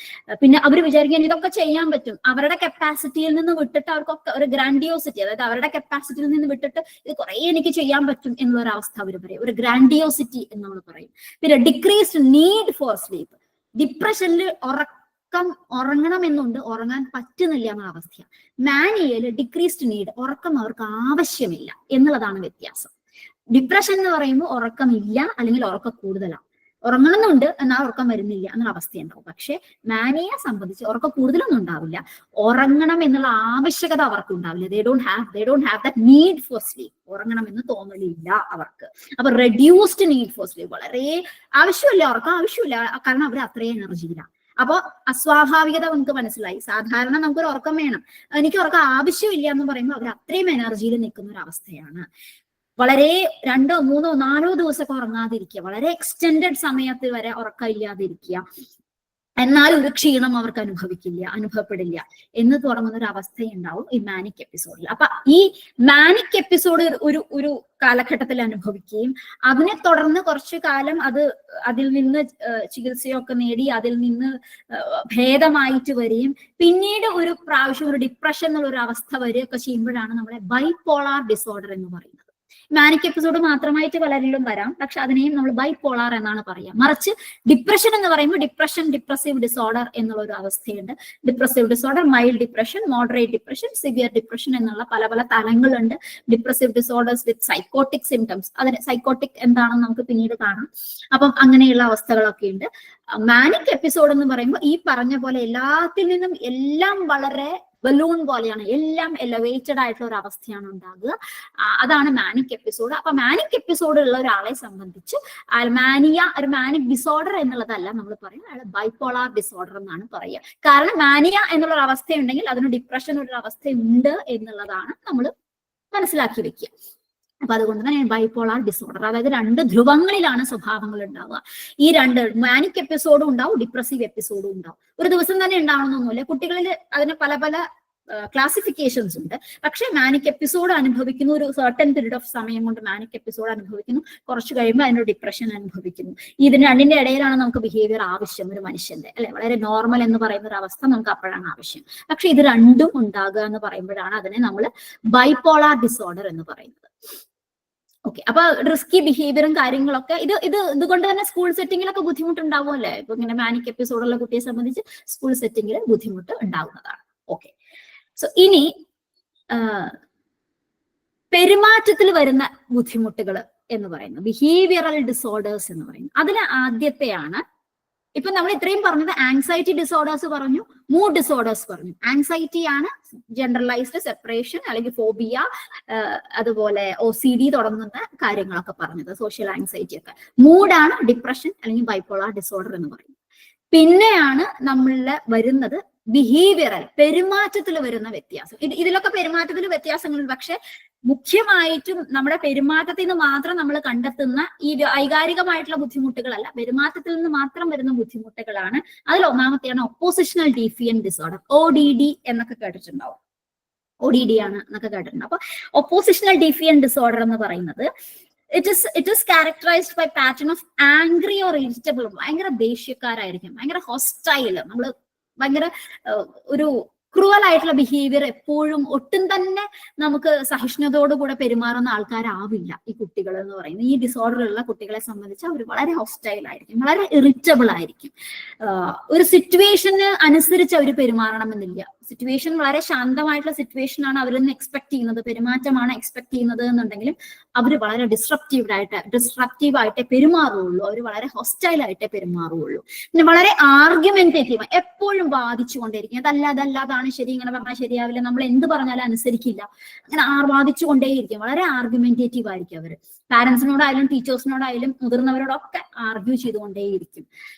പിന്നെ അവർ വിചാരിക്കാൻ ഇതൊക്കെ ചെയ്യാൻ പറ്റും. അവരുടെ കപ്പാസിറ്റിയിൽ നിന്ന് വിട്ടിട്ട് അവർക്കൊക്കെ ഒരു ഗ്രാൻഡിയോസിറ്റി, അതായത് അവരുടെ കപ്പാസിറ്റിയിൽ നിന്ന് വിട്ടിട്ട് ഇത് കുറെ എനിക്ക് ചെയ്യാൻ പറ്റും എന്നുള്ളൊരവസ്ഥ അവർ പറയും. ഒരു ഗ്രാൻഡിയോസിറ്റി എന്ന് നമ്മൾ പറയും. പിന്നെ ഡിക്രീസ്ഡ് നീഡ് ഫോർ സ്ലീപ്പ്. ഡിപ്രഷനിൽ ഉറങ്ങണമെന്നുണ്ട്, ഉറങ്ങാൻ പറ്റുന്നില്ല എന്ന അവസ്ഥയാണ്. മാനിയയിൽ ഡിക്രീസ്ഡ് നീഡ്, ഉറക്കം അവർക്ക് ആവശ്യമില്ല എന്നുള്ളതാണ് വ്യത്യാസം. ഡിപ്രഷൻ എന്ന് പറയുമ്പോൾ ഉറക്കമില്ല അല്ലെങ്കിൽ ഉറക്കം കൂടുതലാണ്. ഉറങ്ങണമെന്നുണ്ട് എന്നാൽ ഉറക്കം വരുന്നില്ല എന്നുള്ള അവസ്ഥയുണ്ടാവും. പക്ഷെ മാനിയെ സംബന്ധിച്ച് ഉറക്കം കൂടുതലൊന്നും ഉണ്ടാവില്ല, ഉറങ്ങണം എന്നുള്ള ആവശ്യകത അവർക്ക് ഉണ്ടാവില്ല. They don't have that need for sleep. ഉറങ്ങണം എന്ന് തോന്നലില്ല അവർക്ക്. അപ്പൊ റെഡ്യൂസ്ഡ് നീഡ് ഫോർ സ്ലീപ്പ്, വളരെ ആവശ്യമില്ല, ഉറക്കം ആവശ്യമില്ല, കാരണം അവർ അത്രയും എനർജിയില്ല. അപ്പൊ അസ്വാഭാവികത നമുക്ക് മനസ്സിലായി. സാധാരണ നമുക്കൊരു ഉറക്കം വേണം, എനിക്ക് ഉറക്കം ആവശ്യമില്ല എന്ന് പറയുമ്പോൾ അവർ അത്രയും എനർജിയിൽ നിൽക്കുന്ന ഒരു അവസ്ഥയാണ്. വളരെ 2, 3, 4 ദിവസമൊക്കെ ഉറങ്ങാതിരിക്കുക, വളരെ എക്സ്റ്റെൻഡഡ് സമയത്ത് വരെ ഉറക്കം ഇല്ലാതിരിക്കുക, എന്നാൽ ഒരു ക്ഷീണം അവർക്ക് അനുഭവപ്പെടില്ല എന്ന് തുടങ്ങുന്ന ഒരു അവസ്ഥയുണ്ടാവും ഈ മാനിക് എപ്പിസോഡിൽ. അപ്പൊ ഈ മാനിക് എപ്പിസോഡ് ഒരു കാലഘട്ടത്തിൽ അനുഭവിക്കുകയും അതിനെ തുടർന്ന് കുറച്ചു കാലം അതിൽ നിന്ന് ചികിത്സയൊക്കെ നേടി അതിൽ നിന്ന് ഭേദമായിട്ട് വരികയും പിന്നീട് ഒരു പ്രാവശ്യം ഒരു ഡിപ്രഷൻ എന്നുള്ള ഒരു അവസ്ഥ വരികയൊക്കെ ചെയ്യുമ്പോഴാണ് നമ്മളെ ബൈപോളാർ ഡിസോർഡർ എന്ന് പറയുന്നത്. മാനിക് എപ്പിസോഡ് മാത്രമായിട്ട് പലരിലും വരാം, പക്ഷെ അതിനെയും നമ്മൾ ബൈപോളാർ എന്നാണ് പറയുക. മറിച്ച് ഡിപ്രഷൻ എന്ന് പറയുമ്പോൾ ഡിപ്രസീവ് ഡിസോർഡർ എന്നുള്ള ഒരു അവസ്ഥയുണ്ട്. Depressive disorder, mild depression, moderate depression, severe depression എന്നുള്ള പല തലങ്ങളുണ്ട്. ഡിപ്രസീവ് ഡിസോർഡേഴ്സ് വിത്ത് സൈക്കോട്ടിക് സിംറ്റംസ്, അതിന് സൈക്കോട്ടിക് എന്താണെന്ന് നമുക്ക് പിന്നീട് കാണാം. അപ്പം അങ്ങനെയുള്ള അവസ്ഥകളൊക്കെ ഉണ്ട്. മാനിക് എപ്പിസോഡ് എന്ന് പറയുമ്പോൾ ഈ പറഞ്ഞ പോലെ എല്ലാത്തിൽ നിന്നും എല്ലാം വളരെ ബലൂൺ പോലെയാണ്, എല്ലാം എലവേറ്റഡ് ആയിട്ടുള്ള ഒരു അവസ്ഥയാണ് ഉണ്ടാകുക. അതാണ് മാനിക് എപ്പിസോഡ്. അപ്പൊ മാനിക് എപ്പിസോഡ് ഉള്ള ഒരാളെ സംബന്ധിച്ച് ഒരു മാനിക് ഡിസോർഡർ എന്നുള്ളതല്ല നമ്മൾ പറയുക, അയാൾ ബൈപോളാർ ഡിസോർഡർ എന്നാണ് പറയുക. കാരണം മാനിയ എന്നുള്ള ഒരു അവസ്ഥയുണ്ടെങ്കിൽ അതിന് ഡിപ്രഷൻ ഒരു അവസ്ഥയുണ്ട് എന്നുള്ളതാണ് നമ്മൾ മനസ്സിലാക്കി വെക്കുക. അപ്പൊ അതുകൊണ്ട് തന്നെ ബൈപോളാർ ഡിസോർഡർ, അതായത് 2 ധ്രുവങ്ങളിലാണ് സ്വഭാവങ്ങൾ ഉണ്ടാവുക. ഈ 2 മാനിക് എപ്പിസോഡും ഉണ്ടാവും, ഡിപ്രസീവ് എപ്പിസോഡും ഉണ്ടാവും. ഒരു ദിവസം തന്നെ ഉണ്ടാവണമെന്നൊന്നുമില്ല. കുട്ടികളിൽ അതിന് പല ക്ലാസിഫിക്കേഷൻസ് ഉണ്ട്. പക്ഷെ മാനിക് എപ്പിസോഡ് അനുഭവിക്കുന്നു, ഒരു സർട്ടൻ പീരീഡ് ഓഫ് സമയം കൊണ്ട് മാനിക് എപ്പിസോഡ് അനുഭവിക്കുന്നു, കുറച്ച് കഴിയുമ്പോൾ അതിനൊരു ഡിപ്രഷൻ അനുഭവിക്കുന്നു. ഇതിന് 2ന്റെ ഇടയിലാണ് നമുക്ക് ബിഹേവിയർ ആവശ്യം, ഒരു മനുഷ്യന്റെ അല്ലെ, വളരെ നോർമൽ എന്ന് പറയുന്ന ഒരു അവസ്ഥ നമുക്ക് അപ്പോഴാണ് ആവശ്യം. പക്ഷെ ഇത് 2ഉം ഉണ്ടാകുക എന്ന് പറയുമ്പോഴാണ് അതിനെ നമ്മൾ ബൈപോളാർ ഡിസോർഡർ എന്ന് പറയുന്നത്. ഓക്കെ, അപ്പൊ റിസ്കി ബിഹേവിയറും കാര്യങ്ങളൊക്കെ ഇതുകൊണ്ട് തന്നെ സ്കൂൾ സെറ്റിങ്ങിലൊക്കെ ബുദ്ധിമുട്ടുണ്ടാവും അല്ലേ. ഇപ്പൊ ഇങ്ങനെ മാനിക് എപ്പിസോഡുള്ള കുട്ടിയെ സംബന്ധിച്ച് സ്കൂൾ സെറ്റിങ്ങിൽ ബുദ്ധിമുട്ട് ഉണ്ടാവുന്നതാണ്. ഓക്കെ, സോ ഇനി പെരുമാറ്റത്തിൽ വരുന്ന ബുദ്ധിമുട്ടുകൾ എന്ന് പറയുന്നത് ബിഹേവിയറൽ ഡിസോർഡേഴ്സ് എന്ന് പറയുന്നത്. അതിൽ ആദ്യത്തെയാണ് ഇപ്പൊ നമ്മൾ ഇത്രയും പറഞ്ഞത് ആങ്സൈറ്റി ഡിസോർഡേഴ്സ് പറഞ്ഞു, മൂഡ് ഡിസോർഡേഴ്സ് പറഞ്ഞു. ആങ്സൈറ്റി ആണ് ജനറലൈസ്ഡ് സെപ്പറേഷൻ അല്ലെങ്കിൽ ഫോബിയ, അതുപോലെ OCD തുടങ്ങുന്ന കാര്യങ്ങളൊക്കെ പറഞ്ഞത്, സോഷ്യൽ ആങ്സൈറ്റി ഒക്കെ. മൂഡാണ് ഡിപ്രഷൻ അല്ലെങ്കിൽ ബൈപോളാർ ഡിസോർഡർ എന്ന് പറയുന്നത്. പിന്നെയാണ് നമ്മളിൽ വരുന്നത് ബിഹേവിയറൽ, പെരുമാറ്റത്തിൽ വരുന്ന വ്യത്യാസം. ഇതിലൊക്കെ പെരുമാറ്റത്തിൽ വ്യത്യാസങ്ങളുണ്ട്, പക്ഷെ മുഖ്യമായിട്ടും നമ്മുടെ പെരുമാറ്റത്തിൽ നിന്ന് മാത്രം നമ്മൾ കണ്ടെത്തുന്ന ഈ വൈകാരികമായിട്ടുള്ള ബുദ്ധിമുട്ടുകളല്ല, പെരുമാറ്റത്തിൽ നിന്ന് മാത്രം വരുന്ന ബുദ്ധിമുട്ടുകളാണ്. അതിൽ ഒന്നാമത്തെയാണ് ഒപ്പോസിഷണൽ ഡീഫിയന്റ് ഡിസോർഡർ, ODD എന്നൊക്കെ കേട്ടിട്ടുണ്ടാവും. ODD ആണ് എന്നൊക്കെ കേട്ടിട്ടുണ്ട്. അപ്പൊ ഒപ്പോസിഷണൽ ഡീഫിയന്റ് ഡിസോർഡർ എന്ന് പറയുന്നത് it is characterized by pattern of angry or irritable. ഭയങ്കര ദേഷ്യക്കാരായിരിക്കും, ഭയങ്കര ഹോസ്റ്റൈൽ, നമ്മൾ ഭയങ്കര ഒരു ക്രൂവൽ ആയിട്ടുള്ള ബിഹേവിയർ എപ്പോഴും ഒട്ടും തന്നെ നമുക്ക് സഹിഷ്ണുതയോടുകൂടെ പെരുമാറുന്ന ആൾക്കാരാവില്ല ഈ കുട്ടികൾ എന്ന് പറയുന്നത്. ഈ ഡിസോർഡർ ഉള്ള കുട്ടികളെ സംബന്ധിച്ച് അവർ വളരെ ഹോസ്റ്റൈൽ ആയിരിക്കും, വളരെ ഇറിറ്റബിൾ ആയിരിക്കും. ഒരു സിറ്റുവേഷന് അനുസരിച്ച് അവർ പെരുമാറണമെന്നില്ല. സിറ്റുവേഷൻ വളരെ ശാന്തമായിട്ടുള്ള സിറ്റുവേഷൻ ആണ് അവരിൽ നിന്ന് എക്സ്പെക്ട് ചെയ്യുന്നത്, പെരുമാറ്റമാണ് എക്സ്പെക്ട് ചെയ്യുന്നത് എന്നുണ്ടെങ്കിലും അവർ വളരെ ഡിസ്ട്രക്റ്റീവ് ആയിട്ടേ പെരുമാറുള്ളൂ, അവർ വളരെ ഹോസ്റ്റൈൽ ആയിട്ടേ പെരുമാറുള്ളൂ. പിന്നെ വളരെ ആർഗ്യുമെന്റേറ്റീവ്, എപ്പോഴും വാദിച്ചുകൊണ്ടേയിരിക്കും. അതല്ല അതാണ് ശരി, ഇങ്ങനെ പറഞ്ഞാൽ ശരിയാവില്ല, നമ്മൾ എന്ത് പറഞ്ഞാലും അനുസരിക്കില്ല, അങ്ങനെ വാദിച്ചുകൊണ്ടേയിരിക്കും. വളരെ ആർഗ്യുമെന്റേറ്റീവ് ആയിരിക്കും അവർ. പാരന്റ്സിനോടായാലും ടീച്ചേഴ്സിനോടായാലും മുതിർന്നവരോടൊക്കെ ആർഗ്യൂ ചെയ്തുകൊണ്ടേയിരിക്കും.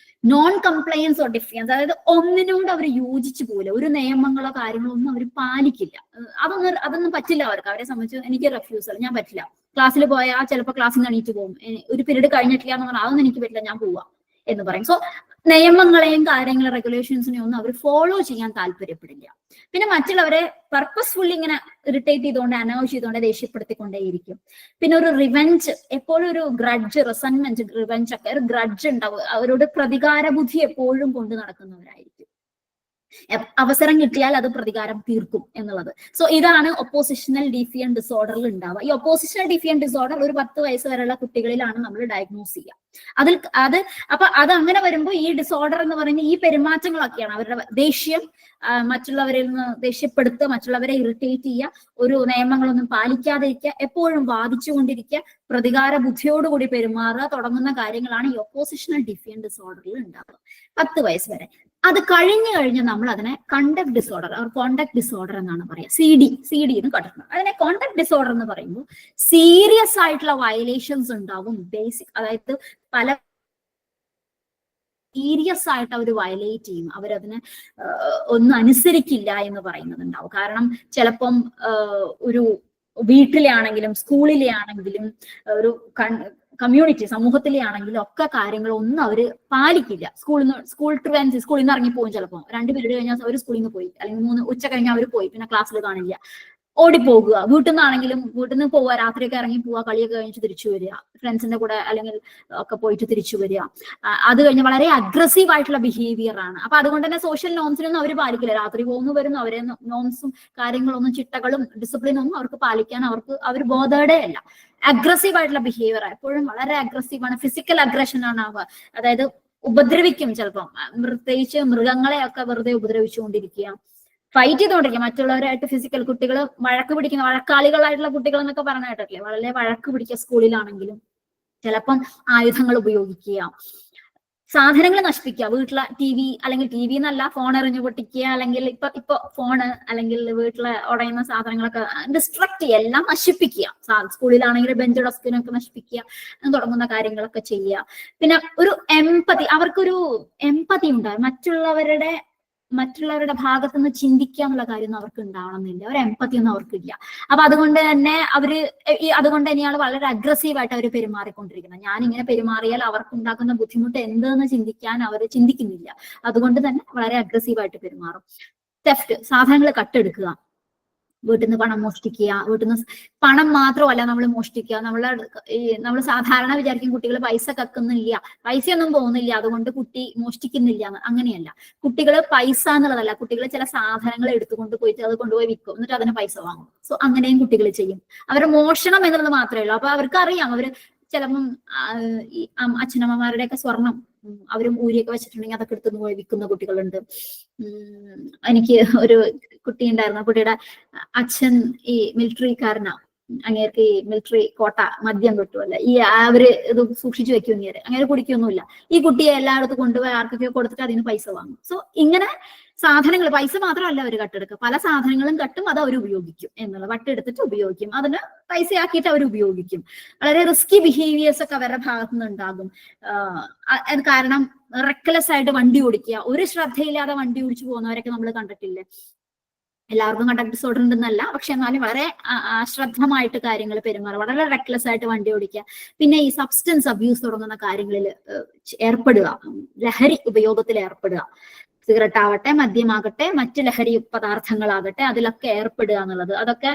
നോൺ കംപ്ലയൻസ് ഓർ ഡിഫിയൻസ്, അതായത് ഒന്നിനോട് അവർ യോജിച്ചു പോലെ, ഒരു നിയമങ്ങളോ കാര്യങ്ങളോ ഒന്നും അവർ പാലിക്കില്ല. അതൊന്നും പറ്റില്ല അവർക്ക്. അവരെ സംബന്ധിച്ച് എനിക്ക് റെഫ്യൂസൽ, ഞാൻ പറ്റില്ല. ക്ലാസ്സിൽ പോയാൽ ചിലപ്പോൾ ക്ലാസ്സിൽ നിന്ന് എണീറ്റ് പോകും, ഒരു പീരീഡ് കഴിഞ്ഞിട്ടില്ല എന്ന് പറഞ്ഞാൽ അതൊന്നും എനിക്ക് പറ്റില്ല, ഞാൻ പോവാം എന്ന് പറയും. സോ നിയമങ്ങളെയും കാര്യങ്ങളെയും റെഗുലേഷൻസിനെയും ഒന്നും അവർ ഫോളോ ചെയ്യാൻ താല്പര്യപ്പെടില്ല. പിന്നെ മറ്റുള്ളവരെ പർപ്പസ്ഫുള്ളി ഇങ്ങനെ ഇറിറ്റേറ്റ് ചെയ്തുകൊണ്ട്, അനൗസ് ചെയ്തുകൊണ്ട്, ദേഷ്യപ്പെടുത്തിക്കൊണ്ടേയിരിക്കും. പിന്നെ ഒരു റിവെഞ്ച്, എപ്പോഴും ഒരു ഗ്രഡ്ജ്, റിസന്റ്മെന്റ്, റിവെഞ്ച് ഒക്കെ ഒരു ഗ്രഡ്ജ് ഉണ്ടാവും. അവരോട് പ്രതികാര ബുദ്ധി എപ്പോഴും കൊണ്ടു നടക്കുന്നവരായിരിക്കും. അവസരം കിട്ടിയാൽ അത് പ്രതികാരം തീർക്കും എന്നുള്ളത്. സോ ഇതാണ് ഒപ്പോസിഷണൽ ഡിഫിയന്റ് ഡിസോർഡറിൽ ഉണ്ടാവുക. ഈ ഒപ്പോസിഷണൽ ഡിഫിയന്റ് ഡിസോർഡർ ഒരു 10 വയസ്സ് വരെയുള്ള കുട്ടികളിലാണ് നമ്മൾ ഡയഗ്നോസ് ചെയ്യുക. അപ്പൊ അത് അങ്ങനെ വരുമ്പോൾ ഈ ഡിസോർഡർ എന്ന് പറയുന്നത് ഈ പെരുമാറ്റങ്ങളൊക്കെയാണ്. അവരുടെ ദേഷ്യം, മറ്റുള്ളവരിൽ നിന്ന് ദേഷ്യപ്പെടുത്തുക, മറ്റുള്ളവരെ ഇറിറ്റേറ്റ് ചെയ്യുക, ഒരു നിയമങ്ങളൊന്നും പാലിക്കാതിരിക്കുക, എപ്പോഴും വാദിച്ചുകൊണ്ടിരിക്കുക, പ്രതികാര ബുദ്ധിയോടുകൂടി പെരുമാറുക തുടങ്ങുന്ന കാര്യങ്ങളാണ് ഈ ഒപ്പോസിഷണൽ ഡിഫിയന്റ് ഡിസോർഡറിൽ ഉണ്ടാവുക 10 വയസ്സ് വരെ. അത് കഴിഞ്ഞ് നമ്മൾ അതിനെ conduct disorder or conduct disorder എന്നാണ് പറയുക. സി ഡി എന്ന് കേട്ടിട്ടുണ്ട്. അതിനെ കോണ്ടക്ട് ഡിസോർഡർ എന്ന് പറയുമ്പോൾ സീരിയസ് ആയിട്ടുള്ള വയലേഷൻസ് ഉണ്ടാവും. ബേസിക്, അതായത് പല സീരിയസ് ആയിട്ട് അവർ വയലേറ്റ് ചെയ്യും, അവരതിന് ഒന്നും അനുസരിക്കില്ല എന്ന് പറയുന്നതുണ്ടാവും. കാരണം ചിലപ്പം ഒരു വീട്ടിലെ ആണെങ്കിലും സ്കൂളിലെ ആണെങ്കിലും ഒരു കമ്മ്യൂണിറ്റി, സമൂഹത്തിലെ ആണെങ്കിലും ഒക്കെ കാര്യങ്ങളൊന്നും അവര് പാലിക്കില്ല. സ്കൂളിൽ നിന്ന് ഇറങ്ങിപ്പോവും. ചിലപ്പോൾ 2 പീരീഡ് കഴിഞ്ഞാൽ അവർ സ്കൂളിൽ നിന്ന് പോയി, അല്ലെങ്കിൽ 3 ഉച്ച കഴിഞ്ഞാൽ അവർ പോയി, പിന്നെ ക്ലാസ്സിൽ കാണില്ല, ഓടിപ്പോകുക. വീട്ടിൽ നിന്നാണെങ്കിലും വീട്ടിൽ നിന്ന് പോവുക, രാത്രിയൊക്കെ ഇറങ്ങി പോവുക, കളിയൊക്കെ കഴിഞ്ഞിട്ട് തിരിച്ചു വരിക, ഫ്രണ്ട്സിന്റെ കൂടെ അല്ലെങ്കിൽ ഒക്കെ പോയിട്ട് തിരിച്ചു വരിക. അത് കഴിഞ്ഞ് വളരെ അഗ്രസീവ് ആയിട്ടുള്ള ബിഹേവിയർ ആണ്. അപ്പൊ അതുകൊണ്ട് തന്നെ സോഷ്യൽ നോംസിനൊന്നും അവർ പാലിക്കില്ല. രാത്രി വരുന്നു, അവരെ നോംസും കാര്യങ്ങളൊന്നും, ചിട്ടകളും ഡിസിപ്ലിനും ഒന്നും അവർക്ക് പാലിക്കാൻ അവർ ബോധേഡേ അല്ല. അഗ്രസീവ് ആയിട്ടുള്ള ബിഹേവിയർ, എപ്പോഴും വളരെ അഗ്രസീവ് ആണ്. ഫിസിക്കൽ അഗ്രഷൻ ആണ് അവ, അതായത് ഉപദ്രവിക്കും. ചിലപ്പം പ്രത്യേകിച്ച് മൃഗങ്ങളെയൊക്കെ വെറുതെ ഉപദ്രവിച്ചുകൊണ്ടിരിക്കുക, ഫൈറ്റ് ചെയ്തുകൊണ്ടിരിക്കുക മറ്റുള്ളവരായിട്ട്. ഫിസിക്കൽ, കുട്ടികൾ വഴക്ക് പിടിക്കുന്ന, വഴക്കാളികളായിട്ടുള്ള കുട്ടികൾ എന്നൊക്കെ പറഞ്ഞു കേട്ടില്ലേ, വളരെ വഴക്ക് പിടിക്കുക. സ്കൂളിലാണെങ്കിലും ചിലപ്പം ആയുധങ്ങൾ ഉപയോഗിക്കുക, സാധനങ്ങൾ നശിപ്പിക്കുക, വീട്ടിലെ TV അല്ലെങ്കിൽ TV എന്നല്ല, ഫോൺ എറിഞ്ഞു പൊട്ടിക്കുക, അല്ലെങ്കിൽ ഇപ്പൊ ഫോണ് അല്ലെങ്കിൽ വീട്ടിലെ ഉടയുന്ന സാധനങ്ങളൊക്കെ ഡിസ്ട്രക്ട് ചെയ്യുക, എല്ലാം നശിപ്പിക്കുക. സ്കൂളിലാണെങ്കിൽ ബെഞ്ച് ഡെസ്കിനൊക്കെ നശിപ്പിക്കുക, തുടങ്ങുന്ന കാര്യങ്ങളൊക്കെ ചെയ്യുക. പിന്നെ ഒരു എംപതി, അവർക്കൊരു എംപതി ഉണ്ടാകും. മറ്റുള്ളവരുടെ ഭാഗത്തുനിന്ന് ചിന്തിക്കുക എന്നുള്ള കാര്യമൊന്നും അവർക്ക് ഉണ്ടാവണമെന്നില്ല. ഒരു എംപതി ഒന്നും അവർക്കില്ല. അപ്പൊ അതുകൊണ്ട് തന്നെ അതുകൊണ്ട് തന്നെയാണ് വളരെ അഗ്രസീവായിട്ട് അവർ പെരുമാറിക്കൊണ്ടിരിക്കുന്നത്. ഞാൻ ഇങ്ങനെ പെരുമാറിയാൽ അവർക്ക് ഉണ്ടാക്കുന്ന ബുദ്ധിമുട്ട് എന്തെന്ന് ചിന്തിക്കാൻ അവർ ചിന്തിക്കുന്നില്ല. അതുകൊണ്ട് തന്നെ വളരെ അഗ്രസീവായിട്ട് പെരുമാറും. തെഫ്റ്റ്, സാധനങ്ങൾ കട്ടെടുക്കുക, വീട്ടിൽ നിന്ന് പണം മോഷ്ടിക്കുക. വീട്ടിൽ നിന്ന് പണം മാത്രമല്ല നമ്മൾ മോഷ്ടിക്കുക. നമ്മൾ സാധാരണ വിചാരിക്കും കുട്ടികൾ പൈസ കക്കുന്നില്ല, പൈസയൊന്നും പോകുന്നില്ല, അതുകൊണ്ട് കുട്ടി മോഷ്ടിക്കുന്നില്ല എന്ന്. അങ്ങനെയല്ല. കുട്ടികൾ പൈസ എന്നുള്ളതല്ല, കുട്ടികൾ ചില സാധനങ്ങൾ എടുത്തുകൊണ്ട് പോയിട്ട് അത് കൊണ്ടുപോയി വിൽക്കും, എന്നിട്ട് അതിന് പൈസ വാങ്ങും. സോ അങ്ങനെയും കുട്ടികൾ ചെയ്യും. അവരുടെ മോഷണം എന്നുള്ളത് മാത്രമേ ഉള്ളൂ. അപ്പൊ അവർക്ക് അറിയാം, അവര് ചിലപ്പം ഈ അച്ഛനമ്മമാരുടെയൊക്കെ സ്വർണം അവരും ഊരിയൊക്കെ വെച്ചിട്ടുണ്ടെങ്കിൽ അതൊക്കെ എടുത്തുകൊണ്ട് പോയി വിൽക്കുന്ന കുട്ടികളുണ്ട്. എനിക്ക് ഒരു കുട്ടി ഉണ്ടായിരുന്നു, കുട്ടിയുടെ അച്ഛൻ ഈ മിലിറ്ററിക്കാരനാ, അങ്ങേർക്ക് ഈ മിലിറ്ററി കോട്ട മദ്യം കിട്ടുമല്ല, അവര് ഇത് സൂക്ഷിച്ചു വെക്കും. അങ്ങനെ കുടിക്കൊന്നുമില്ല. ഈ കുട്ടിയെ എല്ലായിടത്തും കൊണ്ടുപോയി ആർക്കൊക്കെ കൊടുത്തിട്ട് അതിന് പൈസ വാങ്ങും. സോ ഇങ്ങനെ സാധനങ്ങൾ, പൈസ മാത്രമല്ല അവർ കട്ടെടുക്കുക, പല സാധനങ്ങളും കട്ടും, അത് അവർ ഉപയോഗിക്കും എന്നുള്ളത്. വട്ടെടുത്തിട്ട് ഉപയോഗിക്കും, അതിന് പൈസയാക്കിയിട്ട് അവർ ഉപയോഗിക്കും. വളരെ റിസ്കി ബിഹേവിയേഴ്സ് ഒക്കെ അവരുടെ ഭാഗത്തു നിന്ന് ഉണ്ടാകും. കാരണം റെക്ലെസ് ആയിട്ട് വണ്ടി ഓടിക്കുക, ഒരു ശ്രദ്ധയില്ലാതെ വണ്ടി ഓടിച്ചു പോകുന്നവരൊക്കെ നമ്മൾ കണ്ടിട്ടില്ലേ. എല്ലാവർക്കും കണ്ടക്ട് ഡിസോർഡർ ഉണ്ടെന്നല്ല, പക്ഷെ എന്നാലും വളരെ അശ്രദ്ധമായിട്ട് കാര്യങ്ങൾ പെരുമാറുക, വളരെ റെക്ലെസ് ആയിട്ട് വണ്ടി ഓടിക്കുക. പിന്നെ ഈ സബ്സ്റ്റൻസ് അബ്യൂസ് തുടങ്ങുന്ന കാര്യങ്ങളിൽ ഏർപ്പെടുക, ലഹരി ഉപയോഗത്തിൽ ഏർപ്പെടുക. സിഗരറ്റ് ആവട്ടെ, മദ്യമാകട്ടെ, മറ്റ് ലഹരി പദാർത്ഥങ്ങളാകട്ടെ, അതിലൊക്കെ ഏർപ്പെടുക എന്നുള്ളത്. അതൊക്കെ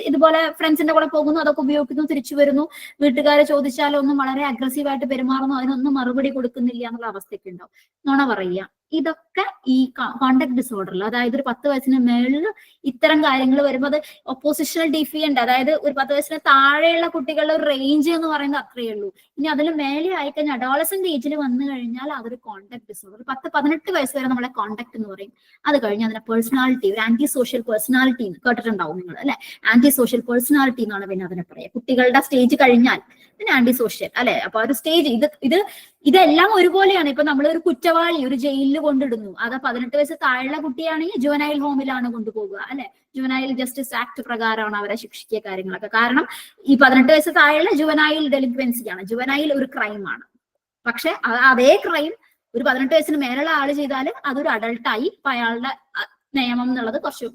ഇതുപോലെ ഫ്രണ്ട്സിന്റെ കൂടെ പോകുന്നു, അതൊക്കെ ഉപയോഗിക്കുന്നു, തിരിച്ചു വരുന്നു, വീട്ടുകാരെ ചോദിച്ചാലൊന്നും വളരെ അഗ്രസീവായിട്ട് പെരുമാറുന്നു, അതിനൊന്നും മറുപടി കൊടുക്കുന്നില്ല എന്നുള്ള അവസ്ഥയ്ക്ക് ഉണ്ടാവും. നുണ പറയുക, ഇതൊക്കെ ഈ കോണ്ടാക്ട് ഡിസോർഡറിൽ, അതായത് ഒരു 10 വയസ്സിന് മേളിൽ ഇത്തരം കാര്യങ്ങൾ വരുമ്പോൾ അത് ഒപ്പോസിഷണൽ ഡിഫിയന്റ്, അതായത് ഒരു 10 വയസ്സിന് താഴെയുള്ള കുട്ടികളുടെ ഒരു റേഞ്ച് എന്ന് പറയുന്നത് അത്രയേ ഉള്ളൂ. ഇനി അതിൽ മേലെ ആയിക്കഴിഞ്ഞാൽ അഡോളസന്റ് ഏജിൽ വന്നു കഴിഞ്ഞാൽ അതൊരു കോണ്ടാക്ട് ഡിസോർഡർ. 10-18 വയസ്സ് വരെ നമ്മളെ കോണ്ടാക്ട് എന്ന് പറയും. അത് കഴിഞ്ഞ് അതിനെ പേഴ്സണാലിറ്റി, ഒരു ആന്റി സോഷ്യൽ പേഴ്സണാലിറ്റി കേട്ടിട്ടുണ്ടാവും നിങ്ങൾ അല്ലെ. ആന്റി സോഷ്യൽ പേഴ്സണാലിറ്റി എന്നാണ് പിന്നെ അതിനെ പറയുക. കുട്ടികളുടെ സ്റ്റേജ് കഴിഞ്ഞാൽ പിന്നെ ആന്റി സോഷ്യൽ അല്ലെ. അപ്പൊ ഒരു സ്റ്റേജ് ഇതെല്ലാം ഒരുപോലെയാണ്. ഇപ്പൊ നമ്മൾ ഒരു കുറ്റവാളി ഒരു ജയിലിൽ കൊണ്ടിടുന്നു, അത് 18 വയസ്സ് താഴെയുള്ള കുട്ടിയാണെങ്കിൽ ജുവനൈൽ ഹോമിലാണ് കൊണ്ടുപോകുക അല്ലെ. ജുവനൈൽ ജസ്റ്റിസ് ആക്ട് പ്രകാരമാണ് അവരെ ശിക്ഷിക്കുക കാര്യങ്ങളൊക്കെ. കാരണം ഈ 18 വയസ്സ് താഴെയുള്ള ജുവനൈൽ ഡെലിക്വൻസിയാണ്, ജുവനൈൽ ഒരു ക്രൈമാണ്. പക്ഷെ അതേ ക്രൈം ഒരു 18 വയസ്സിന് മേലുള്ള ആള് ചെയ്താൽ അതൊരു അഡൾട്ടായി ഇപ്പൊ അയാളുടെ നിയമം എന്നുള്ളത് കുറച്ച്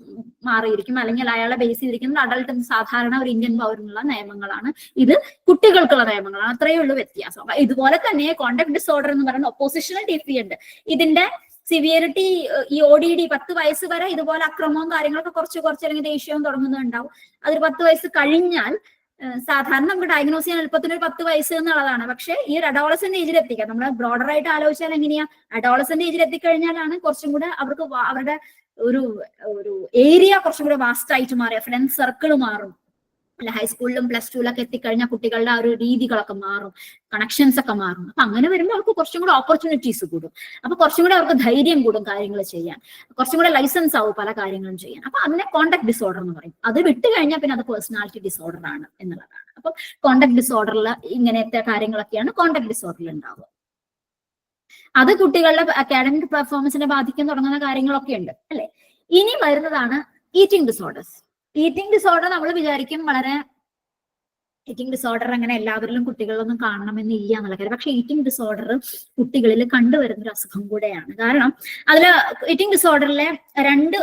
മാറിയിരിക്കും, അല്ലെങ്കിൽ അയാളെ ബേസ് ചെയ്തിരിക്കുന്നത് അഡൾട്ട് സാധാരണ ഒരു ഇന്ത്യൻ പൗരനുള്ള നിയമങ്ങളാണ്, ഇത് കുട്ടികൾക്കുള്ള നിയമങ്ങളാണ്. അത്രയേ ഉള്ളൂ വ്യത്യാസം. അപ്പൊ ഇതുപോലെ തന്നെ കോണ്ടാക്ട് ഡിസോർഡർ എന്ന് പറയുന്ന ഒപ്പോസിഷണൽ ഡിഫിയന്റ്, ഇതിന്റെ സിവിയറിറ്റി ഈ ODD 10 വയസ്സ് വരെ ഇതുപോലെ അക്രമവും കാര്യങ്ങളൊക്കെ കുറച്ച് അല്ലെങ്കിൽ ദേഷ്യവും തുടങ്ങുന്നുണ്ടാവും. അതൊരു 10 വയസ്സ് കഴിഞ്ഞാൽ സാധാരണ നമുക്ക് ഡയഗ്നോസ് ചെയ്യാൻ എളുപ്പത്തിന് ഒരു 10 വയസ്സ് എന്നുള്ളതാണ്. പക്ഷെ ഈ ഒരു അഡോളസന്റ് ഏജിൽ എത്തിക്കാം. നമ്മൾ ബ്രോഡർ ആയിട്ട് ആലോചിച്ചാൽ എങ്ങനെയാ, അഡോളസന്റ് ഏജിൽ എത്തിക്കഴിഞ്ഞാലാണ് കുറച്ചും കൂടെ അവർക്ക് അവരുടെ ഒരു ഏരിയ കുറച്ചും കൂടെ വാസ്റ്റ് ആയിട്ട് മാറിയ ഫ്രണ്ട് സർക്കിൾ മാറും അല്ല. ഹൈസ്കൂളിലും +2 എത്തിക്കഴിഞ്ഞാൽ കുട്ടികളുടെ ആ ഒരു രീതികളൊക്കെ മാറും, കണക്ഷൻസ് ഒക്കെ മാറും. അപ്പൊ അങ്ങനെ വരുമ്പോൾ അവർക്ക് കുറച്ചും കൂടെ ഓപ്പർച്യൂണിറ്റീസ് കൂടും. അപ്പൊ കുറച്ചും കൂടെ അവർക്ക് ധൈര്യം കൂടും കാര്യങ്ങൾ ചെയ്യാൻ, കുറച്ചും കൂടെ ലൈസൻസ് ആവും പല കാര്യങ്ങളും ചെയ്യാൻ. അപ്പൊ അതിനെ കോണ്ടാക്ട് ഡിസോർഡർ എന്ന് പറയും. അത് വിട്ട് കഴിഞ്ഞാൽ പിന്നെ അത് പേഴ്സണാലിറ്റി ഡിസോർഡർ ആണ് എന്നുള്ളതാണ്. അപ്പൊ കോണ്ടാക്ട് ഡിസോർഡറിൽ ഇങ്ങനത്തെ കാര്യങ്ങളൊക്കെയാണ് കോണ്ടാക്ട് ഡിസോർഡറിൽ ഉണ്ടാവുക. അത് കുട്ടികളുടെ അക്കാഡമിക് പെർഫോമൻസിനെ ബാധിക്കാൻ തുടങ്ങുന്ന കാര്യങ്ങളൊക്കെ ഉണ്ട് അല്ലെ. ഇനി വരുന്നതാണ് ഈറ്റിംഗ് ഡിസോർഡേഴ്സ്. ഈറ്റിംഗ് ഡിസോർഡർ നമ്മൾ വിചാരിക്കും ഈറ്റിംഗ് ഡിസോർഡർ അങ്ങനെ എല്ലാവരിലും കുട്ടികളിലൊന്നും കാണണമെന്നില്ല എന്നുള്ള കാര്യം. പക്ഷെ ഈറ്റിംഗ് ഡിസോർഡർ കുട്ടികളിൽ കണ്ടുവരുന്ന ഒരു അസുഖം കൂടെയാണ്. കാരണം അതിൽ ഈറ്റിംഗ് ഡിസോർഡറിലെ 2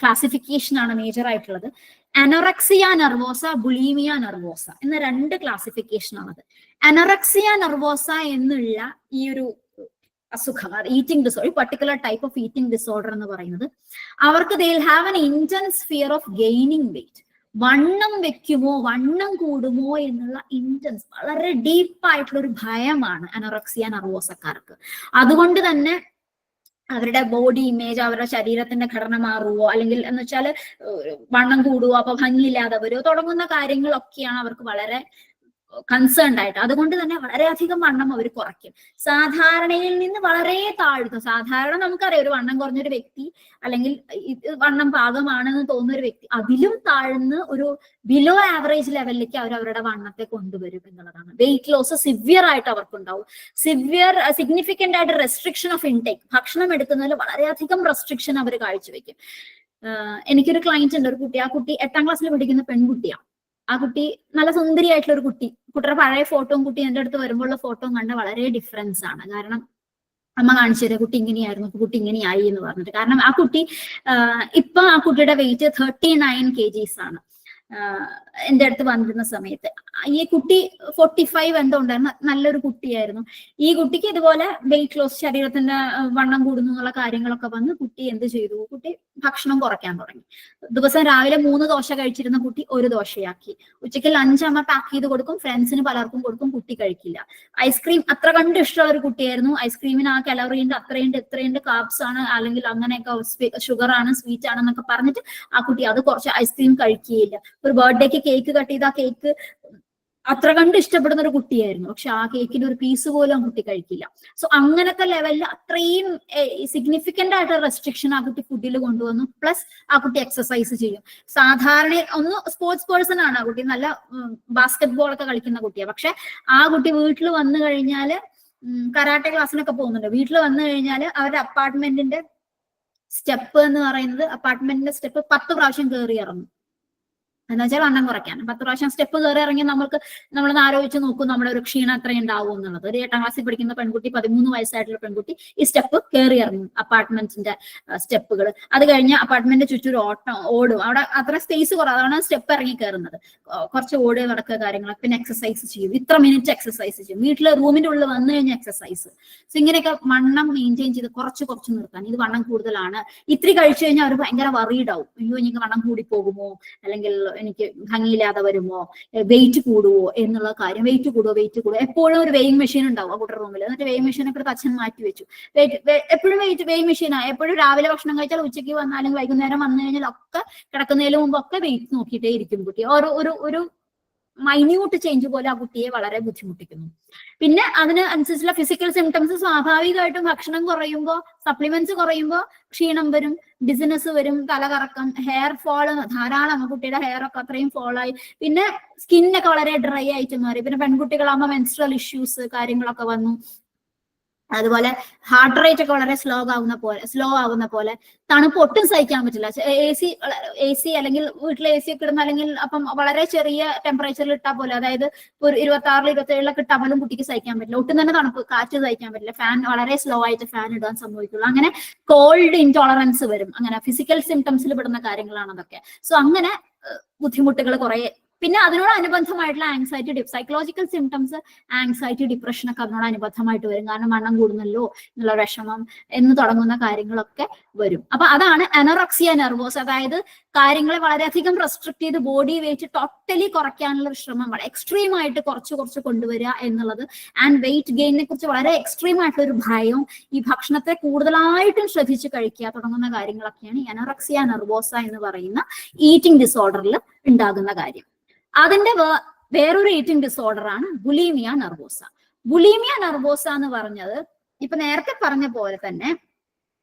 ക്ലാസിഫിക്കേഷൻ ആണ് മേജർ ആയിട്ടുള്ളത്. അനോറക്സിയ നെർവോസ, ബുളീമിയ നെർവോസ എന്ന 2 ക്ലാസിഫിക്കേഷൻ ആണത്. അനോറക്സിയ നെർവോസ എന്നുള്ള ഈ ഒരു അസുഖം, eating disorder, particular type of eating disorder എന്ന് പറയുന്നത്, അവർക്ക് they will have an intense fear of gaining weight. വണ്ണം വെക്കുമോ, വണ്ണം കൂടുമോ എന്നുള്ള ഇന്റൻസ് വളരെ ഡീപ്പായിട്ടുള്ള ഒരു ഭയമാണ് അനോറക്സിയ നെർവോസക്കാർക്ക്. അതുകൊണ്ട് തന്നെ അവരുടെ ബോഡി ഇമേജ്, അവരുടെ ശരീരത്തിന്റെ ഘടന മാറുവോ, അല്ലെങ്കിൽ എന്ന് വെച്ചാൽ വണ്ണം കൂടുവോ, അപ്പൊ ഭംഗിയില്ലാതെ വരുമോ തുടങ്ങുന്ന കാര്യങ്ങളൊക്കെയാണ് അവർക്ക് വളരെ കൺസേൺഡ് ആയിട്ട്. അതുകൊണ്ട് തന്നെ വളരെയധികം വണ്ണം അവർ കുറയ്ക്കും. സാധാരണയിൽ നിന്ന് വളരെ താഴ്ത്തും. സാധാരണ നമുക്കറിയാം ഒരു വണ്ണം കുറഞ്ഞൊരു വ്യക്തി അല്ലെങ്കിൽ വണ്ണം പാകമാണെന്ന് തോന്നുന്ന ഒരു വ്യക്തി അതിലും താഴ്ന്ന് ഒരു ബിലോ ആവറേജ് ലെവലിലേക്ക് അവരുടെ വണ്ണത്തെ കൊണ്ടുവരും എന്നുള്ളതാണ്. വെയിറ്റ് ലോസ് സിവിയർ ആയിട്ട് അവർക്കുണ്ടാവും. സിഗ്നിഫിക്കന്റ് ആയിട്ട് റെസ്ട്രിക്ഷൻ ഓഫ് ഇൻടേക്ക്, ഭക്ഷണം എടുക്കുന്നതിൽ വളരെയധികം റെസ്ട്രിക്ഷൻ അവർ കാഴ്ചവെക്കും. എനിക്കൊരു ക്ലയന്റ് ഉണ്ട്, ഒരു കുട്ടി, ആ കുട്ടി 8ാം ക്ലാസ്സിൽ പഠിക്കുന്ന പെൺകുട്ടിയാണ്. ആ കുട്ടി നല്ല സുന്ദരിയായിട്ടുള്ള ഒരു കുട്ടി. കുട്ടിയുടെ പഴയ ഫോട്ടോയും കുട്ടി എൻ്റെ അടുത്ത് വരുമ്പോഴുള്ള ഫോട്ടോയും കണ്ട വളരെ ഡിഫറൻസ് ആണ്. കാരണം അമ്മ കാണിച്ചു തരാം കുട്ടി ഇങ്ങനെയായിരുന്നു, കുട്ടി ഇങ്ങനെയായി എന്ന് പറഞ്ഞിട്ട്. കാരണം ആ കുട്ടി ഇപ്പൊ ആ കുട്ടിയുടെ വെയിറ്റ് 39 kgs ആണ്. എൻ്റെ അടുത്ത് വന്നിരുന്ന സമയത്ത് ഈ കുട്ടി 45 എന്തോ ഉണ്ടായിരുന്നു, നല്ലൊരു കുട്ടിയായിരുന്നു. ഈ കുട്ടിക്ക് ഇതുപോലെ വെയിറ്റ് ലോസ്, ശരീരത്തിന്റെ വണ്ണം കൂടുന്നു എന്നുള്ള കാര്യങ്ങളൊക്കെ വന്ന് കുട്ടി എന്ത് ചെയ്തു, കുട്ടി ഭക്ഷണം കുറയ്ക്കാൻ തുടങ്ങി. ദിവസം രാവിലെ 3 ദോശ കഴിച്ചിരുന്ന കുട്ടി 1 ദോശയാക്കി. ഉച്ചയ്ക്ക് ലഞ്ച് അമ്മ പാക്ക് ചെയ്ത് കൊടുക്കും, ഫ്രണ്ട്സിന് പലർക്കും കൊടുക്കും, കുട്ടി കഴിക്കില്ല. ഐസ്ക്രീം അത്ര കണ്ട് ഇഷ്ടമുള്ള ഒരു കുട്ടിയായിരുന്നു. ഐസ്ക്രീമിന് ആ കലോറിയുണ്ട്, അത്രയുണ്ട്, ഇത്രയുണ്ട്, കാർബ്സ് ആണ്, അല്ലെങ്കിൽ അങ്ങനെയൊക്കെ ഷുഗർ ആണ്, സ്വീറ്റ് ആണെന്നൊക്കെ പറഞ്ഞിട്ട് ആ കുട്ടി അത് കുറച്ച് ഐസ്ക്രീം കഴിക്കുകയില്ല. ഒരു ബർത്ത്ഡേക്ക് കേക്ക് കട്ട് ചെയ്ത് ആ കേക്ക് അത്ര കണ്ട് ഇഷ്ടപ്പെടുന്ന ഒരു കുട്ടിയായിരുന്നു. പക്ഷെ ആ കേക്കിന്റെ ഒരു പീസ് പോലും ആ കുട്ടി കഴിക്കില്ല. സോ അങ്ങനത്തെ ലെവലിൽ അത്രയും സിഗ്നിഫിക്കന്റ് ആയിട്ട് റെസ്ട്രിക്ഷൻ ആ കുട്ടി ഫുഡിൽ കൊണ്ടുവന്നു. പ്ലസ് ആ കുട്ടി എക്സസൈസ് ചെയ്യും. സാധാരണ ഒന്ന് സ്പോർട്സ് പേഴ്സൺ ആണ് ആ കുട്ടി, നല്ല ബാസ്കറ്റ് ബോൾ ഒക്കെ കളിക്കുന്ന കുട്ടിയാണ്. പക്ഷെ ആ കുട്ടി വീട്ടിൽ വന്നു കഴിഞ്ഞാല് കരാട്ടെ ക്ലാസ്സിനൊക്കെ പോകുന്നുണ്ട്. വീട്ടിൽ വന്നു കഴിഞ്ഞാല് അവരുടെ അപ്പാർട്ട്മെന്റിന്റെ സ്റ്റെപ്പ് എന്ന് പറയുന്നത്, അപ്പാർട്ട്മെന്റിന്റെ സ്റ്റെപ്പ് 10 പ്രാവശ്യം കയറി ഇറങ്ങും. എന്ന് വെച്ചാൽ വണ്ണം കുറയ്ക്കാൻ 10 പ്രാവശ്യം സ്റ്റെപ്പ് കയറി ഇറങ്ങി നമ്മളൊന്ന് ആലോചിച്ച് നോക്കും നമ്മുടെ ഒരു ക്ഷീണം എത്രയും ഉണ്ടാവും എന്നുള്ളത്. ഒരു 8ാം ക്ലാസ്സിൽ പഠിക്കുന്ന പെൺകുട്ടി, 13 വയസ്സായിട്ടുള്ള പെൺകുട്ടി ഈ സ്റ്റെപ്പ് കയറി ഇറങ്ങും, അപ്പാർട്ട്മെന്റിന്റെ സ്റ്റെപ്പുകൾ. അത് കഴിഞ്ഞ് അപ്പാർട്ട്മെന്റിന്റെ ചുറ്റൊരു ഓടും. അവിടെ അത്ര സ്പേസ് കുറവാണ്, സ്റ്റെപ്പ് ഇറങ്ങി കയറുന്നത്. കുറച്ച് ഓടുക, നടക്കുക, കാര്യങ്ങളൊക്കെ. പിന്നെ എക്സസൈസ് ചെയ്യും, ഇത്ര മിനിറ്റ് എക്സസൈസ് ചെയ്യും. വീട്ടില് റൂമിന്റെ ഉള്ളിൽ വന്നു കഴിഞ്ഞാൽ എക്സസൈസ്. സോ ഇങ്ങനെയൊക്കെ വണ്ണം മെയിൻറ്റെയിൻ ചെയ്ത് കുറച്ച് നിർത്താൻ. ഇത് വണ്ണം കൂടുതലാണ്, ഇത്തിരി കഴിച്ചു കഴിഞ്ഞാൽ അവർ ഭയങ്കര വറീഡ് ആവും. അയ്യോ എനിക്ക് വണ്ണം കൂടി പോകുമോ, അല്ലെങ്കിൽ എനിക്ക് ഭംഗിയില്ലാതെ വരുമോ, വെയിറ്റ് കൂടുവോ എന്നുള്ള കാര്യം. വെയിറ്റ് കൂടുവോ എപ്പോഴും ഒരു വെയിങ് മെഷീൻ ഉണ്ടാവും ആ കുട്ടിയുടെ റൂമിൽ. എന്നിട്ട് വെയിങ് മെഷീനൊക്കെ എടുത്ത് അച്ഛൻ മാറ്റി വെച്ചു. എപ്പോഴും വെയിങ് മെഷീനാ. എപ്പോഴും രാവിലെ ഭക്ഷണം കഴിച്ചാൽ ഉച്ചയ്ക്ക് വന്നാലും വൈകുന്നേരം വന്നു കഴിഞ്ഞാൽ ഒക്കെ കിടക്കുന്നതിന് മുമ്പൊക്കെ വെയിറ്റ് നോക്കിയിട്ടേ ഇരിക്കും കുട്ടി. ഒരു മൈന്യൂട്ട് ചേഞ്ച് പോലെ ആ കുട്ടിയെ വളരെ ബുദ്ധിമുട്ടിക്കുന്നു. പിന്നെ അതിന് അനുസരിച്ചുള്ള ഫിസിക്കൽ സിംറ്റംസ് സ്വാഭാവികമായിട്ടും ഭക്ഷണം കുറയുമ്പോൾ, സപ്ലിമെന്റ്സ് കുറയുമ്പോൾ ക്ഷീണം വരും, ഡിസിനസ് വരും, തലകറക്കം, ഹെയർ ഫോള് ധാരാളം. കുട്ടിയുടെ ഹെയർ ഒക്കെ അത്രയും ഫോളായി. പിന്നെ സ്കിന്നൊക്കെ വളരെ ഡ്രൈ ആയിട്ട് മാറി. പിന്നെ പെൺകുട്ടികളാകുമ്പോൾ മെൻസ്ട്രൽ ഇഷ്യൂസ് കാര്യങ്ങളൊക്കെ വന്നു. അതുപോലെ ഹാർട്ട് റേറ്റ് ഒക്കെ വളരെ സ്ലോ ആവുന്ന പോലെ. തണുപ്പ് ഒട്ടും സഹിക്കാൻ പറ്റില്ല. എ സി അല്ലെങ്കിൽ വീട്ടിലെ എ സി ഒക്കെ ഇടുന്ന, അല്ലെങ്കിൽ അപ്പം വളരെ ചെറിയ ടെമ്പറേച്ചറിൽ ഇട്ടാൽ പോലെ, അതായത് ഒരു 26 27 ഇട്ടാൽ പോലും കുട്ടിക്ക് സഹിക്കാൻ പറ്റില്ല. ഒട്ടും തന്നെ തണുപ്പ് കാറ്റ് സഹിക്കാൻ പറ്റില്ല. ഫാൻ വളരെ സ്ലോ ആയിട്ട് ഫാൻ ഇടാൻ സംഭവിക്കുള്ളൂ. അങ്ങനെ കോൾഡ് ഇൻടോളറൻസ് വരും. അങ്ങനെ ഫിസിക്കൽ സിംറ്റംസിൽ പെടുന്ന കാര്യങ്ങളാണ് അതൊക്കെ. സോ അങ്ങനെ ബുദ്ധിമുട്ടുകൾ കുറെ. പിന്നെ അതിനോട് അനുബന്ധമായിട്ടുള്ള anxiety, psychological symptoms, anxiety, depression ഒക്കെ അതിനോട് അനുബന്ധമായിട്ട് വരും. കാരണം വണ്ണം കൂടുന്നല്ലോ എന്നുള്ള വിഷമം എന്ന് തുടങ്ങുന്ന കാര്യങ്ങളൊക്കെ വരും. അപ്പൊ അതാണ് അനോറക്സിയ നെർവോസ. അതായത് കാര്യങ്ങളെ വളരെയധികം റെസ്ട്രിക്ട് ചെയ്ത് ബോഡി വെയിറ്റ് ടോട്ടലി കുറയ്ക്കാനുള്ള ഒരു ശ്രമം, എക്സ്ട്രീം ആയിട്ട് കുറച്ച് കൊണ്ടുവരിക എന്നുള്ളത്. ആൻഡ് വെയിറ്റ് ഗെയിനെ കുറിച്ച് വളരെ എക്സ്ട്രീം ആയിട്ടുള്ള ഒരു ഭയവും, ഈ ഭക്ഷണത്തെ കൂടുതലായിട്ടും ശ്രദ്ധിച്ച് കഴിക്കുക തുടങ്ങുന്ന കാര്യങ്ങളൊക്കെയാണ് ഈ അനോറക്സിയ നെർവോസ എന്ന് പറയുന്ന ഈറ്റിംഗ് ഡിസോർഡറിൽ ഉണ്ടാകുന്ന കാര്യം. അതിന്റെ വേറൊരു ഈറ്റിംഗ് ഡിസോർഡർ ആണ് ബുലീമിയ നെർവോസ. ബുലീമിയ നെർവോസ എന്ന് പറഞ്ഞത് ഇപ്പൊ നേരത്തെ പറഞ്ഞ പോലെ തന്നെ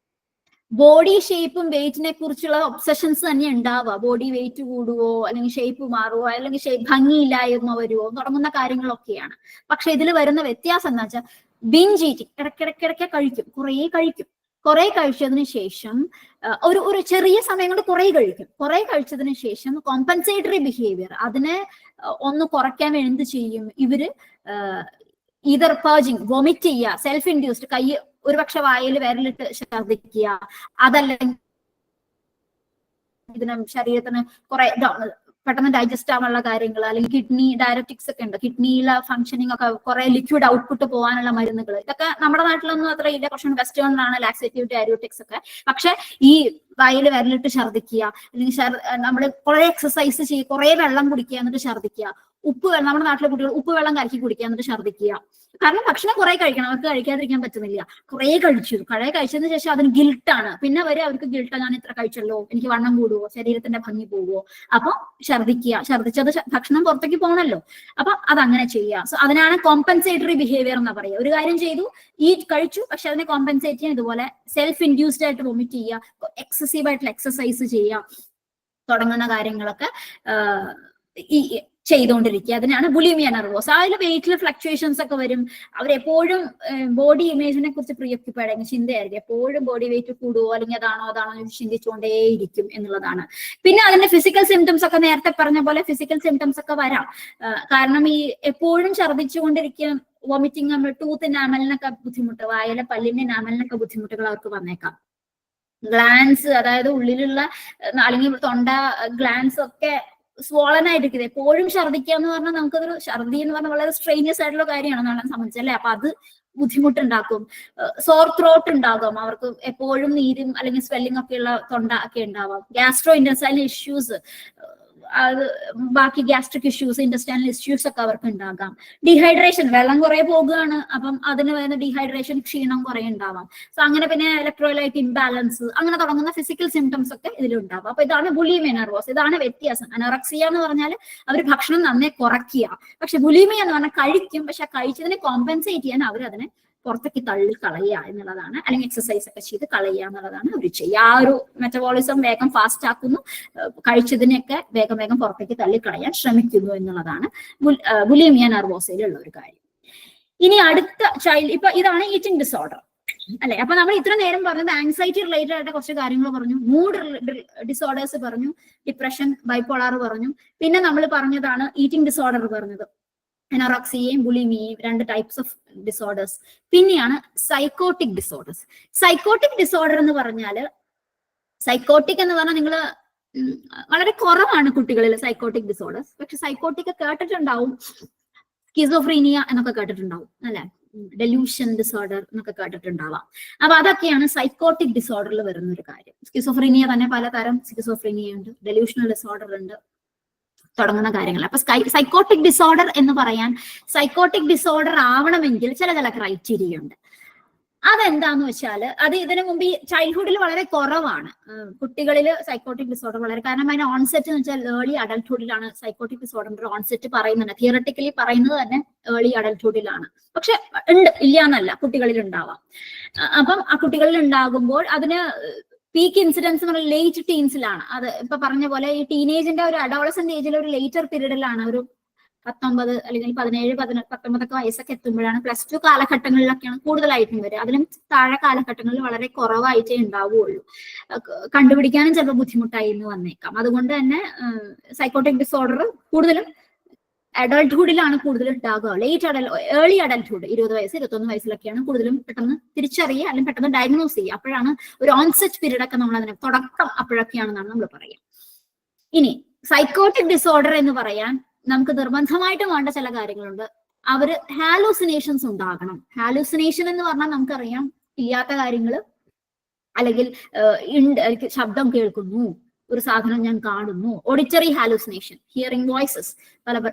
ബോഡി ഷേപ്പും വെയിറ്റിനെ കുറിച്ചുള്ള ഒബ്സഷൻസ് തന്നെ ഉണ്ടാവുക. ബോഡി വെയിറ്റ് കൂടുവോ, അല്ലെങ്കിൽ ഷേപ്പ് മാറുവോ, അല്ലെങ്കിൽ ഭംഗിയില്ലായ്മ വരുവോ തുടങ്ങുന്ന കാര്യങ്ങളൊക്കെയാണ്. പക്ഷെ ഇതിൽ വരുന്ന വ്യത്യാസം എന്താ വെച്ചാൽ ബിഞ്ച് ഈറ്റിംഗ്, ഇടയ്ക്കിടയ്ക്ക് കഴിക്കും, കുറെ കഴിച്ചതിന് ശേഷം ഒരു ചെറിയ സമയം കൊണ്ട് കുറെ കഴിച്ചതിന് ശേഷം കോമ്പൻസേറ്ററി ബിഹേവിയർ, അതിനെ ഒന്ന് കുറയ്ക്കാൻ വേണ്ടി എന്ത് ചെയ്യും ഇവര്? ഈതർ പർജിങ്, വൊമിറ്റ് ചെയ്യുക, സെൽഫ് ഇൻഡ്യൂസ്ഡ്, കൈ ഒരുപക്ഷെ വായിൽ വിരലിട്ട് ഛർദ്ദിക്കുക, അതല്ലെങ്കിൽ ഇതിന് ശരീരത്തിന് കുറെ പെട്ടെന്ന് ഡൈജസ്റ്റ് ആവാനുള്ള കാര്യങ്ങൾ, അല്ലെങ്കിൽ കിഡ്നി ഡയററ്റിക്സ് ഒക്കെ ഉണ്ട്, കിഡ്നിയിലെ ഫംഗ്ഷനിങ് ഒക്കെ കുറെ ലിക്വിഡ് ഔട്ട്പുട്ട് പോകാനുള്ള മരുന്നുകൾ. ഇതൊക്കെ നമ്മുടെ നാട്ടിലൊന്നും അത്ര ഇല്ല, കുറച്ചും വെസ്റ്റേണിലാണ് ലാക്സേറ്റീവ് ഡയററ്റിക്സ് ഒക്കെ. പക്ഷെ ഈ വായിൽ വിരലിട്ട് ഛർദ്ദിക്കുക, അല്ലെങ്കിൽ നമ്മൾ കുറെ എക്സസൈസ് ചെയ്യുക, കുറെ വെള്ളം കുടിക്കുക എന്നിട്ട് ഛർദ്ദിക്കുക, നമ്മുടെ നാട്ടിലെ കുട്ടികൾ ഉപ്പ് വെള്ളം കലക്കി കുടിക്കുക എന്നിട്ട് ഛർദ്ദിക്കുക. കാരണം ഭക്ഷണം കുറെ കഴിക്കണം, അവർക്ക് കഴിക്കാതിരിക്കാൻ പറ്റുന്നില്ല. കുറെ കഴിച്ചതിന് ശേഷം അതിന് ഗിൽട്ടാണ്. പിന്നെ അവർക്ക് ഗിൽട്ടാ, ഞാൻ ഇത്ര കഴിച്ചല്ലോ, എനിക്ക് വണ്ണം കൂടുവോ, ശരീരത്തിന്റെ ഭംഗി പോവോ, അപ്പൊ ഛർദ്ദിച്ചത് ഭക്ഷണം പുറത്തേക്ക് പോകണല്ലോ, അപ്പൊ അതങ്ങനെ ചെയ്യുക. സോ അതിനാണ് കോമ്പൻസേറ്ററി ബിഹേവിയർ എന്ന് പറയുക. ഒരു കാര്യം ചെയ്തു, കഴിച്ചു, പക്ഷെ അതിനെ കോമ്പൻസേറ്റ് ചെയ്യാൻ ഇതുപോലെ സെൽഫ് ഇൻഡ്യൂസ്ഡ് ആയിട്ട് വൊമിറ്റ് ചെയ്യുക, എക്സസീവ് ആയിട്ടുള്ള എക്സസൈസ് ചെയ്യുക തുടങ്ങുന്ന കാര്യങ്ങളൊക്കെ ചെയ്തുകൊണ്ടിരിക്കുക. അതിനാണ് ബുലിമിയ നെർവോസ. അതിൽ വെയിറ്റിൽ ഫ്ലക്ച്വേഷൻസ് ഒക്കെ വരും. അവരെപ്പോഴും ബോഡി ഇമേജിനെ കുറിച്ച് പ്രിയോക്യുപ്പൈഡ് ചിന്തയായിരിക്കും. എപ്പോഴും ബോഡി വെയിറ്റ് കൂടുവോ, അല്ലെങ്കിൽ അതാണോ ചിന്തിച്ചുകൊണ്ടേയിരിക്കും എന്നുള്ളതാണ്. പിന്നെ അതിന്റെ ഫിസിക്കൽ സിംറ്റംസ് ഒക്കെ നേരത്തെ പറഞ്ഞ പോലെ ഫിസിക്കൽ സിംറ്റംസ് ഒക്കെ വരാം. കാരണം ഈ എപ്പോഴും ഛർദ്ദിച്ചുകൊണ്ടിരിക്കുക, വോമിറ്റിംഗ്, ടൂത്ത് നാമലിനൊക്കെ ബുദ്ധിമുട്ട്, വായിലെ പല്ലിന്റെ നാമലിനൊക്കെ ബുദ്ധിമുട്ടുകൾ അവർക്ക് വന്നേക്കാം. ഗ്ലാൻസ്, അതായത് ഉള്ളിലുള്ള അല്ലെങ്കിൽ തൊണ്ട ഗ്ലാൻസ് ഒക്കെ സ്വോളൻ ആയിട്ടിരിക്കുന്നത്. എപ്പോഴും ഛർദ്ദിക്കുക എന്ന് പറഞ്ഞാൽ നമുക്കതൊരു ഛർദ്ദി എന്ന് പറഞ്ഞാൽ വളരെ സ്ട്രെയിനിയസ് ആയിട്ടുള്ള കാര്യമാണ് നമ്മളെ സംബന്ധിച്ച്, അല്ലെ? അപ്പൊ അത് ബുദ്ധിമുട്ടുണ്ടാക്കും. സോർ ത്രോട്ട് ഉണ്ടാകും അവർക്ക്, എപ്പോഴും നീരും അല്ലെങ്കിൽ സ്വെല്ലിംഗ് ഒക്കെയുള്ള തൊണ്ട ഒക്കെ ഉണ്ടാവാം. ഗ്യാസ്ട്രോ ഇൻറ്റസ്റ്റൈനൽ ഇഷ്യൂസ്, അത് ബാക്കി ഗ്യാസ്ട്രിക് ഇഷ്യൂസ്, ഇൻറ്റസ്റ്റൈനൽ ഇഷ്യൂസ് ഒക്കെ അവർക്ക് ഉണ്ടാകാം. ഡീഹൈഡ്രേഷൻ, വെള്ളം കുറെ പോകുകയാണ്, അപ്പം അതിന് വരുന്ന ഡീഹൈഡ്രേഷൻ, ക്ഷീണം കുറെ ഉണ്ടാവാം. സോ അങ്ങനെ പിന്നെ ഇലക്ട്രോലൈറ്റ് ഇംബാലൻസ്, അങ്ങനെ തുടങ്ങുന്ന ഫിസിക്കൽ സിംറ്റംസ് ഒക്കെ ഇതിലുണ്ടാവും. അപ്പൊ ഇതാണ് ബുലിമിയ നെർവോസ. ഇതാണ് വ്യത്യാസം. അനോറക്സിയ എന്ന് പറഞ്ഞാൽ അവർ ഭക്ഷണം നന്നേ കുറയ്ക്കുക, പക്ഷെ ബുലിമിയ എന്ന് പറഞ്ഞാൽ കഴിക്കും, പക്ഷെ കഴിച്ചതിനെ കോമ്പൻസേറ്റ് ചെയ്യാൻ അവരതിനെ പുറത്തേക്ക് തള്ളി കളയുക എന്നുള്ളതാണ്, അല്ലെങ്കിൽ എക്സസൈസ് ഒക്കെ ചെയ്ത് കളയുക എന്നുള്ളതാണ് അവർ ചെയ്യുക. ആ ഒരു മെറ്റബോളിസം വേഗം ഫാസ്റ്റ് ആക്കുന്നു, കഴിച്ചതിനെയൊക്കെ വേഗം പുറത്തേക്ക് തള്ളി കളയാൻ ശ്രമിക്കുന്നു എന്നുള്ളതാണ് ബുലിമിയ നെർവോസയിലുള്ള ഒരു കാര്യം. ഇനി അടുത്ത ഇപ്പൊ ഇതാണ് ഈറ്റിംഗ് ഡിസോർഡർ, അല്ലെ? അപ്പൊ നമ്മൾ ഇത്ര നേരം പറഞ്ഞത് ആങ്സൈറ്റി റിലേറ്റഡ് ആയിട്ട് കുറച്ച് കാര്യങ്ങൾ പറഞ്ഞു, മൂഡ് ഡിസോർഡേഴ്സ് പറഞ്ഞു, ഡിപ്രഷൻ, ബൈപോളാർ പറഞ്ഞു, പിന്നെ നമ്മൾ പറഞ്ഞതാണ് ഈറ്റിംഗ് ഡിസോർഡർ പറഞ്ഞത്, അനോറക്സിയയും ബുലിമിയയും, 2 ടൈപ്സ് ഓഫ് ഡിസോർഡേഴ്സ്. പിന്നെയാണ് സൈക്കോട്ടിക് ഡിസോർഡേഴ്സ്. സൈക്കോട്ടിക് ഡിസോർഡർ എന്ന് പറഞ്ഞാൽ നിങ്ങൾ വളരെ കുറവാണ് കുട്ടികളിൽ സൈക്കോട്ടിക് ഡിസോർഡേഴ്സ്. പക്ഷെ സൈക്കോട്ടിക് കേട്ടിട്ടുണ്ടാവും, സ്കിസോഫ്രീനിയ എന്നൊക്കെ കേട്ടിട്ടുണ്ടാവും, അല്ലെ? ഡെലൂഷൻ ഡിസോർഡർ എന്നൊക്കെ കേട്ടിട്ടുണ്ടാവാം. അപ്പൊ അതൊക്കെയാണ് സൈക്കോട്ടിക് ഡിസോർഡറിൽ വരുന്ന ഒരു കാര്യം. സ്കിസോഫ്രീനിയ തന്നെ പലതരം സ്കിസോഫ്രീനിയ ഉണ്ട്, ഡെലൂഷണൽ ഡിസോർഡർ ഉണ്ട്, തുടങ്ങുന്ന കാര്യങ്ങൾ. അപ്പൊ സൈക്കോട്ടിക് ഡിസോർഡർ എന്ന് പറയാൻ, സൈക്കോട്ടിക് ഡിസോർഡർ ആവണമെങ്കിൽ ചില ക്രൈറ്റീരിയ ഉണ്ട്. അതെന്താന്ന് വെച്ചാൽ അത് ഇതിനു മുമ്പ് ഈ ചൈൽഡ്ഹുഡിൽ വളരെ കുറവാണ്. കുട്ടികളിൽ സൈക്കോട്ടിക് ഡിസോർഡർ വളരെ, കാരണം അതിന്റെ ഓൺസെറ്റ് എന്ന് വെച്ചാൽ ഏർലി അഡൽട്ട്ഹുഡിലാണ് സൈക്കോട്ടിക് ഡിസോർഡറിന്റെ ഓൺസെറ്റ് പറയുന്നുണ്ട്. തിയറട്ടിക്കലി പറയുന്നത് തന്നെ ഏർലി അഡൽട്ട്ഹുഡിലാണ്. പക്ഷെ ഉണ്ട്, ഇല്ല എന്നല്ല, കുട്ടികളിൽ ഉണ്ടാവാം. അപ്പം ആ കുട്ടികളിൽ ഉണ്ടാകുമ്പോൾ അതിന് പീക്ക് ഇൻസിഡൻസ് എന്ന് പറയുന്നത് ലേറ്റ് ടീൻസിലാണ്. അത് ഇപ്പൊ പറഞ്ഞ പോലെ ഈ ടീനേജിന്റെ ഒരു അഡോളസെന്റ് ഏജിലെ ഒരു ലേറ്റർ പീരീഡിലാണ്, ഒരു 19 അല്ലെങ്കിൽ 17, 19 വയസ്സൊക്കെ എത്തുമ്പോഴാണ്. +2 കാലഘട്ടങ്ങളിലൊക്കെയാണ് കൂടുതലായിട്ടും വരിക. അതിലും താഴെ കാലഘട്ടങ്ങളിൽ വളരെ കുറവായിട്ടേ ഉണ്ടാവുകയുള്ളൂ. കണ്ടുപിടിക്കാനും ചിലപ്പോൾ ബുദ്ധിമുട്ടായി എന്ന് വന്നേക്കാം. അതുകൊണ്ട് തന്നെ സൈക്കോട്ടിക് ഡിസോർഡർ കൂടുതലും അഡൾട്ട്ഹുഡിലാണ് കൂടുതൽ ഉണ്ടാകുക. ഏർലി അഡൾട്ട്ഹുഡ് 20 വയസ്സ് 21 വയസ്സിലൊക്കെയാണ് കൂടുതലും പെട്ടെന്ന് തിരിച്ചറിയുക അല്ലെങ്കിൽ പെട്ടെന്ന് ഡയഗ്നോസ് ചെയ്യുക. അപ്പോഴാണ് ഒരു ഓൺസെറ്റ് പീരീഡ് ഒക്കെ നമ്മൾ അതിന് തുടക്കം അപ്പോഴൊക്കെയാണെന്നാണ് നമ്മൾ പറയുക. ഇനി സൈക്കോട്ടിക് ഡിസോർഡർ എന്ന് പറയാൻ നമുക്ക് നിർബന്ധമായിട്ടും വേണ്ട ചില കാര്യങ്ങളുണ്ട്. അവര് ഹാലൂസിനേഷൻസ് ഉണ്ടാകണം. ഹാലൂസിനേഷൻ എന്ന് പറഞ്ഞാൽ നമുക്കറിയാം, ഇല്ലാത്ത കാര്യങ്ങൾ അല്ലെങ്കിൽ ശബ്ദം കേൾക്കുന്നു, ഒരു സാധനം ഞാൻ കാണുന്നു, ഓഡിറ്ററി ഹാലൂസിനേഷൻ, ഹിയറിംഗ് വോയിസസ്,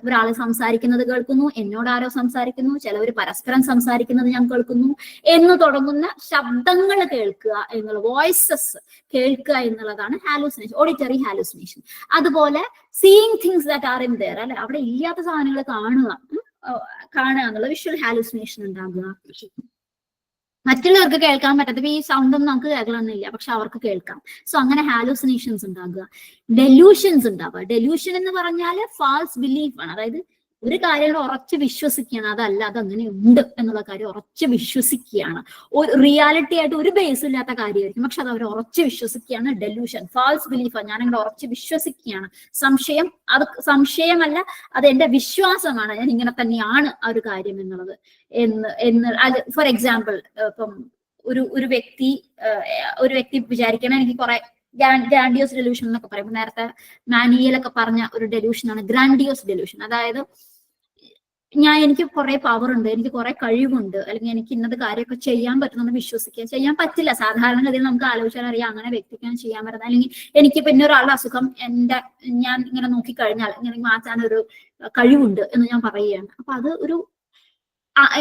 ഒരാൾ സംസാരിക്കുന്നത് കേൾക്കുന്നു, എന്നോട് ആരോ സംസാരിക്കുന്നു, ചിലവർ പരസ്പരം സംസാരിക്കുന്നത് ഞാൻ കേൾക്കുന്നു എന്ന് തുടങ്ങുന്ന ശബ്ദങ്ങൾ കേൾക്കുക എന്നുള്ള, വോയിസസ് കേൾക്കുക എന്നുള്ളതാണ് ഹാലൂസിനേഷൻ, ഓഡിറ്ററി ഹാലൂസിനേഷൻ. അതുപോലെ seeing things that are in there, അല്ലെ, അവിടെ ഇല്ലാത്ത സാധനങ്ങൾ കാണുക എന്നുള്ള വിഷ്വൽ ഹാലൂസിനേഷൻ ഉണ്ടാകുക. മറ്റുള്ളവർക്ക് കേൾക്കാൻ പറ്റാത്ത, ഈ സൗണ്ടൊന്നും നമുക്ക് കേൾക്കണമെന്നില്ല, പക്ഷെ അവർക്ക് കേൾക്കാം. സോ അങ്ങനെ ഹാലൂസിനേഷൻസ് ഉണ്ടാകുക. ഡെലൂഷൻസ് ഉണ്ടാവുക. ഡെലൂഷൻ എന്ന് പറഞ്ഞാൽ ഫാൾസ് ബിലീഫ് ആണ്. അതായത് ഒരു കാര്യം ഉറച്ച് വിശ്വസിക്കുകയാണ്, അതല്ല, അതങ്ങനെ ഉണ്ട് എന്നുള്ള കാര്യം ഉറച്ച് വിശ്വസിക്കുകയാണ്. ഒരു റിയാലിറ്റി ആയിട്ട് ഒരു ബേസ് ഇല്ലാത്ത കാര്യമായിരിക്കും, പക്ഷെ അത് അവർ ഉറച്ച് വിശ്വസിക്കുകയാണ്. ഡെലൂഷൻ, ഫാൾസ് ബിലീഫാണ്. ഞാനങ്ങനെ ഉറച്ച് വിശ്വസിക്കുകയാണ്. സംശയം, അത് സംശയമല്ല, അത് എന്റെ വിശ്വാസമാണ്, ഞാൻ ഇങ്ങനെ തന്നെയാണ് ആ ഒരു കാര്യം എന്നുള്ളത്. അത് ഫോർ എക്സാമ്പിൾ, ഇപ്പം ഒരു വ്യക്തി വിചാരിക്കണം, എനിക്ക് കുറെ ഗ്രാൻഡിയോസ് ഡെലൂഷൻ എന്നൊക്കെ പറയും. നേരത്തെ മാനിയലൊക്കെ പറഞ്ഞ ഒരു ഡെലൂഷനാണ് ഗ്രാൻഡിയോസ് ഡെലൂഷൻ. അതായത് എനിക്ക് കുറെ പവർ ഉണ്ട്, എനിക്ക് കുറെ കഴിവുണ്ട്, അല്ലെങ്കിൽ എനിക്ക് ഇന്നത് കാര്യമൊക്കെ ചെയ്യാൻ പറ്റുമെന്ന് വിശ്വസിക്കുക. ചെയ്യാൻ പറ്റില്ല. സാധാരണഗതിയിൽ നമുക്ക് ആലോചിച്ചാൽ അറിയാം അങ്ങനെ വ്യക്തിക്കാൻ ചെയ്യാൻ പറ്റുന്നത്. അല്ലെങ്കിൽ എനിക്ക് പിന്നെ ഒരാളുടെ അസുഖം ഞാൻ ഇങ്ങനെ നോക്കിക്കഴിഞ്ഞാൽ ഇങ്ങനെ മാറ്റാനൊരു കഴിവുണ്ട് എന്ന് ഞാൻ പറയുകയാണ്. അപ്പൊ അത്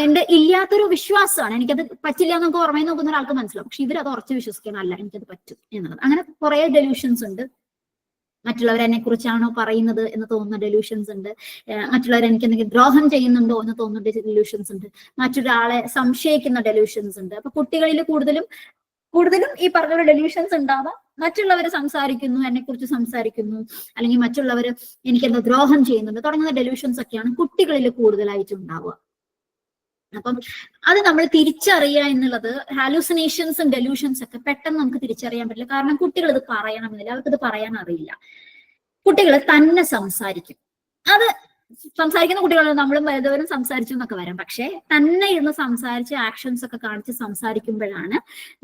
എന്റെ ഇല്ലാത്തൊരു വിശ്വാസമാണ്. എനിക്കത് പറ്റില്ല എന്നൊക്കെ ഓർമ്മയിൽ നോക്കുന്ന ഒരാൾക്ക് മനസ്സിലാവും. പക്ഷെ ഇവരത് ഉറച്ചു വിശ്വസിക്കാനല്ല, എനിക്കത് പറ്റും എന്നുള്ളത്. അങ്ങനെ കുറെ ഡെലൂഷൻസ് ഉണ്ട്. മറ്റുള്ളവർ എന്നെ കുറിച്ചാണോ പറയുന്നത് എന്ന് തോന്നുന്ന ഡെലൂഷൻസ് ഉണ്ട്. മറ്റുള്ളവർ എനിക്ക് എന്തെങ്കിലും ദ്രോഹം ചെയ്യുന്നുണ്ടോ എന്ന് തോന്നുന്ന ഡെലൂഷൻസ് ഉണ്ട്. മറ്റൊരാളെ സംശയിക്കുന്ന ഡെലൂഷൻസ് ഉണ്ട്. അപ്പൊ കുട്ടികളിൽ കൂടുതലും ഈ പറഞ്ഞ ഡെലൂഷൻസ് ഉണ്ടാവാം. മറ്റുള്ളവർ സംസാരിക്കുന്നു, എന്നെ കുറിച്ച് സംസാരിക്കുന്നു, അല്ലെങ്കിൽ മറ്റുള്ളവർ എനിക്കെന്തോ ദ്രോഹം ചെയ്യുന്നുണ്ട് തുടങ്ങുന്ന ഡെലൂഷൻസ് ഒക്കെയാണ് കുട്ടികളിൽ കൂടുതലായിട്ട് ഉണ്ടാവുക. അപ്പം അത് നമ്മൾ തിരിച്ചറിയുക എന്നുള്ളത്, ഹാലൂസിനേഷൻസും ഡെലൂഷൻസ് ഒക്കെ പെട്ടെന്ന് നമുക്ക് തിരിച്ചറിയാൻ പറ്റില്ല. കാരണം കുട്ടികൾ ഇത് പറയണമെന്നില്ല, അവർക്കിത് പറയാൻ അറിയില്ല. കുട്ടികൾ തന്നെ സംസാരിക്കും. അത് സംസാരിക്കുന്ന കുട്ടികൾ നമ്മളും വലുതവരും സംസാരിച്ചു എന്നൊക്കെ വരാം. പക്ഷെ തന്നെ ഇരുന്ന് സംസാരിച്ച് ആക്ഷൻസ് ഒക്കെ കാണിച്ച് സംസാരിക്കുമ്പോഴാണ്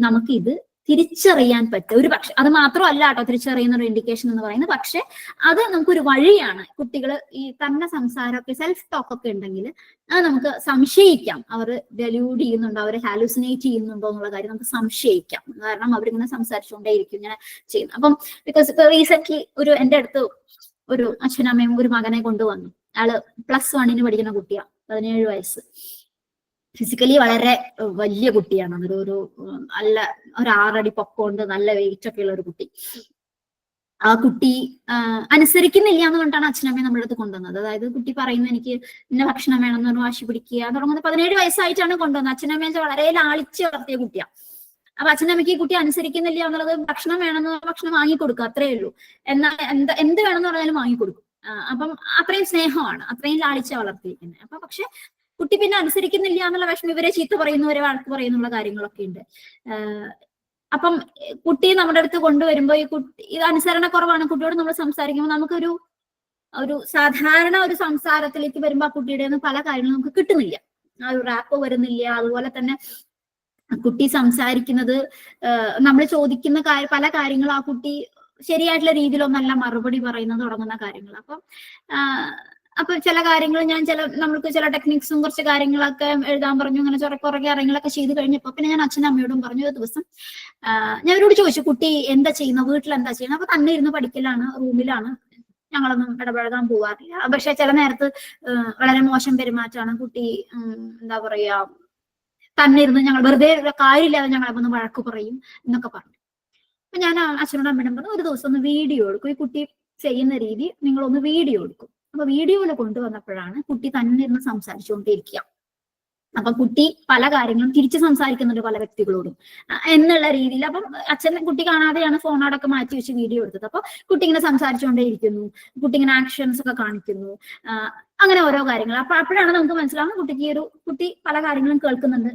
നമുക്കിത് തിരിച്ചറിയാൻ പറ്റുക. ഒരു പക്ഷെ അത് മാത്രമല്ല കേട്ടോ തിരിച്ചറിയുന്ന ഒരു ഇൻഡിക്കേഷൻ എന്ന് പറയുന്നത്. പക്ഷെ അത് നമുക്കൊരു വഴിയാണ്. കുട്ടികൾ ഈ തന്നെ സംസാരമൊക്കെ സെൽഫ് ടോക്ക് ഒക്കെ ഉണ്ടെങ്കിൽ അത് നമുക്ക് സംശയിക്കാം. അവർ ഡെലൂഡ് ചെയ്യുന്നുണ്ടോ, അവർ ഹാലൂസിനേറ്റ് ചെയ്യുന്നുണ്ടോ എന്നുള്ള കാര്യം നമുക്ക് സംശയിക്കാം. കാരണം അവരിങ്ങനെ സംസാരിച്ചുകൊണ്ടേയിരിക്കും, ഇങ്ങനെ ചെയ്യുന്നു. അപ്പം ബിക്കോസ് ഇപ്പൊ റീസെന്റ് എന്റെ അടുത്ത് ഒരു അച്ഛനമ്മയും ഒരു മകനെ കൊണ്ടുവന്നു. ആള് +1 പഠിക്കുന്ന കുട്ടിയാണ്, 17 വയസ്സ്. ഫിസിക്കലി വളരെ വലിയ കുട്ടിയാണ്. ഒരു നല്ല 6 അടി പൊക്കമുണ്ട്, നല്ല വെയിറ്റ് ഒക്കെ ഉള്ള ഒരു കുട്ടി. ആ കുട്ടി അനുസരിക്കുന്നില്ല എന്ന് പറഞ്ഞിട്ടാണ് അച്ഛനമ്മയെ നമ്മുടെ അടുത്ത് കൊണ്ടുവന്നത്. അതായത് കുട്ടി പറയുന്നത് എനിക്ക് ഇന്ന ഭക്ഷണം വേണമെന്ന് പറഞ്ഞ് വാശി പിടിക്കുക തുടങ്ങുന്നത് 17 വയസ്സായിട്ടാണ് കൊണ്ടുവന്നത്. അച്ഛനമ്മയെ വളരെ ലാളിച്ച് വളർത്തിയ കുട്ടിയാണ്. അപ്പൊ അച്ഛനമ്മയ്ക്ക് ഈ കുട്ടി അനുസരിക്കുന്നില്ല എന്നുള്ളത്, ഭക്ഷണം വേണമെന്ന് ഭക്ഷണം വാങ്ങിക്കൊടുക്കുക, അത്രേ ഉള്ളൂ. എന്നാൽ എന്ത് വേണമെന്ന് പറഞ്ഞാലും വാങ്ങിക്കൊടുക്കും. അപ്പം അത്രയും സ്നേഹമാണ്, അത്രയും ലാളിച്ച വളർത്തിയിരിക്കുന്നത്. അപ്പൊ പക്ഷെ കുട്ടി പിന്നെ അനുസരിക്കുന്നില്ല എന്നുള്ള വിഷമം, ഇവരെ ചീത്ത പറയുന്നവരെ വഴക്ക് പറയുന്നുള്ള കാര്യങ്ങളൊക്കെ ഉണ്ട്. അപ്പം കുട്ടിയെ നമ്മുടെ അടുത്ത് കൊണ്ടുവരുമ്പോ ഇത് അനുസരണക്കുറവാണ്. കുട്ടിയോട് നമ്മൾ സംസാരിക്കുമ്പോൾ നമുക്കൊരു സാധാരണ ഒരു സംസാരത്തിലേക്ക് വരുമ്പോ ആ കുട്ടിയുടെ പല കാര്യങ്ങളും നമുക്ക് കിട്ടുന്നില്ല. ആ ഒരു റാപ്പ് വരുന്നില്ല. അതുപോലെ തന്നെ കുട്ടി സംസാരിക്കുന്നത്, നമ്മൾ ചോദിക്കുന്ന പല കാര്യങ്ങളും ആ കുട്ടി ശരിയായിട്ടുള്ള രീതിയിലൊന്നല്ല മറുപടി പറയുന്നത് തുടങ്ങുന്ന കാര്യങ്ങൾ. അപ്പൊ ചില കാര്യങ്ങൾ നമ്മൾക്ക് ചില ടെക്നിക്സും കുറച്ച് കാര്യങ്ങളൊക്കെ എഴുതാൻ പറഞ്ഞു. അങ്ങനെ കുറെ കാര്യങ്ങളൊക്കെ ചെയ്ത് കഴിഞ്ഞപ്പോ പിന്നെ ഞാൻ അച്ഛനും അമ്മയോടും പറഞ്ഞു. ഒരു ദിവസം ഞാൻ അവരോട് ചോദിച്ചു, കുട്ടി എന്താ ചെയ്യുന്നത്, വീട്ടിൽ എന്താ ചെയ്യുന്നത്? അപ്പൊ തന്നെ ഇരുന്ന് പഠിക്കലാണ്, റൂമിലാണ്. ഞങ്ങളൊന്നും ഇടപഴകാൻ പോകാറില്ല. പക്ഷെ ചില നേരത്ത് വളരെ മോശം പെരുമാറ്റമാണ്, കുട്ടി എന്താ പറയാ തന്നിരുന്ന് ഞങ്ങൾ വെറുതെ കാര്യമില്ലാതെ ഞങ്ങളെ ഒന്ന് വഴക്ക് പറയും എന്നൊക്കെ പറഞ്ഞു. അപ്പൊ ഞാൻ അച്ഛനോട് അമ്മയോടും പറഞ്ഞു, ഒരു ദിവസം ഒന്ന് വീഡിയോ എടുക്കും, ഈ കുട്ടി ചെയ്യുന്ന രീതി നിങ്ങളൊന്ന് വീഡിയോ എടുക്കും. അപ്പൊ വീഡിയോയിൽ കൊണ്ടുവന്നപ്പോഴാണ് കുട്ടി തന്നെ ഇരുന്ന് സംസാരിച്ചുകൊണ്ടിരിക്കുക. അപ്പൊ കുട്ടി പല കാര്യങ്ങളും തിരിച്ച് സംസാരിക്കുന്നുണ്ട് പല വ്യക്തികളോടും എന്നുള്ള രീതിയിൽ. അപ്പം അച്ഛൻ കുട്ടി കാണാതെയാണ് ഫോണോടൊക്കെ മാറ്റി വെച്ച് വീഡിയോ എടുത്തത്. അപ്പൊ കുട്ടി ഇങ്ങനെ സംസാരിച്ചുകൊണ്ടേയിരിക്കുന്നു, കുട്ടി ഇങ്ങനെ ആക്ഷൻസ് ഒക്കെ കാണിക്കുന്നു, അങ്ങനെ ഓരോ കാര്യങ്ങൾ. അപ്പൊ അപ്പോഴാണ് നമുക്ക് മനസ്സിലാവുന്നത് കുട്ടി പല കാര്യങ്ങളും കേൾക്കുന്നുണ്ട്,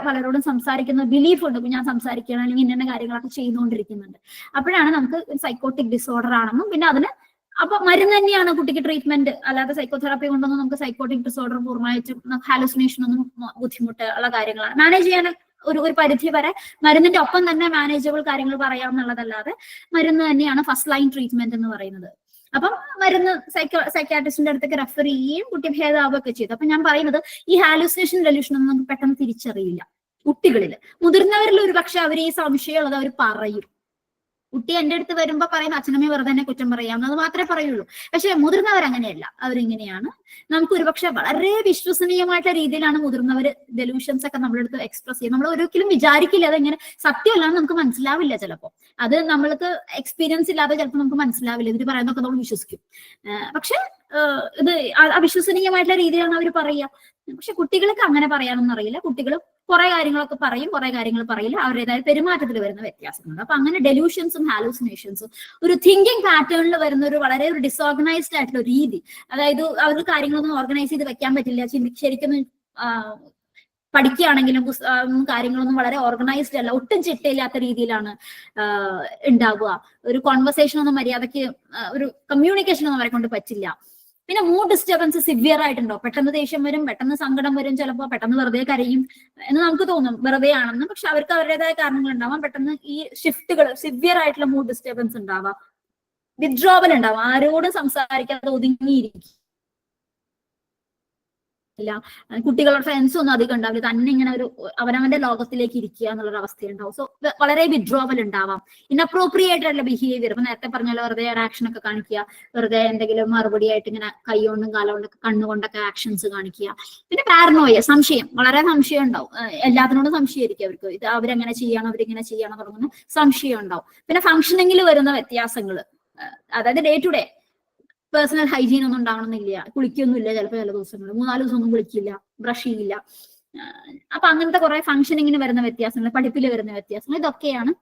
പലരോടും സംസാരിക്കുന്ന ബിലീഫ് ഉണ്ട്, ഞാൻ സംസാരിക്കണം അല്ലെങ്കിൽ ഇന്ന കാര്യങ്ങളൊക്കെ ചെയ്തുകൊണ്ടിരിക്കുന്നുണ്ട്. അപ്പോഴാണ് നമുക്ക് സൈക്കോട്ടിക് ഡിസോർഡർ ആണെന്നും പിന്നെ അതിന് അപ്പൊ മരുന്ന് തന്നെയാണ് കുട്ടിക്ക് ട്രീറ്റ്മെന്റ്, അല്ലാതെ സൈക്കോതെറാപ്പി കൊണ്ടൊന്നും നമുക്ക് സൈക്കോട്ടിക് ഡിസോർഡർ പൂർണ്ണമായിട്ടും ഹാലുസിനേഷൻ ഒന്നും ബുദ്ധിമുട്ട് ഉള്ള കാര്യങ്ങളാണ്. മാനേജ് ചെയ്യാൻ ഒരു പരിധി വരെ മരുന്നിന്റെ ഒപ്പം തന്നെ മാനേജബിൾ കാര്യങ്ങൾ പറയാമെന്നുള്ളതല്ലാതെ മരുന്ന് തന്നെയാണ് ഫസ്റ്റ് ലൈൻ ട്രീറ്റ്മെന്റ് എന്ന് പറയുന്നത്. അപ്പം മരുന്ന് സൈക്യാട്രിസ്റ്റിന്റെ അടുത്തേക്ക് റെഫർ ചെയ്യുകയും കുട്ടി ഭേദാവുകയൊക്കെ ചെയ്തു. അപ്പൊ ഞാൻ പറയുന്നത് ഈ ഹാലുസിനേഷൻ ഡെലൂഷൻ ഒന്നും നമുക്ക് പെട്ടെന്ന് തിരിച്ചറിയില്ല കുട്ടികളിൽ. മുതിർന്നവരിൽ ഒരു പക്ഷെ അവർ ഈ സംശയമുള്ളത് അവർ പറയും. കുട്ടി എന്റെ അടുത്ത് വരുമ്പോ പറയുന്ന അച്ഛനമ്മയെ വെറുതെ തന്നെ കുറ്റം പറയാമെന്നത് മാത്രമേ പറയുള്ളൂ. പക്ഷെ മുതിർന്നവർ അങ്ങനെയല്ല, അവരിങ്ങനെയാണ്. നമുക്ക് ഒരുപക്ഷെ വളരെ വിശ്വസനീയമായിട്ടുള്ള രീതിയിലാണ് മുതിർന്നവർ ഡെലൂഷൻസ് ഒക്കെ നമ്മുടെ അടുത്ത് എക്സ്പ്രസ് ചെയ്യും. നമ്മൾ ഒരിക്കലും വിചാരിക്കില്ല അതെങ്ങനെ സത്യമല്ലാന്ന് നമുക്ക് മനസ്സിലാവില്ല. ചിലപ്പോൾ അത് നമ്മൾക്ക് എക്സ്പീരിയൻസ് ഇല്ലാതെ ചിലപ്പോൾ നമുക്ക് മനസ്സിലാവില്ല, ഇവർ പറയുന്നതൊക്കെ നമ്മൾ വിശ്വസിക്കും. പക്ഷെ ഇത് അവിശ്വസനീയമായിട്ടുള്ള രീതിയിലാണ് അവർ പറയുക. പക്ഷെ കുട്ടികൾക്ക് അങ്ങനെ പറയാനൊന്നും അറിയില്ല. കുട്ടികൾ കുറെ കാര്യങ്ങളൊക്കെ പറയും, കുറെ കാര്യങ്ങൾ പറയില്ല. അവരുടേതായ പെരുമാറ്റത്തിൽ വരുന്ന വ്യത്യാസങ്ങളുണ്ട്. അപ്പൊ അങ്ങനെ ഡെലൂഷൻസും ഹാലൂസിനേഷൻസും ഒരു തിങ്കിങ് പാറ്റേണിൽ വരുന്ന ഒരു വളരെ ഒരു ഡിസോർഗനൈസ്ഡ് ആയിട്ടുള്ള രീതി, അതായത് അവർക്ക് കാര്യങ്ങളൊന്നും ഓർഗനൈസ് ചെയ്ത് വെക്കാൻ പറ്റില്ല. ശരിക്കും പഠിക്കുകയാണെങ്കിലും കാര്യങ്ങളൊന്നും വളരെ ഓർഗനൈസ്ഡ് അല്ല, ഒട്ടും ചിട്ടയില്ലാത്ത രീതിയിലാണ് ഉണ്ടാവുക. ഒരു കോൺവെർസേഷൻ ഒന്നും മര്യാദയ്ക്ക് ഒരു കമ്മ്യൂണിക്കേഷൻ ഒന്നും അവരെ കൊണ്ട് പറ്റില്ല. പിന്നെ മൂഡ് ഡിസ്റ്റർബൻസ് സിവിയർ ആയിട്ടുണ്ടോ, പെട്ടെന്ന് ദേഷ്യം വരും, പെട്ടെന്ന് സങ്കടം വരും, ചിലപ്പോൾ പെട്ടെന്ന് വെറുതെ കരയും എന്ന് നമുക്ക് തോന്നും വെറുതെ ആണെന്ന്. പക്ഷെ അവർക്ക് അവരുടേതായ കാരണങ്ങൾ ഉണ്ടാവാം. പെട്ടെന്ന് ഈ ഷിഫ്റ്റുകൾ സിവിയർ ആയിട്ടുള്ള മൂഡ് ഡിസ്റ്റർബൻസ് ഉണ്ടാവാം, വിത്ഡ്രോവൽ ഉണ്ടാവാം, ആരോടും സംസാരിക്കാതെ ഒതുങ്ങിയിരിക്കും, കുട്ടികളുടെ ഫ്രണ്ട്സ് ഒന്നും അധികം ഉണ്ടാവില്ല, തന്നെ ഇങ്ങനെ ഒരു അവനവന്റെ ലോകത്തിലേക്ക് ഇരിക്കുക എന്നുള്ളൊരു അവസ്ഥയുണ്ടാവും. സോ വളരെ വിഡ്രോവൽ ഉണ്ടാവാം. ഇൻഅപ്രോപ്രിയേറ്റ് ആയിട്ടുള്ള ബിഹേവിയർ, ഇപ്പൊ നേരത്തെ പറഞ്ഞാൽ വെറുതെ ഒരു ആക്ഷൻ ഒക്കെ കാണിക്കുക, വെറുതെ എന്തെങ്കിലും മറുപടി ആയിട്ട് ഇങ്ങനെ കൈ കൊണ്ടും കാലുകൊണ്ടൊക്കെ കണ്ണുകൊണ്ടൊക്കെ ആക്ഷൻസ് കാണിക്കുക. പിന്നെ പാരനോയ, സംശയം, വളരെ സംശയം ഉണ്ടാവും. എല്ലാത്തിനോടും സംശയമായിരിക്കും അവർക്ക്, ഇത് അവരെങ്ങനെ ചെയ്യണം അവരിങ്ങനെ ചെയ്യണം തുടങ്ങുന്ന സംശയം ഉണ്ടാവും. പിന്നെ ഫംഗ്ഷനിങ്ങിൽ വരുന്ന വ്യത്യാസങ്ങൾ, അതായത് day to day personal hygiene ഒന്നും ഉണ്ടാവണമെന്നില്ല, കുളിക്കൊന്നുമില്ല, ചിലപ്പോൾ ചില ദിവസങ്ങൾ 3-4 ദിവസം ഒന്നും കുളിക്കില്ല, ബ്രഷ് ചെയ്യില്ല. അപ്പൊ അങ്ങനത്തെ കുറെ ഫംഗ്ഷനിങ്ങിന് വരുന്ന വ്യത്യാസങ്ങൾ, പഠിപ്പിൽ വരുന്ന വ്യത്യാസങ്ങൾ, ഇതൊക്കെയാണ്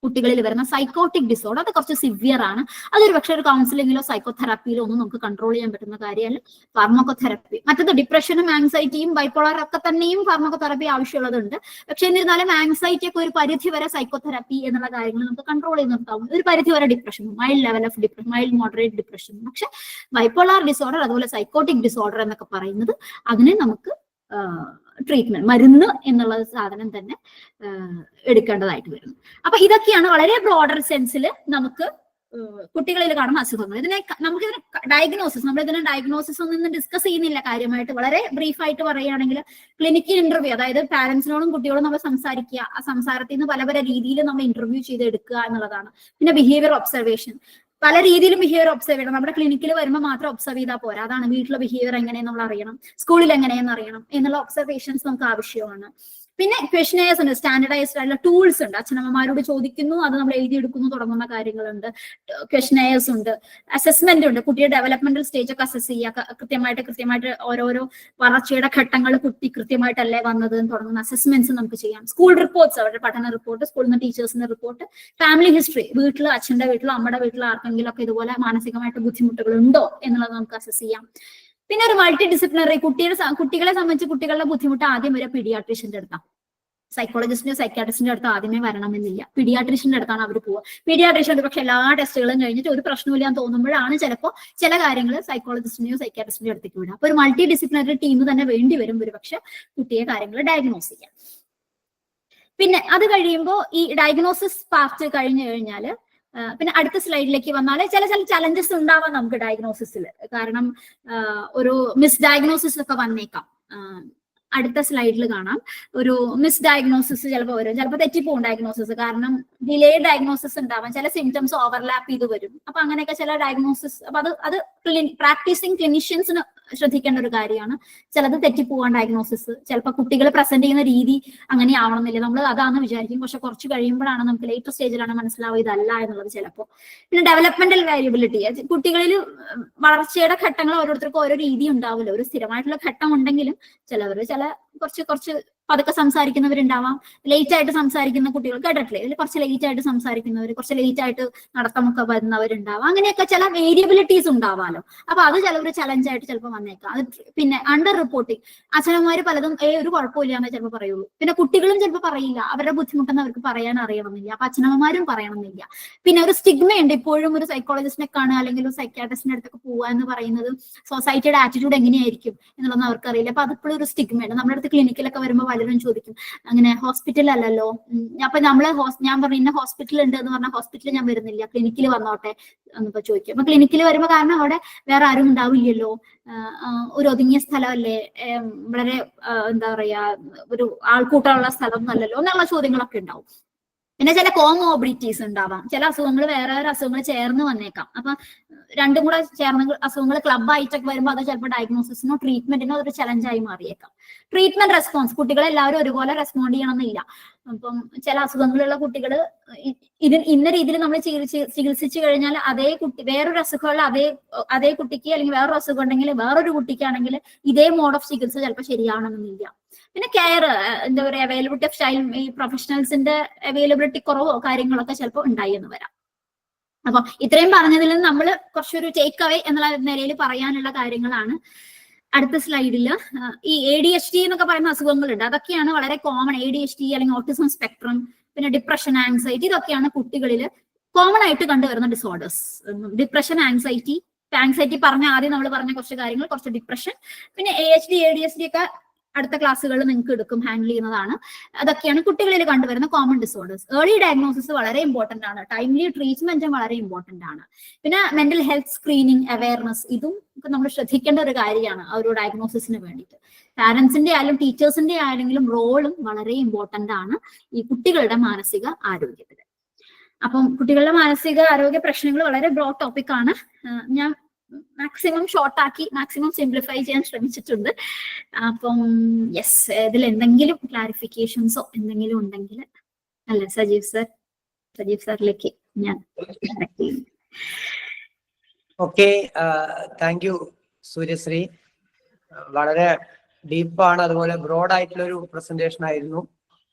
കുട്ടികളിൽ വരുന്ന സൈക്കോട്ടിക് ഡിസോർഡർ. അത് കുറച്ച് സിവിയർ ആണ്. അതൊരു പക്ഷെ ഒരു കൗൺസിലിങ്ങിലോ സൈക്കോതെറാപ്പിയിലോ ഒന്നും നമുക്ക് കൺട്രോൾ ചെയ്യാൻ പറ്റുന്ന കാര്യമല്ല. ഫാർമക്കോതെറാപ്പി, മറ്റത് ഡിപ്രഷനും ആങ്സൈറ്റിയും ബൈപ്പോളർ ഒക്കെ തന്നെയും ഫാർമക്കോതെറാപ്പി ആവശ്യമുള്ളതുണ്ട്. പക്ഷെ എന്നിരുന്നാലും ആങ്സൈറ്റി ഒക്കെ ഒരു പരിധി വരെ സൈക്കോതെറാപ്പി എന്നുള്ള കാര്യങ്ങൾ നമുക്ക് കൺട്രോൾ ചെയ്ത് നിർത്താവും. ഒരു പരിധി വരെ depression, mild level of depression, mild moderate depression. പക്ഷെ ബൈപ്പോളാർ ഡിസോർഡർ അതുപോലെ സൈക്കോട്ടിക് ഡിസോർഡർ എന്നൊക്കെ പറയുന്നത് അതിനെ നമുക്ക് ട്രീറ്റ്മെന്റ്, മരുന്ന് എന്നുള്ള സാധനം തന്നെ എടുക്കേണ്ടതായിട്ട് വരുന്നു. അപ്പൊ ഇതൊക്കെയാണ് വളരെ ബ്രോഡർ സെൻസിൽ നമുക്ക് കുട്ടികളിൽ കാണുന്ന അസുഖങ്ങൾ. നമുക്കിതിന് ഡയഗ്നോസിസ്, നമ്മളിതിനെ ഡയഗ്നോസിസ് ഒന്നും ഡിസ്കസ് ചെയ്യുന്നില്ല കാര്യമായിട്ട്. വളരെ ബ്രീഫായിട്ട് പറയുകയാണെങ്കിൽ ക്ലിനിക്കൽ ഇന്റർവ്യൂ, അതായത് പാരന്റ്സിനോടും കുട്ടിയോടും നമ്മൾ സംസാരിക്കുക, ആ സംസാരത്തിൽ നിന്ന് പല പല രീതിയിൽ നമ്മൾ ഇന്റർവ്യൂ ചെയ്തെടുക്കുക എന്നുള്ളതാണ്. പിന്നെ ബിഹേവിയർ ഒബ്സർവേഷൻ, പല രീതിയിലും ബിഹേവിയർ ഒബ്സർവ് ചെയ്യണം. നമ്മുടെ ക്ലിനിക്കിൽ വരുമ്പോൾ മാത്രം ഒബ്സർവ് ചെയ്താൽ പോരാ, അതാണ് വീട്ടിലെ ബിഹേവിയർ എങ്ങനെയെന്ന് നമ്മൾ അറിയണം, സ്കൂളിൽ എങ്ങനെയെന്ന് അറിയണം എന്നുള്ള ഒബ്സർവേഷൻസ് നമുക്ക് ആവശ്യമാണ്. പിന്നെ ക്വസ്റ്റനേഴ്സ് ഉണ്ട്, സ്റ്റാൻഡർഡൈസ്ഡ് ആയിട്ടുള്ള ടൂൾസ് ഉണ്ട്. അച്ഛനമ്മമാരോട് ചോദിക്കുന്നു, അത് നമ്മൾ എഴുതിയെടുക്കുന്നു തുടങ്ങുന്ന കാര്യങ്ങളുണ്ട്. ക്വസ്റ്റനേഴ്സ് ഉണ്ട്, അസസ്മെന്റ് ഉണ്ട്, കുട്ടിയുടെ ഡെവലപ്മെന്റൽ സ്റ്റേജ് ഒക്കെ അസസ് ചെയ്യുക, കൃത്യമായിട്ട് ഓരോരോ വളർച്ചയുടെ ഘട്ടങ്ങൾ കുട്ടി കൃത്യമായിട്ടല്ലേ വന്നത് എന്ന് തുടങ്ങുന്ന അസസ്മെന്റ്സ് നമുക്ക് ചെയ്യാം. സ്കൂൾ റിപ്പോർട്ട്സ്, അവരുടെ പഠന റിപ്പോർട്ട്, സ്കൂളിൽ നിന്ന് ടീച്ചേഴ്സിന്റെ റിപ്പോർട്ട്, ഫാമിലി ഹിസ്റ്ററി, വീട്ടിൽ അച്ഛന്റെ വീട്ടിലോ അമ്മയുടെ വീട്ടിലോ ആർക്കെങ്കിലും ഒക്കെ ഇതുപോലെ മാനസികമായിട്ട് ബുദ്ധിമുട്ടുകൾ ഉണ്ടോ എന്നുള്ളത് നമുക്ക് അസസ് ചെയ്യാം. പിന്നെ ഒരു മൾട്ടി ഡിസിപ്ലിനറി, കുട്ടികളെ സംബന്ധിച്ച് കുട്ടികളുടെ ബുദ്ധിമുട്ട് ആദ്യം വരെ പീഡിയാട്രീഷ്യന്റെ അടുത്താണ്. സൈക്കോളജിസ്റ്റിന്റെ സൈക്കാട്രിസ്റ്റിന്റെ അടുത്ത് ആദ്യമേ വരണമെന്നില്ല, പീഡിയാട്രീഷ്യന്റെ അടുത്താണ് അവർ പോവുക. പീഡിയാട്രീഷ്യൻ പക്ഷെ എല്ലാ ടെസ്റ്റുകളും കഴിഞ്ഞിട്ട് ഒരു പ്രശ്നമില്ലാന്ന് തോന്നുമ്പോഴാണ് ചിലപ്പോൾ ചില കാര്യങ്ങൾ സൈക്കോളജിസ്റ്റിന്റെയോ സൈക്കാട്രിസ്റ്റിന്റെയോ അടുത്തേക്ക് വിടുക. അപ്പൊ ഒരു മൾട്ടി ഡിസിപ്ലിനറി ടീം തന്നെ വേണ്ടി വരും ഒരു പക്ഷെ കുട്ടിയെ കാര്യങ്ങൾ ഡയഗ്നോസ് ചെയ്യാൻ. പിന്നെ അത് കഴിയുമ്പോൾ ഈ ഡയഗ്നോസിസ് പാർട്ട് കഴിഞ്ഞു കഴിഞ്ഞാൽ പിന്നെ അടുത്ത സ്ലൈഡിലേക്ക് വന്നാൽ ചില ചലഞ്ചസ് ഉണ്ടാവാം നമുക്ക് ഡയഗ്നോസിസിൽ. കാരണം ഒരു മിസ് ഡയഗ്നോസിസ് ഒക്കെ വന്നേക്കാം. അടുത്ത സ്ലൈഡിൽ കാണാം ഒരു മിസ് ഡയഗ്നോസിസ് ചിലപ്പോൾ വരും, ചിലപ്പോൾ തെറ്റിപ്പോകും ഡയഗ്നോസിസ്, കാരണം ഡിലേ ഡയഗ്നോസിസ് ഉണ്ടാവാം, ചില സിംറ്റംസ് ഓവർലാപ്പ് ചെയ്ത് വരും. അപ്പൊ അങ്ങനെയൊക്കെ ചില ഡയഗ്നോസിസ്, അപ്പൊ അത് പ്രാക്ടീസിങ് ക്ലിനിഷ്യൻസിന് ശ്രദ്ധിക്കേണ്ട ഒരു കാര്യമാണ്. ചിലത് തെറ്റിപ്പോവാൻ ഡയഗ്നോസിസ്, ചിലപ്പോൾ കുട്ടികൾ പ്രസന്റ് ചെയ്യുന്ന രീതി അങ്ങനെ ആവണമെന്നില്ല, നമ്മൾ അതാണെന്ന് വിചാരിക്കും, പക്ഷെ കുറച്ച് കഴിയുമ്പോഴാണ് നമുക്ക് ലേറ്റർ സ്റ്റേജിലാണ് മനസ്സിലാവുക ഇതല്ല എന്നുള്ളത് ചിലപ്പോൾ. പിന്നെ ഡെവലപ്മെന്റൽ വേരിയബിലിറ്റി, കുട്ടികളിൽ വളർച്ചയുടെ ഘട്ടങ്ങൾ ഓരോരുത്തർക്കും ഓരോ രീതി ഉണ്ടാവില്ല, ഒരു സ്ഥിരമായിട്ടുള്ള ഘട്ടം ഉണ്ടെങ്കിലും ചിലവർ കുറച്ച് പതുക്കെ സംസാരിക്കുന്നവരുണ്ടാവാം, ലേറ്റ് ആയിട്ട് സംസാരിക്കുന്ന കുട്ടികൾ കേട്ടിട്ടില്ലേ, ഇതിൽ കുറച്ച് ലേറ്റ് ആയിട്ട് സംസാരിക്കുന്നവർ, കുറച്ച് ലേറ്റ് ആയിട്ട് നടത്തമൊക്കെ വരുന്നവരുണ്ടാവാം, അങ്ങനെയൊക്കെ ചില വേരിയബിലിറ്റീസ് ഉണ്ടാവാമല്ലോ. അപ്പൊ അത് ചിലവർ ചലഞ്ചായിട്ട് ചിലപ്പോൾ വന്നേക്കാം. അത് പിന്നെ അണ്ടർ റിപ്പോർട്ടിങ്, അച്ഛനന്മാര് പലതും ഒരു കുഴപ്പമില്ല എന്നേ ചിലപ്പോൾ പറയുള്ളൂ. പിന്നെ കുട്ടികളും ചിലപ്പോൾ പറയില്ല, അവരുടെ ബുദ്ധിമുട്ടെന്ന് അവർക്ക് പറയാൻ അറിയണമെന്നില്ല, അപ്പൊ അച്ഛനമ്മമാരും പറയണമെന്നില്ല. പിന്നെ ഒരു സ്റ്റിഗ്മയുണ്ട്, ഇപ്പോഴും ഒരു സൈക്കോളജിസ്റ്റിനെ കാണുക അല്ലെങ്കിൽ ഒരു സൈക്യാട്രിസ്റ്റിന്റെ അടുത്തൊക്കെ പോവുക എന്ന് പറയുന്നത് സൊസൈറ്റിയുടെ ആറ്റിറ്റ്യൂഡ് എങ്ങനെയായിരിക്കും എന്നുള്ളതൊന്നും അവർക്കറിയില്ല. അപ്പൊ അതിപ്പോഴും ഒരു സ്റ്റിഗ്മയുണ്ട്. നമ്മുടെ അടുത്ത് ക്ലിനിക്കിലൊക്കെ വരുമ്പോൾ പലരും ചോദിക്കും, അങ്ങനെ ഹോസ്പിറ്റൽ അല്ലല്ലോ, അപ്പൊ ഞാൻ പറഞ്ഞു ഇന്ന ഹോസ്പിറ്റൽ ഉണ്ട് എന്ന് പറഞ്ഞാൽ ഹോസ്പിറ്റലിൽ ഞാൻ വരുന്നില്ല, ക്ലിനിക്കിൽ വന്നോട്ടെ എന്നൊക്കെ ചോദിക്കും. അപ്പൊ ക്ലിനിക്കിൽ വരുമ്പോൾ കാരണം അവിടെ വേറെ ആരും ഉണ്ടാവില്ലല്ലോ, ഒരു ഒതുങ്ങിയ സ്ഥലമല്ലേ, വളരെ എന്താ പറയാ ഒരു ആൾക്കൂട്ടമുള്ള സ്ഥലം അല്ലല്ലോ എന്നുള്ള ചോദ്യങ്ങളൊക്കെ ഉണ്ടാവും. പിന്നെ ചില കോമോബിലിറ്റീസ് ഉണ്ടാവാം, ചില അസുഖങ്ങൾ വേറെ അസുഖങ്ങൾ ചേർന്ന് വന്നേക്കാം. അപ്പൊ രണ്ടും കൂടെ ചേർന്ന് അസുഖങ്ങൾ ക്ലബ് ആയിട്ടൊക്കെ വരുമ്പോൾ അത് ചിലപ്പോൾ ഡയഗ്നോസിസിനോ ട്രീറ്റ്മെന്റിനോ അതൊരു ചലഞ്ചായി മാറിയേക്കാം. ട്രീറ്റ്മെന്റ് റെസ്പോൺസ്, കുട്ടികളെല്ലാവരും ഒരുപോലെ റെസ്പോണ്ട് ചെയ്യണമെന്നില്ല. അപ്പം ചില അസുഖങ്ങളുള്ള കുട്ടികൾ ഇന്ന രീതിയിൽ നമ്മൾ ചികിത്സിച്ചു കഴിഞ്ഞാൽ അതേ കുട്ടി വേറൊരു അസുഖമുള്ള അതേ കുട്ടിക്ക് അല്ലെങ്കിൽ വേറൊരു അസുഖം ഉണ്ടെങ്കിൽ വേറൊരു കുട്ടിക്കാണെങ്കിൽ ഇതേ മോഡ് ഓഫ് ചികിത്സ ചിലപ്പോൾ ശരിയാവണമെന്നില്ല. പിന്നെ കെയർ, എന്താ പറയുക, അവൈലബിലിറ്റി ഓഫ് സ്റ്റൈൽ, ഈ പ്രൊഫഷണൽസിന്റെ അവൈലബിലിറ്റി കുറവോ കാര്യങ്ങളൊക്കെ ചിലപ്പോൾ ഉണ്ടായി എന്ന് വരാം. അപ്പൊ ഇത്രയും പറഞ്ഞതിൽ നിന്ന് നമ്മൾ കുറച്ചൊരു ടേക്ക് അവേ എന്നുള്ള നിലയിൽ പറയാനുള്ള കാര്യങ്ങളാണ്. അടുത്ത സ്ലൈഡിൽ ഈ ADHD എന്നൊക്കെ പറയുന്ന അസുഖങ്ങളുണ്ട്, അതൊക്കെയാണ് വളരെ കോമൺ. ADHD അല്ലെങ്കിൽ ഓട്ടിസം സ്പെക്ട്രം, പിന്നെ ഡിപ്രഷൻ, ആങ്സൈറ്റി, ഇതൊക്കെയാണ് കുട്ടികളിൽ കോമൺ ആയിട്ട് കണ്ടുവരുന്ന ഡിസോർഡേഴ്സ്. ഡിപ്രഷൻ, ആങ്സൈറ്റി പറഞ്ഞ ആദ്യം നമ്മൾ പറഞ്ഞ കുറച്ച് കാര്യങ്ങൾ, കുറച്ച് ഡിപ്രഷൻ, പിന്നെ ADHD, ADHD ഒക്കെ അടുത്ത ക്ലാസ്സുകളിൽ നിങ്ങൾക്ക് എടുക്കും, ഹാൻഡിൽ ചെയ്യുന്നതാണ്. അതൊക്കെയാണ് കുട്ടികളിൽ കണ്ടുവരുന്ന കോമൺ ഡിസോർഡേഴ്സ്. ഏർലി ഡയഗ്നോസിസ് വളരെ ഇമ്പോർട്ടന്റ് ആണ്, ടൈംലി ട്രീറ്റ്മെന്റും വളരെ ഇമ്പോർട്ടന്റ് ആണ്. പിന്നെ മെന്റൽ ഹെൽത്ത് സ്ക്രീനിങ്, അവയർനെസ്, ഇതും നമ്മൾ ശ്രദ്ധിക്കേണ്ട ഒരു കാര്യമാണ് ആ ഒരു ഡയഗ്നോസിസിന് വേണ്ടിയിട്ട്. പാരന്റ്സിന്റെ ആയാലും ടീച്ചേഴ്സിന്റെ ആണെങ്കിലും റോളും വളരെ ഇമ്പോർട്ടന്റ് ആണ് ഈ കുട്ടികളുടെ മാനസിക ആരോഗ്യത്തിൽ. അപ്പം കുട്ടികളുടെ മാനസിക ആരോഗ്യ പ്രശ്നങ്ങൾ വളരെ ബ്രോഡ് ടോപ്പിക് ആണ്. ഞാൻ മാക്സിമം ഷോർട്ടാക്കി മാക്സിമം സിംപ്ലിഫൈ ചെയ്യാൻ ശ്രമിച്ചിട്ടുണ്ട്. അപ്പം യെസ്, ഇതിൽ എന്തെങ്കിലും ക്ലാരിഫിക്കേഷൻസോ എന്തെങ്കിലും ഉണ്ടെങ്കിൽ അല്ല സജീവ് സാറിലേക്ക് ഞാൻ. Okay, thank you Suryasree. വളരെ ഡീപ്പാണ്, അതുപോലെ ബ്രോഡ് ആയിട്ടുള്ള ഒരു പ്രസന്റേഷൻ ആയിരുന്നു.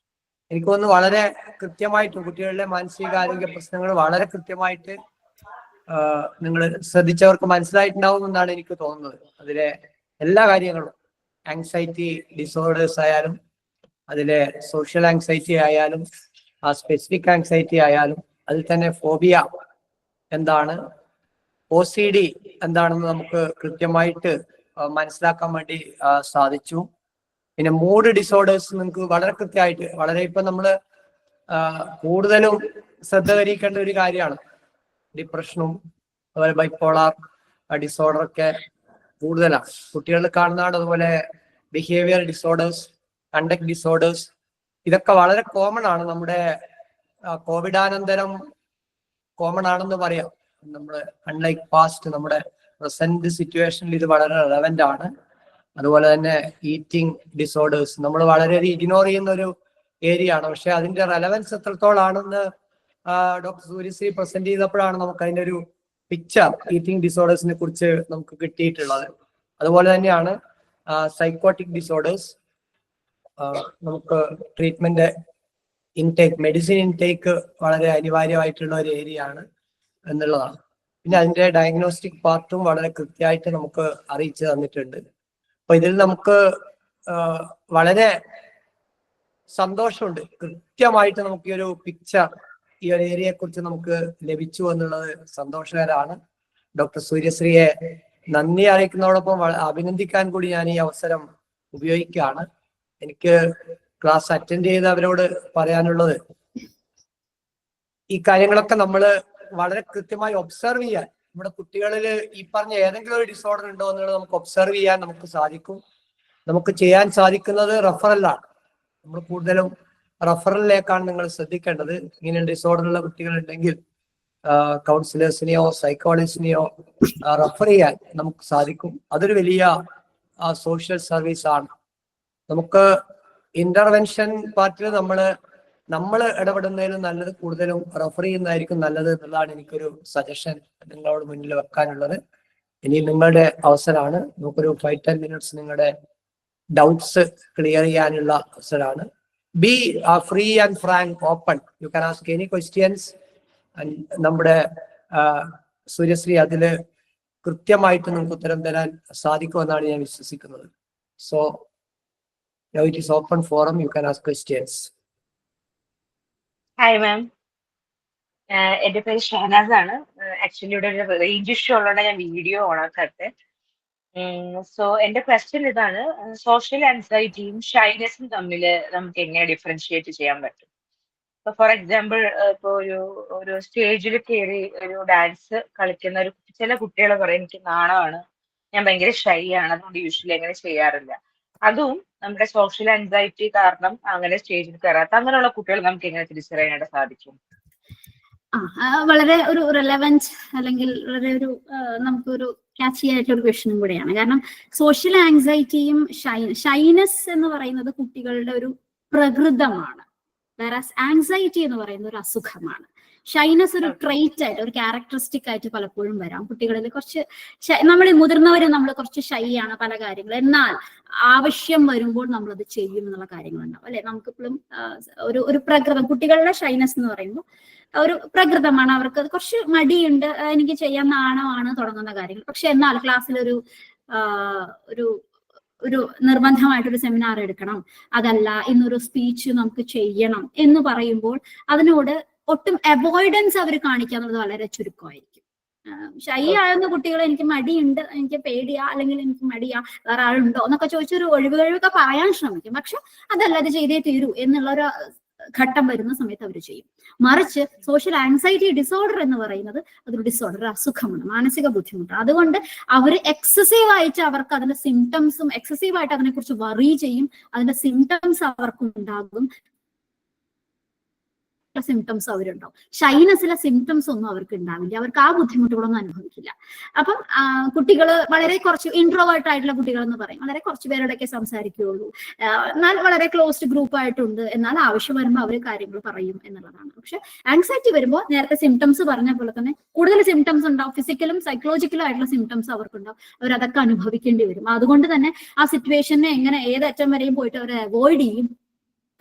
എനിക്ക് തോന്നുന്നു വളരെ കൃത്യമായിട്ട് കുട്ടികളുടെ മാനസികാരോഗ്യ പ്രശ്നങ്ങൾ വളരെ കൃത്യമായിട്ട് നിങ്ങൾ ശ്രദ്ധിച്ചവർക്ക് മനസ്സിലായിട്ടുണ്ടാവും എന്നാണ് എനിക്ക് തോന്നുന്നത്. അതിലെ എല്ലാ കാര്യങ്ങളും, ആങ്സൈറ്റി ഡിസോർഡേഴ്സ് ആയാലും, അതിലെ സോഷ്യൽ ആങ്സൈറ്റി ആയാലും, ആ സ്പെസിഫിക് ആങ്സൈറ്റി ആയാലും, അതിൽ തന്നെ ഫോബിയ എന്താണ്, OCD എന്താണെന്ന് നമുക്ക് കൃത്യമായിട്ട് മനസ്സിലാക്കാൻ വേണ്ടി സാധിച്ചു. പിന്നെ മൂഡ് ഡിസോർഡേഴ്സ് നിങ്ങൾക്ക് വളരെ കൃത്യമായിട്ട്, വളരെ ഇപ്പൊ നമ്മള് കൂടുതലും ശ്രദ്ധ വരിക്കേണ്ട ഒരു കാര്യമാണ്. ഡിപ്രഷനും അതുപോലെ ബൈപ്പോളാർ ഡിസോർഡർ ഒക്കെ കൂടുതലാണ് കുട്ടികളിൽ കാണുന്നതാണ്. അതുപോലെ ബിഹേവിയർ ഡിസോർഡേഴ്സ്, കണ്ടക്ട് ഡിസോർഡേഴ്സ്, ഇതൊക്കെ വളരെ കോമൺ ആണ്. നമ്മുടെ കോവിഡാനന്തരം കോമൺ ആണെന്ന് പറയാം. നമ്മുടെ അൺലൈക്ക് പാസ്റ്റ്, നമ്മുടെ പ്രസന്റ് സിറ്റുവേഷനിൽ ഇത് വളരെ റെലവന്റ് ആണ്. അതുപോലെ തന്നെ ഈറ്റിംഗ് ഡിസോർഡേഴ്സ് നമ്മൾ വളരെയധികം ഇഗ്നോർ ചെയ്യുന്ന ഒരു ഏരിയ ആണ്. പക്ഷെ അതിന്റെ റെലവൻസ് എത്രത്തോളാണെന്ന് ഡോക്ടർ സൂര്യശ്രീ പ്രസന്റ് ചെയ്തപ്പോഴാണ് നമുക്ക് അതിന്റെ ഒരു പിക്ചർ ഈറ്റിംഗ് ഡിസോർഡേഴ്സിനെ കുറിച്ച് നമുക്ക് കിട്ടിയിട്ടുള്ളത്. അതുപോലെ തന്നെയാണ് സൈക്കോട്ടിക് ഡിസോർഡേഴ്സ്. നമുക്ക് ട്രീറ്റ്മെന്റ് ഇൻടേക്ക്, മെഡിസിൻ ഇൻടേക്ക് വളരെ അനിവാര്യമായിട്ടുള്ള ഒരു ഏരിയ ആണ് എന്നുള്ളതാണ്. പിന്നെ അതിന്റെ ഡയഗ്നോസ്റ്റിക് പാർട്ടും വളരെ കൃത്യമായിട്ട് നമുക്ക് അറിയിച്ചു തന്നിട്ടുണ്ട്. അപ്പൊ ഇതിൽ നമുക്ക് വളരെ സന്തോഷമുണ്ട്, കൃത്യമായിട്ട് നമുക്ക് ഈ ഒരു പിക്ചർ, ഈ ഒരു ഏരിയയെ കുറിച്ച് നമുക്ക് ലഭിച്ചു എന്നുള്ളത് സന്തോഷകരമാണ്. ഡോക്ടർ സൂര്യശ്രീയെ നന്ദി അറിയിക്കുന്നതോടൊപ്പം അഭിനന്ദിക്കാൻ കൂടി ഞാൻ ഈ അവസരം ഉപയോഗിക്കുകയാണ്. എനിക്ക് ക്ലാസ് അറ്റൻഡ് ചെയ്തവരോട് പറയാനുള്ളത്, ഈ കാര്യങ്ങളൊക്കെ നമ്മൾ വളരെ കൃത്യമായി ഒബ്സർവ് ചെയ്യാൻ, നമ്മുടെ കുട്ടികളിൽ ഈ പറഞ്ഞ ഏതെങ്കിലും ഒരു ഡിസോർഡർ ഉണ്ടോ എന്നുള്ളത് നമുക്ക് ഒബ്സർവ് ചെയ്യാൻ നമുക്ക് സാധിക്കും. നമുക്ക് ചെയ്യാൻ സാധിക്കുന്നത് റെഫറലാണ്. നമ്മൾ കൂടുതലും റെഫറലിലേക്കാണ് നിങ്ങൾ ശ്രദ്ധിക്കേണ്ടത്. ഇങ്ങനെ ഡിസോർഡറുള്ള കുട്ടികളുണ്ടെങ്കിൽ കൗൺസിലേഴ്സിനെയോ സൈക്കോളജിസ്റ്റിനെയോ റെഫർ ചെയ്യാൻ നമുക്ക് സാധിക്കും. അതൊരു വലിയ സോഷ്യൽ സർവീസ് ആണ്. നമുക്ക് ഇന്റർവെൻഷൻ പാർട്ടിൽ നമ്മൾ ഇടപെടുന്നതിലും നല്ലത് കൂടുതലും റെഫർ ചെയ്യുന്നതായിരിക്കും നല്ലത് എന്നുള്ളതാണ് എനിക്കൊരു സജഷൻ നിങ്ങളോട് മുന്നിൽ വെക്കാനുള്ളത്. ഇനി നിങ്ങളുടെ അവസരമാണ്. നമുക്കൊരു 5-10 minutes നിങ്ങളുടെ ഡൗട്ട്സ് ക്ലിയർ ചെയ്യാനുള്ള അവസരമാണ്. B free and Frank, open. You can ask any questions. നമ്മുടെ സൂര്യശ്രീ അതില് കൃത്യമായിട്ട് നമുക്ക് ഉത്തരം തരാൻ സാധിക്കുമെന്നാണ് ഞാൻ വിശ്വസിക്കുന്നത്. So it is open forum, you can ask questions. Hi ma'am, എന്റെ പേര് ഷഹനാസ് ആണ്. ആക്ച്വലി ഇവിടെ ഒരു റേഞ്ച് ഇഷ്യൂ ഉള്ളതുകൊണ്ട് ഞാൻ വീഡിയോ ഓണാക്കാത്തെ. സോ എന്റെ ക്വസ്റ്റ്യൻ ഇതാണ്, സോഷ്യൽ ആൻസൈറ്റിയും ഷൈനെസ്സും തമ്മിൽ നമുക്ക് എങ്ങനെ ഡിഫറൻഷിയേറ്റ് ചെയ്യാൻ പറ്റും? ഇപ്പൊ ഫോർ എക്സാമ്പിൾ, ഇപ്പൊ ഒരു സ്റ്റേജിൽ കയറി ഒരു ഡാൻസ് കളിക്കുന്ന ചില കുട്ടികൾ പറയും എനിക്ക് നാണമാണ്, ഞാൻ ഭയങ്കര ഷൈ ആണ്, അതുകൊണ്ട് യൂഷ്വലി അങ്ങനെ ചെയ്യാറില്ല. അതും നമ്മുടെ സോഷ്യൽ ആൻസൈറ്റി കാരണം അങ്ങനെ സ്റ്റേജിൽ കയറാത്ത അങ്ങനെയുള്ള കുട്ടികൾ നമുക്ക് എങ്ങനെ തിരിച്ചറിയാനായിട്ട് സാധിക്കും? വളരെ ഒരു റെലവൻറ്റ് അല്ലെങ്കിൽ വളരെ ഒരു നമുക്കൊരു ക്യാച്ചി ആയിട്ടുള്ള ഒരു ക്വസ്റ്റ്യനും കൂടെയാണ്. കാരണം സോഷ്യൽ ആങ്സൈറ്റിയും ഷൈനസ് എന്ന് പറയുന്നത് കുട്ടികളുടെ ഒരു പ്രകൃതമാണ്. വേറാസ് ആങ്സൈറ്റി എന്ന് പറയുന്ന ഒരു അസുഖമാണ്. ഷൈനസ് ഒരു ട്രെയിറ്റ് ആയിട്ട്, ഒരു ക്യാരക്ടറിസ്റ്റിക് ആയിട്ട് പലപ്പോഴും വരാം കുട്ടികളിൽ. കുറച്ച് നമ്മൾ മുതിർന്നവര് നമ്മൾ കുറച്ച് ഷൈ ആണ് പല കാര്യങ്ങളും, എന്നാൽ ആവശ്യം വരുമ്പോൾ നമ്മളത് ചെയ്യും എന്നുള്ള കാര്യങ്ങളുണ്ടാവും അല്ലെ. നമുക്കിപ്പോഴും ഒരു പ്രകൃതം, കുട്ടികളുടെ ഷൈനസ് എന്ന് പറയുമ്പോൾ ഒരു പ്രകൃതമാണ്. അവർക്ക് കുറച്ച് മടിയുണ്ട്, എനിക്ക് ചെയ്യാൻ നാണമാണ് തുടങ്ങുന്ന കാര്യങ്ങൾ. പക്ഷെ എന്നാൽ ക്ലാസ്സിലൊരു ഒരു നിർബന്ധമായിട്ടൊരു സെമിനാർ എടുക്കണം, അതല്ല ഇന്നൊരു സ്പീച്ച് നമുക്ക് ചെയ്യണം എന്ന് പറയുമ്പോൾ അതിനോട് ഒട്ടും അവോയ്ഡൻസ് അവർ കാണിക്കുക എന്നുള്ളത് വളരെ ചുരുക്കമായിരിക്കും. ഷൈ ആകുന്ന കുട്ടികൾ എനിക്ക് മടിയുണ്ട്, എനിക്ക് പേടിയാ, അല്ലെങ്കിൽ എനിക്ക് മടിയാ, വേറെ ആളുണ്ടോ എന്നൊക്കെ ചോദിച്ചൊരു ഒഴിവുകഴിവൊക്കെ പറയാൻ ശ്രമിക്കും. പക്ഷെ അതല്ല, അത് ചെയ്തേ തീരൂ എന്നുള്ളൊരു ഘട്ടം വരുന്ന സമയത്ത് അവർ ചെയ്യും. മറിച്ച് സോഷ്യൽ ആൻസൈറ്റി ഡിസോർഡർ എന്ന് പറയുന്നത് അതൊരു ഡിസോർഡർ, അസുഖമാണ്, മാനസിക ബുദ്ധിമുട്ടാണ്. അതുകൊണ്ട് അവർ എക്സസീവ് ആയിട്ട് അവർക്ക് അതിന്റെ സിംറ്റംസും എക്സസീവായിട്ട് അതിനെക്കുറിച്ച് വറി ചെയ്യും, അതിന്റെ സിംറ്റംസ് അവർക്ക് ഉണ്ടാകും, സിംറ്റംസ് അവരുണ്ടാവും. ഷൈനസിലെ സിംറ്റംസ് ഒന്നും അവർക്ക് ഉണ്ടാവില്ല, അവർക്ക് ആ ബുദ്ധിമുട്ടുകളൊന്നും അനുഭവിക്കില്ല. അപ്പം കുട്ടികൾ വളരെ കുറച്ച് ഇൻട്രോവേർട്ട് ആയിട്ടുള്ള കുട്ടികൾ എന്ന് പറയും, വളരെ കുറച്ച് പേരോടൊക്കെ സംസാരിക്കുകയുള്ളൂ, എന്നാൽ വളരെ ക്ലോസ്ഡ് ഗ്രൂപ്പ് ആയിട്ടുണ്ട്, എന്നാൽ ആവശ്യം വരുമ്പോൾ അവർ കാര്യങ്ങൾ പറയും എന്നുള്ളതാണ്. പക്ഷെ ആങ്സൈറ്റി വരുമ്പോൾ നേരത്തെ സിംറ്റംസ് പറഞ്ഞ പോലെ തന്നെ കൂടുതൽ സിംറ്റംസ് ഉണ്ടാവും, ഫിസിക്കലും സൈക്കോളജിക്കലും ആയിട്ടുള്ള സിംറ്റംസ് അവർക്കുണ്ടാവും, അവരതൊക്കെ അനുഭവിക്കേണ്ടി വരും. അതുകൊണ്ട് തന്നെ ആ സിറ്റുവേഷനെ എങ്ങനെ ഏതറ്റം വരെയും പോയിട്ട് അവരെ അവോയ്ഡ് ചെയ്യും,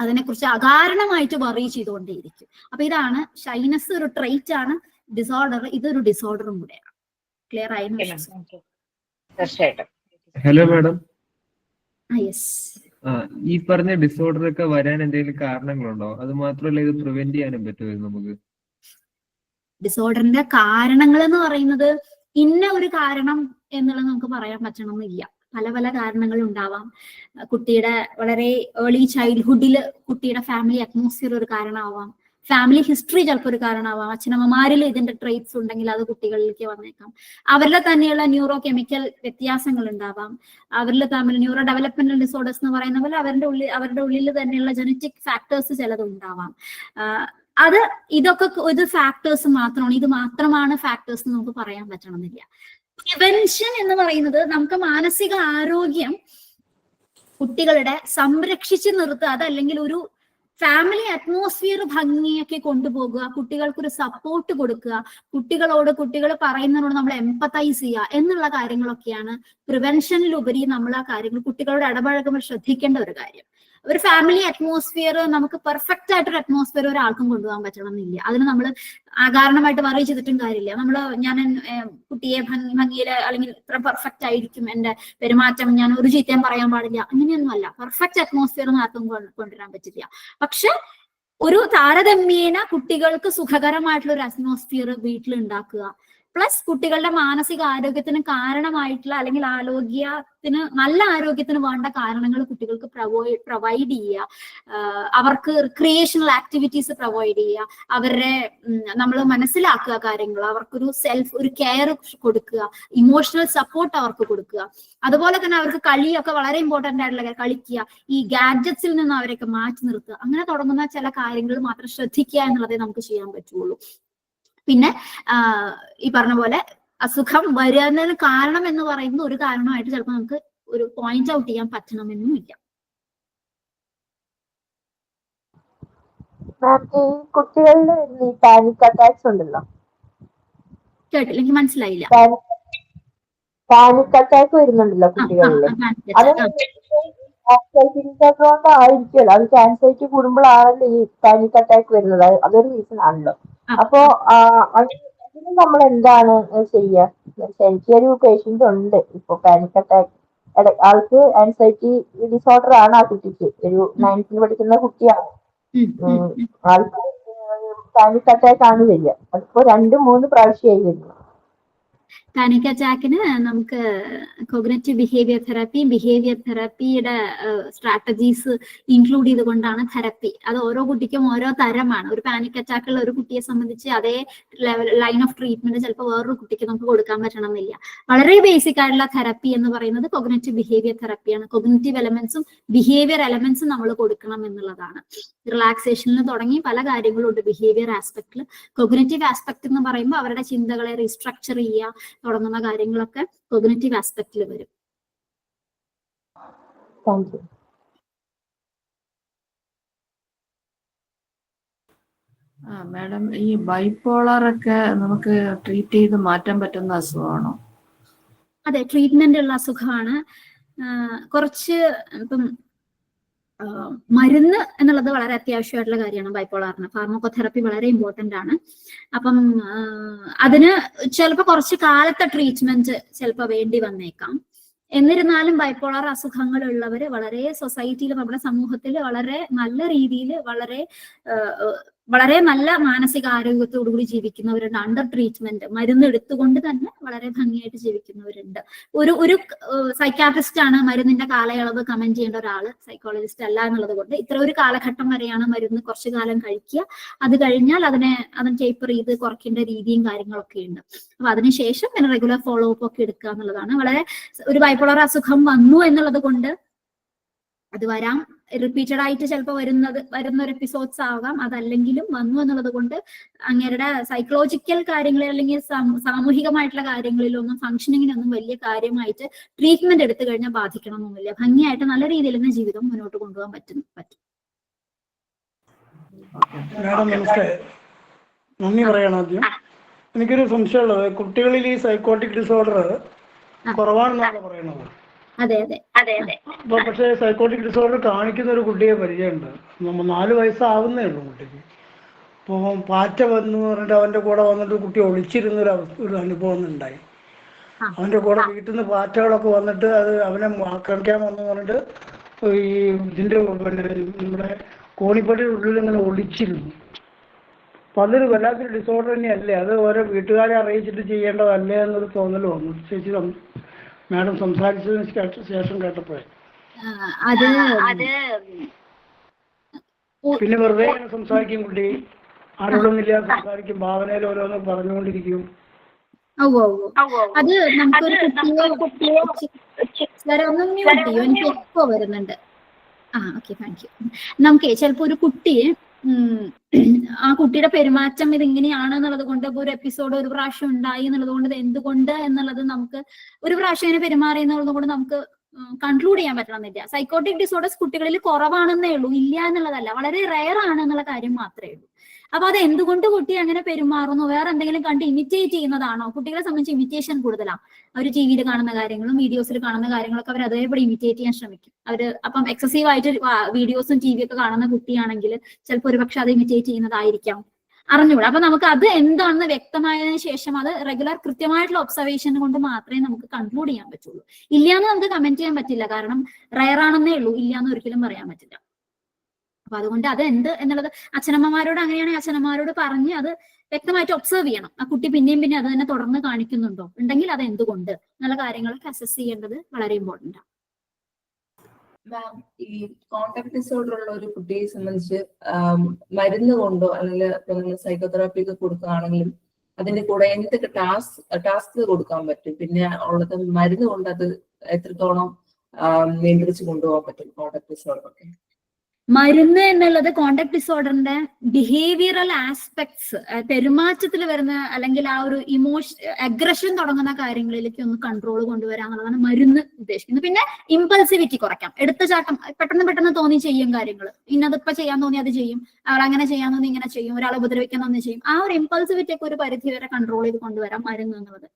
അതിനെക്കുറിച്ച് അകാരണമായിട്ട് വറി ചെയ്തുകൊണ്ടേയിരിക്കും. അപ്പൊ ഇതാണ് ഷൈനസ്, ഒരു ട്രെയിറ്റ് ആണ്. ഡിസോർഡർ ഇതൊരു ഡിസോർഡറും കൂടെയാണ്. ക്ലിയർ ആയി? Hello madam. യെസ്. ഈ പറഞ്ഞ ഡിസോർഡർ ഒക്കെ വരാൻ എന്തെങ്കിലും കാരണങ്ങളുണ്ടോ? അത് മാത്രമല്ല, ഇത് പ്രിവെന്റ് ചെയ്യാനും പറ്റുമോ നമുക്ക്? ഡിസോർഡറിന്റെ കാരണങ്ങൾ എന്ന് പറയുന്നത് ഇന്ന ഒരു കാരണം എന്നുള്ളത് നമുക്ക് പറയാൻ പറ്റണമെന്നില്ല. പല പല കാരണങ്ങൾ ഉണ്ടാവാം. കുട്ടിയുടെ വളരെ ഏർലി ചൈൽഡ്ഹുഡിൽ കുട്ടിയുടെ ഫാമിലി അറ്റ്മോസ്ഫിയർ ഒരു കാരണമാവാം, ഫാമിലി ഹിസ്റ്ററി ചിലപ്പോൾ ഒരു കാരണമാവാം, അച്ഛനമ്മമാരിൽ ഇതിന്റെ ട്രേറ്റ്സ് ഉണ്ടെങ്കിൽ അത് കുട്ടികളിലേക്ക് വന്നേക്കാം, അവരിൽ തന്നെയുള്ള ന്യൂറോ കെമിക്കൽ വ്യത്യാസങ്ങൾ ഉണ്ടാവാം, അവരിൽ തമ്മിൽ ന്യൂറോ ഡെവലപ്മെന്റൽ ഡിസോർഡേഴ്സ് എന്ന് പറയുന്ന പോലെ അവരുടെ ഉള്ളിൽ തന്നെയുള്ള ജനറ്റിക് ഫാക്ടേഴ്സ് ചിലത് ഉണ്ടാവാം. ഇതൊക്കെ ഇത് ഫാക്ടേഴ്സ് മാത്രമാണ്, ഇത് മാത്രമാണ് ഫാക്ടേഴ്സ് എന്ന് നമുക്ക് പറയാൻ പറ്റണമെന്നില്ല. പ്രിവെൻഷൻ എന്ന് പറയുന്നത് നമുക്ക് മാനസിക ആരോഗ്യം കുട്ടികളുടെ സംരക്ഷിച്ച് നിർത്തുക, അതല്ലെങ്കിൽ ഒരു ഫാമിലി അറ്റ്മോസ്ഫിയർ ഭംഗിയാക്കി കൊണ്ടുപോകുക, കുട്ടികൾക്കൊരു സപ്പോർട്ട് കൊടുക്കുക, കുട്ടികൾ പറയുന്നതിനോട് നമ്മൾ എംപത്തൈസ് ചെയ്യുക എന്നുള്ള കാര്യങ്ങളൊക്കെയാണ് പ്രിവെൻഷനിലുപരി നമ്മൾ ആ കാര്യങ്ങൾ കുട്ടികളോട് ഇടപഴകുമ്പോൾ ശ്രദ്ധിക്കേണ്ട ഒരു കാര്യം. ഒരു ഫാമിലി അറ്റ്മോസ്ഫിയർ നമുക്ക് പെർഫെക്റ്റ് ആയിട്ടൊരു അറ്റ്മോസ്ഫിയർ ഒരാൾക്കും കൊണ്ടുപോകാൻ പറ്റണമെന്നില്ല. അതിന് നമ്മൾ അകാരണമായിട്ട് വറി ചെയ്തിട്ടും കാര്യമില്ല. ഞാൻ കുട്ടിയെ ഭംഗിയിൽ അല്ലെങ്കിൽ ഇത്ര പെർഫെക്റ്റ് ആയിരിക്കും എന്റെ പെരുമാറ്റം, ഞാൻ ഒരു ചീത്തയും പറയാൻ പാടില്ല, അങ്ങനെയൊന്നുമല്ല. പെർഫെക്റ്റ് അറ്റ്മോസ്ഫിയർ ഒന്നും ആർക്കും കൊണ്ടുവരാൻ പറ്റില്ല. പക്ഷെ ഒരു താരതമ്യേന കുട്ടികൾക്ക് സുഖകരമായിട്ടുള്ള ഒരു അറ്റ്മോസ്ഫിയർ വീട്ടിൽ ഉണ്ടാക്കുക, പ്ലസ് കുട്ടികളുടെ മാനസിക ആരോഗ്യത്തിന് കാരണമായിട്ടുള്ള അല്ലെങ്കിൽ നല്ല ആരോഗ്യത്തിന് വേണ്ട കാരണങ്ങൾ കുട്ടികൾക്ക് പ്രൊവൈഡ് ചെയ്യുക, അവർക്ക് റിക്രിയേഷണൽ ആക്ടിവിറ്റീസ് പ്രൊവൈഡ് ചെയ്യുക, അവരുടെ നമ്മൾ മനസ്സിലാക്കുക കാര്യങ്ങൾ, അവർക്കൊരു ഒരു കെയർ കൊടുക്കുക, ഇമോഷണൽ സപ്പോർട്ട് അവർക്ക് കൊടുക്കുക. അതുപോലെ തന്നെ അവർക്ക് കളിയൊക്കെ വളരെ ഇമ്പോർട്ടന്റ് ആയിട്ടുള്ള കളിക്കുക, ഈ ഗാഡ്ജറ്റ്സിൽ നിന്ന് അവരൊക്കെ മാറ്റി നിർത്തുക. അങ്ങനെ തുടങ്ങുന്ന ചില കാര്യങ്ങൾ മാത്രം ശ്രദ്ധിക്കുക എന്നുള്ളതേ നമുക്ക് ചെയ്യാൻ പറ്റുള്ളൂ. പിന്നെ ഈ പറഞ്ഞ പോലെ അസുഖം വരുന്നതിന് കാരണം എന്ന് പറയുന്നത് ഒരു കാരണമായിട്ട് ചിലപ്പോൾ നമുക്ക് ഒരു പോയിന്റ് ഔട്ട് ചെയ്യാൻ പറ്റണമെന്നും ഇല്ല. കുട്ടികളിൽ ഈ പാനിക് അറ്റാക്സ് ഉണ്ടല്ലോ, കേട്ടില്ല, എനിക്ക് മനസ്സിലായില്ല. പാനിക് അറ്റാക്ക് വരുന്നുണ്ടല്ലോ കുട്ടികളിൽ, അത് ആയിരിക്കുമല്ലോ, അത് ആൻസൈറ്റി കൂടുമ്പോഴാണല്ലോ ഈ പാനിക് അറ്റാക്ക് വരുന്നത്, അതൊരു റീസൺ ആണല്ലോ. അപ്പോ അതിന് നമ്മൾ എന്താണ് ചെയ്യുക? എനിക്കൊരു പേഷ്യന്റ് ഉണ്ട് ഇപ്പൊ പാനിക് അറ്റാക്ക്, ആൾക്ക് ആൻസൈറ്റി ഡിസോർഡർ ആണ്. ആ കുട്ടിക്ക് ഒരു 9th പഠിക്കുന്ന കുട്ടിയാണ്. ആൾക്ക് പാനിക് അറ്റാക്ക് ആണ് വരിക. അതിപ്പോ 2-3 പ്രാവശ്യമായി വരുന്നു. പാനിക് അറ്റാക്കിന് നമുക്ക് കോഗ്നിറ്റീവ് ബിഹേവിയർ തെറാപ്പിയുടെ സ്ട്രാറ്റജീസ് ഇൻക്ലൂഡ് ചെയ്തുകൊണ്ടാണ് തെറപ്പി. അത് ഓരോ കുട്ടിക്കും ഓരോ തരമാണ്. ഒരു പാനിക് അറ്റാക്ക് ഉള്ള ഒരു കുട്ടിയെ സംബന്ധിച്ച് അതേ ലൈൻ ഓഫ് ട്രീറ്റ്മെന്റ് ചിലപ്പോൾ വേറൊരു കുട്ടിക്ക് നമുക്ക് കൊടുക്കാൻ പറ്റണമെന്നില്ല. വളരെ ബേസിക് ആയിട്ടുള്ള തെറപ്പി എന്ന് പറയുന്നത് കോഗ്നിറ്റീവ് ബിഹേവിയർ തെറപ്പിയാണ്. കോഗ്നിറ്റീവ് എലമെന്റ്സും ബിഹേവിയർ എലമെന്റ്സും നമ്മൾ കൊടുക്കണം എന്നുള്ളതാണ്. റിലാക്സേഷനിൽ തുടങ്ങി പല കാര്യങ്ങളും ഉണ്ട് ബിഹേവിയർ ആസ്പെക്ടിൽ. കോഗ്നിറ്റീവ് ആസ്പെക്ട് എന്ന് പറയുമ്പോൾ അവരുടെ ചിന്തകളെ റീസ്ട്രക്ചർ ചെയ്യുക തുടങ്ങുന്ന കാര്യങ്ങളൊക്കെ കോഗ്നിറ്റീവ് ആസ്പെക്റ്റിൽ വരും. മാഡം, ഈ ബൈപോളർ ഒക്കെ നമുക്ക് ട്രീറ്റ് ചെയ്ത് മാറ്റാൻ പറ്റുന്ന അസുഖമാണോ? അതെ, ട്രീറ്റ്മെന്റ് ഉള്ള അസുഖമാണ്. കുറച്ച് ഇപ്പം മരുന്ന് എന്നുള്ളത് വളരെ അത്യാവശ്യമായിട്ടുള്ള കാര്യമാണ് ബൈപോളാറിന്. ഫാർമക്കോതെറപ്പി വളരെ ഇമ്പോർട്ടന്റ് ആണ്. അപ്പം അതിന് ചിലപ്പോൾ കുറച്ച് കാലത്തെ ട്രീറ്റ്മെന്റ് ചിലപ്പോൾ വേണ്ടി വന്നേക്കാം. എന്നിരുന്നാലും ബൈപോളാർ അസുഖങ്ങളുള്ളവര് വളരെ സൊസൈറ്റിയിൽ, നമ്മുടെ സമൂഹത്തിൽ വളരെ നല്ല രീതിയിൽ വളരെ നല്ല മാനസിക ആരോഗ്യത്തോടുകൂടി ജീവിക്കുന്നവരുണ്ട്. അണ്ടർ ട്രീറ്റ്മെന്റ് മരുന്ന് എടുത്തുകൊണ്ട് തന്നെ വളരെ ഭംഗിയായിട്ട് ജീവിക്കുന്നവരുണ്ട്. ഒരു സൈക്കാട്രിസ്റ്റ് ആണ് മരുന്നിന്റെ കാലയളവ് കമന്റ് ചെയ്യേണ്ട ഒരാള്, സൈക്കോളജിസ്റ്റ് അല്ല എന്നുള്ളത് കൊണ്ട് ഇത്ര ഒരു കാലഘട്ടം വരെയാണ് മരുന്ന് കുറച്ചു കാലം കഴിക്കുക, അത് കഴിഞ്ഞാൽ അതിന് ടേപ്പർ ചെയ്ത് കുറയ്ക്കേണ്ട രീതിയും കാര്യങ്ങളൊക്കെ ഉണ്ട്. അപ്പൊ അതിനുശേഷം പിന്നെ റെഗുലർ ഫോളോ അപ്പ് ഒക്കെ എടുക്കുക എന്നുള്ളതാണ്. വളരെ ഒരു ബൈപോളർ അസുഖം വന്നു എന്നുള്ളത് കൊണ്ട് അത് വരാം, റിപ്പീറ്റഡ് ആയിട്ട് ചിലപ്പോൾ വരുന്ന ഒരു എപ്പിസോഡ്സ് ആകാം. അതല്ലെങ്കിലും വന്നു എന്നുള്ളത് കൊണ്ട് അങ്ങേരുടെ സൈക്കോളജിക്കൽ കാര്യങ്ങളിൽ അല്ലെങ്കിൽ സാമൂഹികമായിട്ടുള്ള കാര്യങ്ങളിലൊന്നും ഫംഗ്ഷനിങ്ങിനൊന്നും വലിയ കാര്യമായിട്ട് ട്രീറ്റ്മെന്റ് എടുത്തു കഴിഞ്ഞാൽ ബാധിക്കണമെന്നൊന്നുമില്ല. ഭംഗിയായിട്ട് നല്ല രീതിയിൽ തന്നെ ജീവിതം മുന്നോട്ട് കൊണ്ടുപോകാൻ പറ്റും. മാഡം നമസ്തേ, നന്ദി പറയണം ആദ്യം. എനിക്കൊരു സംശയമുള്ളത്, കുട്ടികളിൽ ഈ സൈക്കോട്ടിക് ഡിസോർഡർ കുറവാണെന്നാണ് പറയുന്നത്. അതെ അതെ അതെ അതെ. അപ്പൊ പക്ഷേ സൈക്കോട്ടിക് ഡിസോർഡർ കാണിക്കുന്ന ഒരു കുട്ടിയെ പരിചയമുണ്ട്. 4 വയസ്സാവുന്നേ ഉള്ളൂ കുട്ടിക്ക്. അപ്പോൾ പാറ്റ വന്നു പറഞ്ഞിട്ട് അവൻ്റെ കൂടെ വന്നിട്ട് കുട്ടി ഒളിച്ചിരുന്നൊരു അനുഭവം ഉണ്ടായി. അവൻ്റെ കൂടെ വീട്ടിൽ നിന്ന് പാറ്റകളൊക്കെ വന്നിട്ട് അത് അവനെ ആക്രമിക്കാൻ വന്നു പറഞ്ഞിട്ട് ഈ ഇതിൻ്റെ നമ്മുടെ കോണിപ്പടിയുടെ ഉള്ളിൽ ഇങ്ങനെ ഒളിച്ചിരുന്നു. അപ്പം അതൊരു വല്ലാത്തൊരു ഡിസോർഡർ തന്നെയല്ലേ? അത് ഓരോ വീട്ടുകാരെ അറിയിച്ചിട്ട് ചെയ്യേണ്ടതല്ലേ എന്നൊരു തോന്നൽ വന്നു. ചേച്ചി മാഡം സംസാരിച്ചതിന് ശേഷം കേട്ടപ്പോഴേ. പിന്നെ വെറുതെ സംസാരിക്കും കുട്ടി, ആരോടൊന്നുമില്ല സംസാരിക്കും, ഭാവനയിൽ ഓരോന്ന് പറഞ്ഞുകൊണ്ടിരിക്കും. അത് നമുക്കൊരു എനിക്ക് എക്കോ വരുന്നുണ്ട്. Okay, thank you. നമുക്ക് ചിലപ്പോ ഒരു കുട്ടിയെ ആ കുട്ടിയുടെ പെരുമാറ്റം ഇതിങ്ങനെയാണ് എന്നുള്ളത് കൊണ്ട് ഒരു എപ്പിസോഡ് ഒരു പ്രാവശ്യം ഉണ്ടായി എന്നുള്ളത് കൊണ്ട് ഇത് എന്തുകൊണ്ട് എന്നുള്ളത് നമുക്ക് ഒരു പ്രാവശ്യം ഇങ്ങനെ പെരുമാറി എന്നുള്ളത് കൊണ്ട് നമുക്ക് കൺക്ലൂഡ് ചെയ്യാൻ പറ്റണമെന്നില്ല. സൈക്കോട്ടിക് ഡിസോർഡേഴ്സ് കുട്ടികളിൽ കുറവാണെന്നേ ഉള്ളൂ, ഇല്ല എന്നുള്ളതല്ല, വളരെ റെയർ ആണ് എന്നുള്ള കാര്യം മാത്രമേ ഉള്ളൂ. അപ്പൊ അത് എന്തുകൊണ്ട് കുട്ടി അങ്ങനെ പെരുമാറുന്നു, വേറെ എന്തെങ്കിലും കണ്ട് ഇമിറ്റേറ്റ് ചെയ്യുന്നതാണോ? കുട്ടികളെ സംബന്ധിച്ച് ഇമിറ്റേഷൻ കൂടുതലാണ്. അവർ ടി വിയിൽ കാണുന്ന കാര്യങ്ങളും വീഡിയോസിൽ കാണുന്ന കാര്യങ്ങളൊക്കെ അവർ അതേപടി ഇമിറ്റേറ്റ് ചെയ്യാൻ ശ്രമിക്കും. അപ്പം എക്സസീവ് ആയിട്ട് വീഡിയോസും ടി വി ഒക്കെ കാണുന്ന കുട്ടിയാണെങ്കിൽ ചിലപ്പോൾ ഒരുപക്ഷെ അത് ഇമിറ്റേറ്റ് ചെയ്യുന്നതായിരിക്കാം, അറിഞ്ഞുകൂടാ. അപ്പൊ നമുക്ക് അത് എന്താണെന്ന് വ്യക്തമായതിനു ശേഷം അത് റെഗുലർ കൃത്യമായിട്ടുള്ള ഒബ്സർവേഷൻ കൊണ്ട് മാത്രമേ നമുക്ക് കൺക്ലൂഡ് ചെയ്യാൻ പറ്റുള്ളൂ. ഇല്ലാന്ന് നമുക്ക് കമന്റ് ചെയ്യാൻ പറ്റില്ല, കാരണം റെയർ ആണെന്നേ ഉള്ളൂ, ഇല്ലാന്ന് ഒരിക്കലും പറയാൻ പറ്റില്ല. അപ്പൊ അതുകൊണ്ട് അത് എന്ത് എന്നുള്ളത് അച്ഛനമ്മമാരോട് അങ്ങനെയാണെങ്കിൽ അച്ഛനമ്മമാരോട് പറഞ്ഞ് അത് വ്യക്തമായിട്ട് ഒബ്സർവ് ചെയ്യണം. ആ കുട്ടി പിന്നെയും പിന്നെ അത് തന്നെ തുടർന്ന് കാണിക്കുന്നുണ്ടോ, ഉണ്ടെങ്കിൽ അത് എന്തുകൊണ്ട് എന്നുള്ള കാര്യങ്ങളൊക്കെ അസസ് ചെയ്യേണ്ടത് വളരെ ഇമ്പോർട്ടൻ്റ് ആണ്. മാം, ഈ കോണ്ടാക്ട് ഡിസോർഡർ ഉള്ള ഒരു കുട്ടിയെ സംബന്ധിച്ച് മരുന്ന് കൊണ്ടോ അല്ലെങ്കിൽ നമ്മൾ സൈക്കോതെറാപ്പി ഒക്കെ കൊടുക്കുകയാണെങ്കിലും അതിന്റെ കൂടെ എന്തൊക്കെ ടാസ്ക് കൊടുക്കാൻ പറ്റും, പിന്നെ ഉള്ളത് മരുന്ന് കൊണ്ട് അത് എത്രത്തോളം നിയന്ത്രിച്ച് കൊണ്ടുപോകാൻ പറ്റും കോണ്ടാക്ട് ഡിസോർഡർ ഒക്കെ? മരുന്ന് എന്നുള്ളത് കോണ്ടാക്ട് ഡിസോർഡറിന്റെ ബിഹേവിയറൽ ആസ്പെക്ട്സ്, പെരുമാറ്റത്തിൽ വരുന്ന അല്ലെങ്കിൽ ആ ഒരു അഗ്രഷൻ തുടങ്ങുന്ന കാര്യങ്ങളിലേക്ക് ഒന്ന് കൺട്രോൾ കൊണ്ടുവരാന്നുള്ളതാണ് മരുന്ന് ഉദ്ദേശിക്കുന്നത്. പിന്നെ ഇമ്പൾസിവിറ്റി കുറയ്ക്കാം, എടുത്തുചാട്ടം, പെട്ടെന്ന് തോന്നി ചെയ്യും കാര്യങ്ങൾ, ഇന്നതിപ്പോ ചെയ്യാൻ തോന്നി അത് ചെയ്യും, അവർ അങ്ങനെ ചെയ്യാൻ തോന്നി ഇങ്ങനെ ചെയ്യും, ഒരാളെ ഉപദ്രവിക്കാൻ തോന്നി ചെയ്യും. ആ ഒരു ഇമ്പൾസിവിറ്റി ഒക്കെ ഒരു പരിധി വരെ കൺട്രോൾ ചെയ്ത് കൊണ്ടുവരാം മരുന്ന് എന്നുള്ളത്.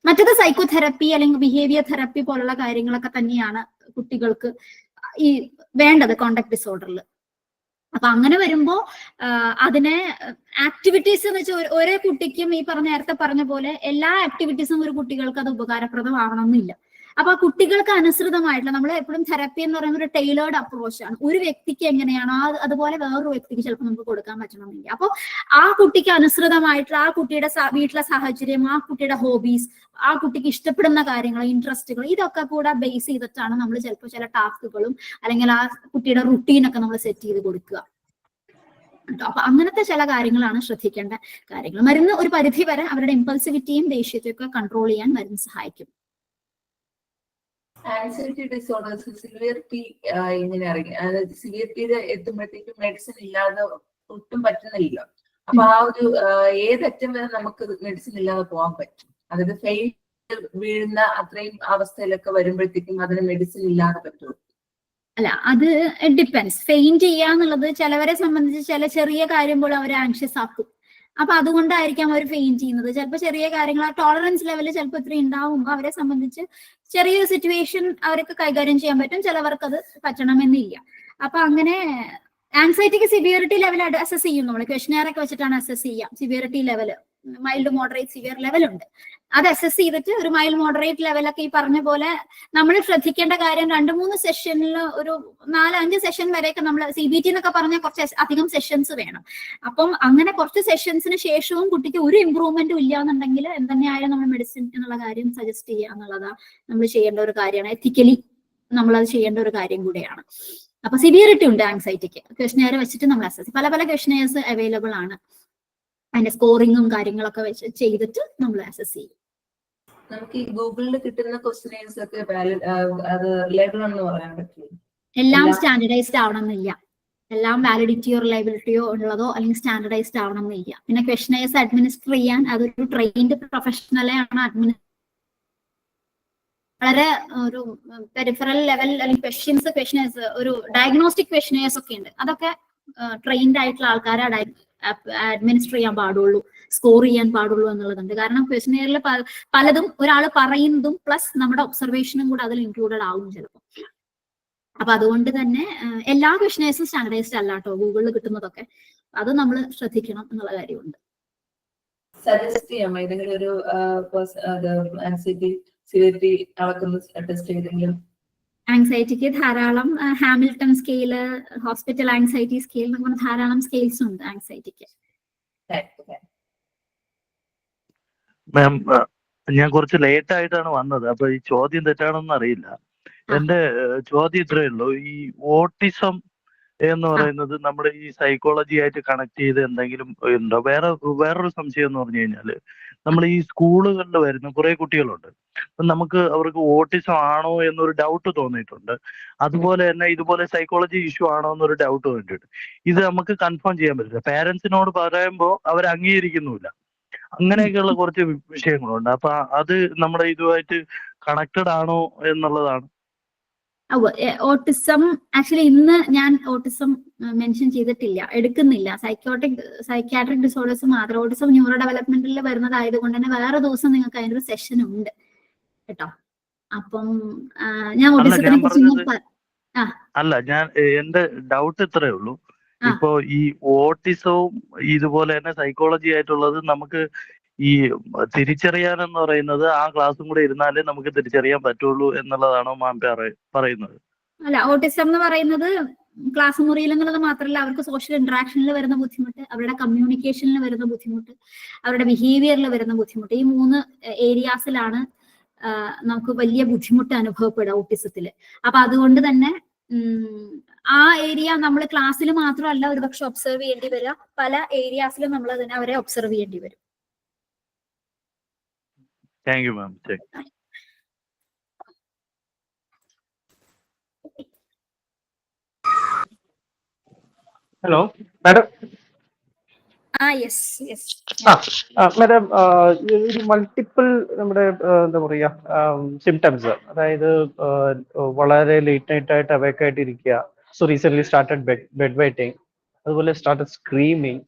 മറ്റത് സൈക്കോതെറപ്പി അല്ലെങ്കിൽ ബിഹേവിയർ തെറപ്പി പോലുള്ള കാര്യങ്ങളൊക്കെ തന്നെയാണ് കുട്ടികൾക്ക് ഈ വേണ്ടത് കോണ്ടാക്ട് ഡിസോർഡറിൽ. അപ്പൊ അങ്ങനെ വരുമ്പോ അതിനെ ആക്ടിവിറ്റീസ് എന്ന് വെച്ചാൽ ഒരേ കുട്ടിക്കും ഈ നേരത്തെ പറഞ്ഞ പോലെ എല്ലാ ആക്ടിവിറ്റീസും ഒരു കുട്ടികൾക്ക് അത് ഉപകാരപ്രദമാവണമെന്നില്ല. അപ്പൊ ആ കുട്ടികൾക്ക് അനുസൃതമായിട്ടുള്ള, നമ്മൾ എപ്പോഴും തെറപ്പി എന്ന് പറയുന്ന ഒരു ടൈലേർഡ് അപ്രോച്ച് ആണ്. ഒരു വ്യക്തിക്ക് എങ്ങനെയാണോ അതുപോലെ വേറൊരു വ്യക്തിക്ക് ചിലപ്പോൾ നമുക്ക് കൊടുക്കാൻ പറ്റണമെന്നില്ല. അപ്പോൾ ആ കുട്ടിക്ക് അനുസൃതമായിട്ടുള്ള ആ കുട്ടിയുടെ വീട്ടിലെ സാഹചര്യം, ആ കുട്ടിയുടെ ഹോബീസ്, ആ കുട്ടിക്ക് ഇഷ്ടപ്പെടുന്ന കാര്യങ്ങൾ, ഇൻട്രസ്റ്റുകൾ, ഇതൊക്കെ കൂടെ ബേസ് ചെയ്തിട്ടാണ് നമ്മൾ ചിലപ്പോൾ ചില ടാസ്കുകളും അല്ലെങ്കിൽ ആ കുട്ടിയുടെ റുട്ടീനൊക്കെ നമ്മൾ സെറ്റ് ചെയ്ത് കൊടുക്കുക. അപ്പൊ അങ്ങനത്തെ ചില കാര്യങ്ങളാണ് ശ്രദ്ധിക്കേണ്ട കാര്യങ്ങൾ. മരുന്ന് ഒരു പരിധി വരെ അവരുടെ ഇമ്പൾസിവിറ്റിയും ദേഷ്യത്തെയും ഒക്കെ കൺട്രോൾ ചെയ്യാൻ മരുന്ന് സഹായിക്കും. ആൻസൈറ്റി ഡിസോർഡേഴ്സ് സിവിയറിറ്റി ഇങ്ങനെ അറിയാം, അതായത് സിവിയറിറ്റിയിൽ എത്തുമ്പോഴത്തേക്കും മെഡിസിൻ ഇല്ലാതെ ഒട്ടും പറ്റുന്നില്ല. അപ്പൊ ആ ഒരു ഏതറ്റം വരെ നമുക്ക് മെഡിസിൻ ഇല്ലാതെ പോകാൻ പറ്റും? അതായത് ഫെയിൽ വീഴുന്ന അത്രയും അവസ്ഥയിലൊക്കെ വരുമ്പോഴത്തേക്കും അതിന് മെഡിസിൻ ഇല്ലാതെ പറ്റുമോ? അല്ല, അത് ഡിപ്പെൻസ്. ഫെയിന്റ് ചെയ്യാന്നുള്ളത് ചിലവരെ സംബന്ധിച്ച് ചില ചെറിയ കാര്യം പോലും അവരെ ആങ്ഷ്യസ് ആക്കും. അപ്പൊ അതുകൊണ്ടായിരിക്കാം അവർ ഫെയിന്റ് ചെയ്യുന്നത്. ചിലപ്പോൾ ചെറിയ കാര്യങ്ങൾ, ആ ടോളറൻസ് ലെവല് ചിലപ്പോൾ ഇത്ര ഉണ്ടാവുമ്പോൾ അവരെ സംബന്ധിച്ച് ചെറിയൊരു സിറ്റുവേഷൻ അവർക്ക് കൈകാര്യം ചെയ്യാൻ പറ്റും, ചിലവർക്ക് അത് പറ്റണമെന്നില്ല. അപ്പൊ അങ്ങനെ ആൻസൈറ്റിക്ക് സിവിയറിറ്റി ലെവൽ അസസ് ചെയ്യും. നമ്മൾ ക്വസ്റ്റനെയർ ഒക്കെ വെച്ചിട്ടാണ് അസസ് ചെയ്യാം. Severity level mild, moderate, severe level ഉണ്ട്. അത് അസസ് ചെയ്തിട്ട് ഒരു മൈൽഡ് മോഡറേറ്റ് ലെവലൊക്കെ ഈ പറഞ്ഞ പോലെ നമ്മൾ ശ്രദ്ധിക്കേണ്ട കാര്യം 2-3 സെഷനിൽ ഒരു 4-5 സെഷൻ വരെയൊക്കെ നമ്മൾ CBT എന്നൊക്കെ പറഞ്ഞാൽ കുറച്ച് അധികം സെഷൻസ് വേണം. അപ്പം അങ്ങനെ കുറച്ച് സെഷൻസിന് ശേഷവും കുട്ടിക്ക് ഒരു ഇമ്പ്രൂവ്മെന്റും ഇല്ല എന്നുണ്ടെങ്കിൽ എന്തുതന്നെയായാലും നമ്മൾ മെഡിസിൻ എന്നുള്ള കാര്യം സജസ്റ്റ് ചെയ്യുക എന്നുള്ളതാണ് നമ്മൾ ചെയ്യേണ്ട ഒരു കാര്യമാണ്. എത്തിക്കലി നമ്മളത് ചെയ്യേണ്ട ഒരു കാര്യം കൂടെയാണ്. അപ്പൊ സിവിയറിറ്റി ഉണ്ട് ആങ്സൈറ്റിക്ക്. ക്വസ്റ്റനെയർ വെച്ചിട്ട് നമ്മൾ അസസ്, പല ക്വസ്റ്റനെയർസ് അവൈലബിൾ ആണ്. അതിന്റെ സ്കോറിങ്ങും കാര്യങ്ങളൊക്കെ വെച്ച് ചെയ്തിട്ട് നമ്മൾ അസസ് ചെയ്യും. നമുക്ക് ഈ ഗൂഗിളിൽ കിട്ടുന്ന ക്വസ്റ്റനെയർസ് ഒക്കെ അത് ലേബിൾ എന്ന് പറയാൻ പറ്റില്ല? എല്ലാം സ്റ്റാൻഡർഡൈസ്ഡ് ആവണമെന്നില്ല. എല്ലാം വാലിഡിറ്റിയോ റിലയബിലിറ്റിയോ ഉള്ളതോ അല്ലെങ്കിൽ സ്റ്റാൻഡർഡൈസ്ഡ് ആവണമെന്നില്ല. പിന്നെ ക്വസ്റ്റനെയർസ് അഡ്മിനിസ്റ്റർ ചെയ്യാൻ അതൊരു ട്രെയിൻഡ് പ്രൊഫഷണലെ ആണ് വളരെ ഒരു പെരിഫറൽ ലെവൽ അല്ലെങ്കിൽ ക്വസ്റ്റനേഴ്സ്, ഒരു ഡയഗ്നോസ്റ്റിക് ക്വസ്റ്റനേഴ്സ് ഒക്കെ ഉണ്ട്. അതൊക്കെ ട്രെയിൻഡ് ആയിട്ടുള്ള ആൾക്കാരെ അഡ്മിനിസ്റ്റർ ചെയ്യാൻ പാടുള്ളൂ, സ്കോർ ചെയ്യാൻ പാടുള്ളൂ എന്നുള്ളതുണ്ട്. കാരണം ക്വസ്റ്റനെയറിൽ പലതും ഒരാൾ പറയുന്നതും പ്ലസ് നമ്മുടെ ഒബ്സർവേഷനും കൂടെ അതിൽ ഇൻക്ലൂഡഡ് ആവും ചിലപ്പോൾ. അപ്പൊ അതുകൊണ്ട് തന്നെ എല്ലാ ക്വസ്റ്റനേഴ്സും സ്റ്റാൻഡർഡൈസ്ഡ് അല്ല കേട്ടോ ഗൂഗിളിൽ കിട്ടുന്നതൊക്കെ. അത് നമ്മൾ ശ്രദ്ധിക്കണം എന്നുള്ള കാര്യമുണ്ട്. സജസ്റ്റ് ചെയ്യാമോ ഏതെങ്കിലും ഒരു ആൻസൈറ്റി സിവിയറിറ്റി അളക്കുന്ന ടെസ്റ്റ് ചെയ്തെങ്കിലും? ആങ്സൈറ്റിക്ക് ധാരാളം Hamilton scale, hospital anxiety scale എന്ന് പറഞ്ഞ ധാരാളം സ്കെയിൽസ് ഉണ്ട് ആങ്സൈറ്റിക്ക്. മാം, ഞാൻ കുറച്ച് ലേറ്റ് ആയിട്ടാണ് വന്നത്, അപ്പൊ ഈ ചോദ്യം തെറ്റാണെന്ന് അറിയില്ല. എന്റെ ചോദ്യം ഇത്രയേ ഉള്ളൂ. ഈ ഓട്ടിസം എന്ന് പറയുന്നത് നമ്മുടെ ഈ സൈക്കോളജി ആയിട്ട് കണക്ട് ചെയ്ത് എന്തെങ്കിലും ഉണ്ടോ? വേറൊരു സംശയം എന്ന് പറഞ്ഞു കഴിഞ്ഞാല്, നമ്മൾ ഈ സ്കൂളുകളിൽ വരുന്ന കുറെ കുട്ടികളുണ്ട്. അപ്പൊ നമുക്ക് അവർക്ക് ഓട്ടിസം ആണോ എന്നൊരു ഡൗട്ട് തോന്നിയിട്ടുണ്ട്. അതുപോലെ തന്നെ ഇതുപോലെ സൈക്കോളജി ഇഷ്യൂ ആണോ എന്നൊരു ഡൗട്ട് തോന്നിയിട്ടുണ്ട്. ഇത് നമുക്ക് കൺഫേം ചെയ്യാൻ പറ്റില്ല. പാരന്റ്സിനോട് പറയുമ്പോൾ അവർ അംഗീകരിക്കുന്നുമില്ല. അങ്ങനെയൊക്കെയുള്ള കുറച്ച് വിഷയങ്ങളുണ്ട്. അപ്പൊ അത് നമ്മുടെ ഇതുമായിട്ട് കണക്റ്റഡ് ആണോ എന്നുള്ളതാണ്. ഓട്ടിസം ആക്ച്വലി ഇന്ന് ഞാൻ ഓട്ടിസം മെൻഷൻ ചെയ്തിട്ടില്ല, എടുക്കുന്നില്ല. സൈക്യാട്രിക് ഡിസോർഡേഴ്സ് മാത്രം. ഓട്ടിസം ന്യൂറോ ഡെവലപ്മെന്റിൽ വരുന്നതായത് കൊണ്ട് തന്നെ വേറെ ദിവസം നിങ്ങൾക്ക് അതിന്റെ ഒരു സെഷൻ ഉണ്ട് കേട്ടോ. അപ്പം ഞാൻ ഓട്ടിസത്തിനെ കുറിച്ച് അല്ല, ഞാൻ എന്റെ ഡൗട്ട് ഇത്രയേ ഉള്ളൂ. ഇപ്പോ ഈ ഓട്ടിസവും ഇതുപോലെ തന്നെ സൈക്കോളജി ആയിട്ടുള്ളത് നമുക്ക് ഈ തിരിച്ചറിയാനെന്ന് പറയുന്നത് ആ ക്ലാസ്സും കൂടെ ഇരുന്നാലേ നമുക്ക് തിരിച്ചറിയാൻ പറ്റുള്ളൂ എന്നുള്ളതാണോ മാം പറയുന്നത്? അല്ല, ഓട്ടിസം എന്ന് പറയുന്നത് ക്ലാസ് മുറിയിൽ എന്നുള്ളത് മാത്രമല്ല, അവർക്ക് സോഷ്യൽ ഇന്ററാക്ഷനിൽ വരുന്ന ബുദ്ധിമുട്ട്, അവരുടെ കമ്മ്യൂണിക്കേഷനിൽ വരുന്ന ബുദ്ധിമുട്ട്, അവരുടെ ബിഹേവിയറിൽ വരുന്ന ബുദ്ധിമുട്ട്, ഈ 3 ഏരിയാസിലാണ് നമുക്ക് വലിയ ബുദ്ധിമുട്ട് അനുഭവപ്പെടുക ഓട്ടിസത്തില്. അപ്പൊ അതുകൊണ്ട് തന്നെ ആ ഏരിയ നമ്മൾ ക്ലാസ്സിൽ മാത്രമല്ല ഒരുപക്ഷെ ഒബ്സർവ് ചെയ്യേണ്ടി വരിക, പല ഏരിയാസിലും നമ്മൾ അതിനെ അവരെ ഒബ്സർവ് ചെയ്യേണ്ടി വരും. Thank you ma'am. Hello madam. Madam, ഒരു മൾട്ടിപ്പിൾ നമ്മുടെ എന്താ പറയാ സിംറ്റംസ്, അതായത് വളരെ ലേറ്റ് നൈറ്റ് ആയിട്ട് അവൈക്ക് ആയിട്ട് ഇരിക്കുക, so recent started bed waiting, അതുപോലെ സ്റ്റാർട്ടഡ് സ്ക്രീമിങ്,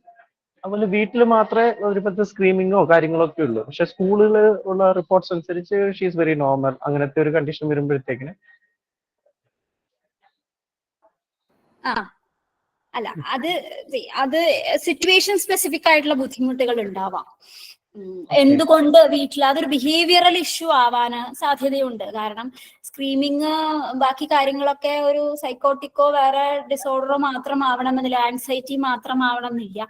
അതുപോലെ വീട്ടിൽ മാത്രമേ ഒരു 10 സ്ക്രീമിങ്ങോ കാര്യങ്ങളോ ഒക്കെ ഉള്ളൂ, പക്ഷെ സ്കൂളിൽ ഉള്ള റിപ്പോർട്ട്സ് അനുസരിച്ച് ഷീ ഈസ് വെരി നോർമൽ. അങ്ങനത്തെ ഒരു കണ്ടീഷൻ വരുമ്പോഴത്തേക്കിന് അല്ല, അത് സിറ്റുവേഷൻ സ്പെസിഫിക് ആയിട്ടുള്ള ബുദ്ധിമുട്ടുകൾ ഉണ്ടാവാം. എന്തുകൊണ്ട് വീട്ടിൽ അതൊരു ബിഹേവിയറൽ ഇഷ്യൂ ആവാൻ സാധ്യതയുണ്ട്. കാരണം സ്ക്രീമിങ് ബാക്കി കാര്യങ്ങളൊക്കെ ഒരു സൈക്കോട്ടിക്കോ വേറെ ഡിസോർഡറോ മാത്രം ആവണമെന്നില്ല, ആൻസൈറ്റി മാത്രം ആവണമെന്നില്ല.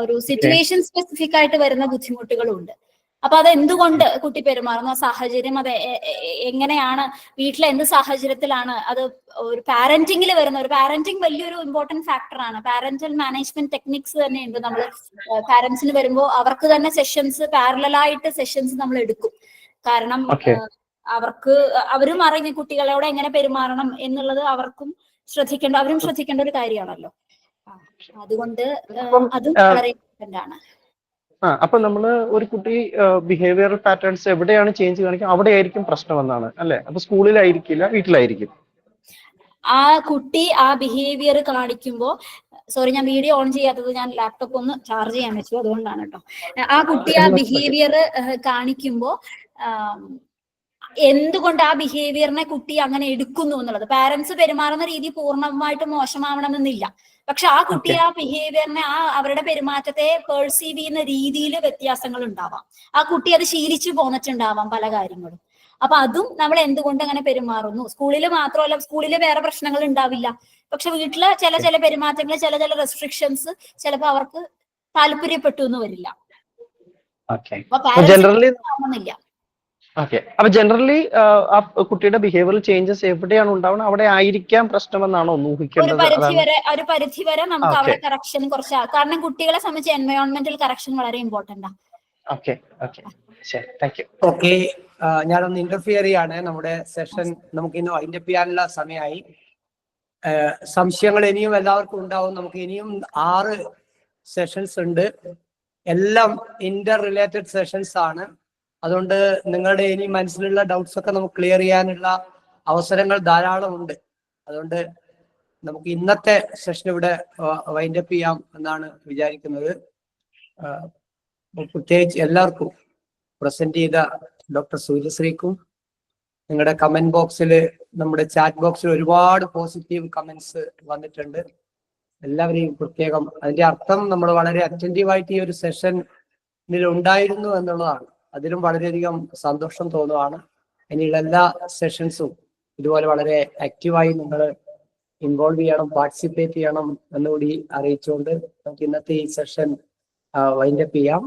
ഒരു സിറ്റുവേഷൻ സ്പെസിഫിക് ആയിട്ട് വരുന്ന ബുദ്ധിമുട്ടുകളുണ്ട്. അപ്പൊ അത് എന്തുകൊണ്ട് കുട്ടി പെരുമാറുന്ന സാഹചര്യം, അത് എങ്ങനെയാണ്, വീട്ടിലെ എന്ത് സാഹചര്യത്തിലാണ്, അത് ഒരു പാരന്റിങ്ങിൽ വരുന്ന, ഒരു പാരന്റിങ് വലിയൊരു ഇമ്പോർട്ടന്റ് ഫാക്ടറാണ്. പാരന്റൽ മാനേജ്മെന്റ് ടെക്നിക്സ് തന്നെയുണ്ട്. നമ്മൾ പാരന്റ്സിന് വരുമ്പോൾ അവർക്ക് തന്നെ സെഷൻസ്, പാരലായിട്ട് സെഷൻസ് നമ്മൾ എടുക്കും. കാരണം അവരും അറിയുന്ന കുട്ടികളോട് എങ്ങനെ പെരുമാറണം എന്നുള്ളത് അവരും ശ്രദ്ധിക്കേണ്ട ഒരു കാര്യമാണല്ലോ. അതുകൊണ്ട് അതും വളരെ ഇമ്പോർട്ടന്റ് ആണ്. അപ്പൊ നമ്മള് ഒരു കുട്ടി ബിഹേവിയറൽ പാറ്റേൺസ് എവിടെയാണ് ചേഞ്ച് കാണിക്കുക അവിടെ ആയിരിക്കും പ്രശ്നമെന്നാണ് അല്ലെ? അപ്പൊ സ്കൂളിലായിരിക്കില്ല, വീട്ടിലായിരിക്കും. ആ കുട്ടി ആ ബിഹേവിയർ കാണിക്കുമ്പോ, സോറി ഞാൻ വീഡിയോ ഓൺ ചെയ്യാത്തത്, ഞാൻ ലാപ്ടോപ്പ് ഒന്ന് ചാർജ് ചെയ്യാൻ വെച്ചു, അതുകൊണ്ടാണ് കേട്ടോ. ആ കുട്ടി ആ ബിഹേവിയർ കാണിക്കുമ്പോ എന്തുകൊണ്ട് ആ ബിഹേവിയറിനെ കുട്ടി അങ്ങനെ എടുക്കുന്നു എന്നുള്ളത്, പാരന്റ്സ് പെരുമാറുന്ന രീതി പൂർണ്ണമായിട്ട് മോശമാവണമെന്നില്ല, പക്ഷെ ആ കുട്ടി ആ ബിഹേവിയറിനെ, അവരുടെ പെരുമാറ്റത്തെ പെർസീവ് ചെയ്യുന്ന രീതിയിൽ വ്യത്യാസങ്ങൾ ഉണ്ടാവാം. ആ കുട്ടി അത് ശീലിച്ചു പോന്നിട്ടുണ്ടാവാം പല കാര്യങ്ങളും. അപ്പൊ അതും നമ്മൾ എന്തുകൊണ്ട് അങ്ങനെ പെരുമാറുന്നു, സ്കൂളിൽ മാത്രമല്ല, സ്കൂളിൽ വേറെ പ്രശ്നങ്ങൾ ഉണ്ടാവില്ല, പക്ഷെ വീട്ടില് ചില പെരുമാറ്റങ്ങൾ, ചില റെസ്ട്രിക്ഷൻസ് ചിലപ്പോൾ അവർക്ക് താല്പര്യപ്പെട്ടു എന്ന് വരില്ല. അപ്പൊ പാരന്റ്സ് അപ്പൊ ജനറലി ആ കുട്ടിയുടെ ബിഹേവിയറൽ ചേഞ്ചസ് എവിടെയാണ് ഉണ്ടാവുന്നത് അവിടെ ആയിരിക്കാം പ്രശ്നമെന്നാണോ ഊഹിക്കേണ്ടത്? ഒരു പരിധി വരെ നമുക്ക് അവിടെ കറക്ഷൻ കുറച്ച്, കാരണം കുട്ടികളെ സംബന്ധിച്ച് എൻവയോൺമെന്റൽ കറക്ഷൻ വളരെ ഇമ്പോർട്ടന്റ് ആണ്. ഓക്കെ, ഞാനൊന്ന് ഇന്റർഫിയർ ചെയ്യാണ്. നമ്മുടെ സെഷൻ നമുക്ക് ഇന്ന് വൈൻഡപ്പ് ചെയ്യാനുള്ള സമയമായി. സംശയങ്ങൾ ഇനിയും എല്ലാവർക്കും ഉണ്ടാവും. നമുക്ക് ഇനിയും 6 സെഷൻസ് ഉണ്ട്, എല്ലാം ഇന്റർ റിലേറ്റഡ് സെഷൻസ് ആണ്. അതുകൊണ്ട് നിങ്ങളുടെ ഇനി മനസ്സിലുള്ള ഡൗട്ട്സ് ഒക്കെ നമുക്ക് ക്ലിയർ ചെയ്യാനുള്ള അവസരങ്ങൾ ധാരാളം ഉണ്ട്. അതുകൊണ്ട് നമുക്ക് ഇന്നത്തെ സെഷൻ ഇവിടെ വൈൻഡപ്പ് ചെയ്യാം എന്നാണ് വിചാരിക്കുന്നത്. പ്രത്യേകിച്ച് എല്ലാവർക്കും, പ്രസന്റ് ചെയ്ത ഡോക്ടർ സൂര്യശ്രീക്കും, നിങ്ങളുടെ കമന്റ് ബോക്സിൽ, നമ്മുടെ ചാറ്റ് ബോക്സിൽ ഒരുപാട് പോസിറ്റീവ് കമന്റ്സ് വന്നിട്ടുണ്ട്. എല്ലാവരെയും പ്രത്യേകം, അതിന്റെ അർത്ഥം നമ്മൾ വളരെ അറ്റൻറ്റീവായിട്ട് ഈ ഒരു സെഷനിൽ ഉണ്ടായിരുന്നു എന്നുള്ളതാണ്. അതിലും വളരെയധികം സന്തോഷം തോന്നുകയാണ്. ഇനിയുള്ള എല്ലാ സെഷൻസും ഇതുപോലെ വളരെ ആക്റ്റീവായി നിങ്ങൾ ഇൻവോൾവ് ചെയ്യണം, പാർട്ടിസിപ്പേറ്റ് ചെയ്യണം എന്നുകൂടി അറിയിച്ചുകൊണ്ട് നമുക്ക് ഇന്നത്തെ ഈ സെഷൻ വൈൻഡപ്പ് ചെയ്യാം.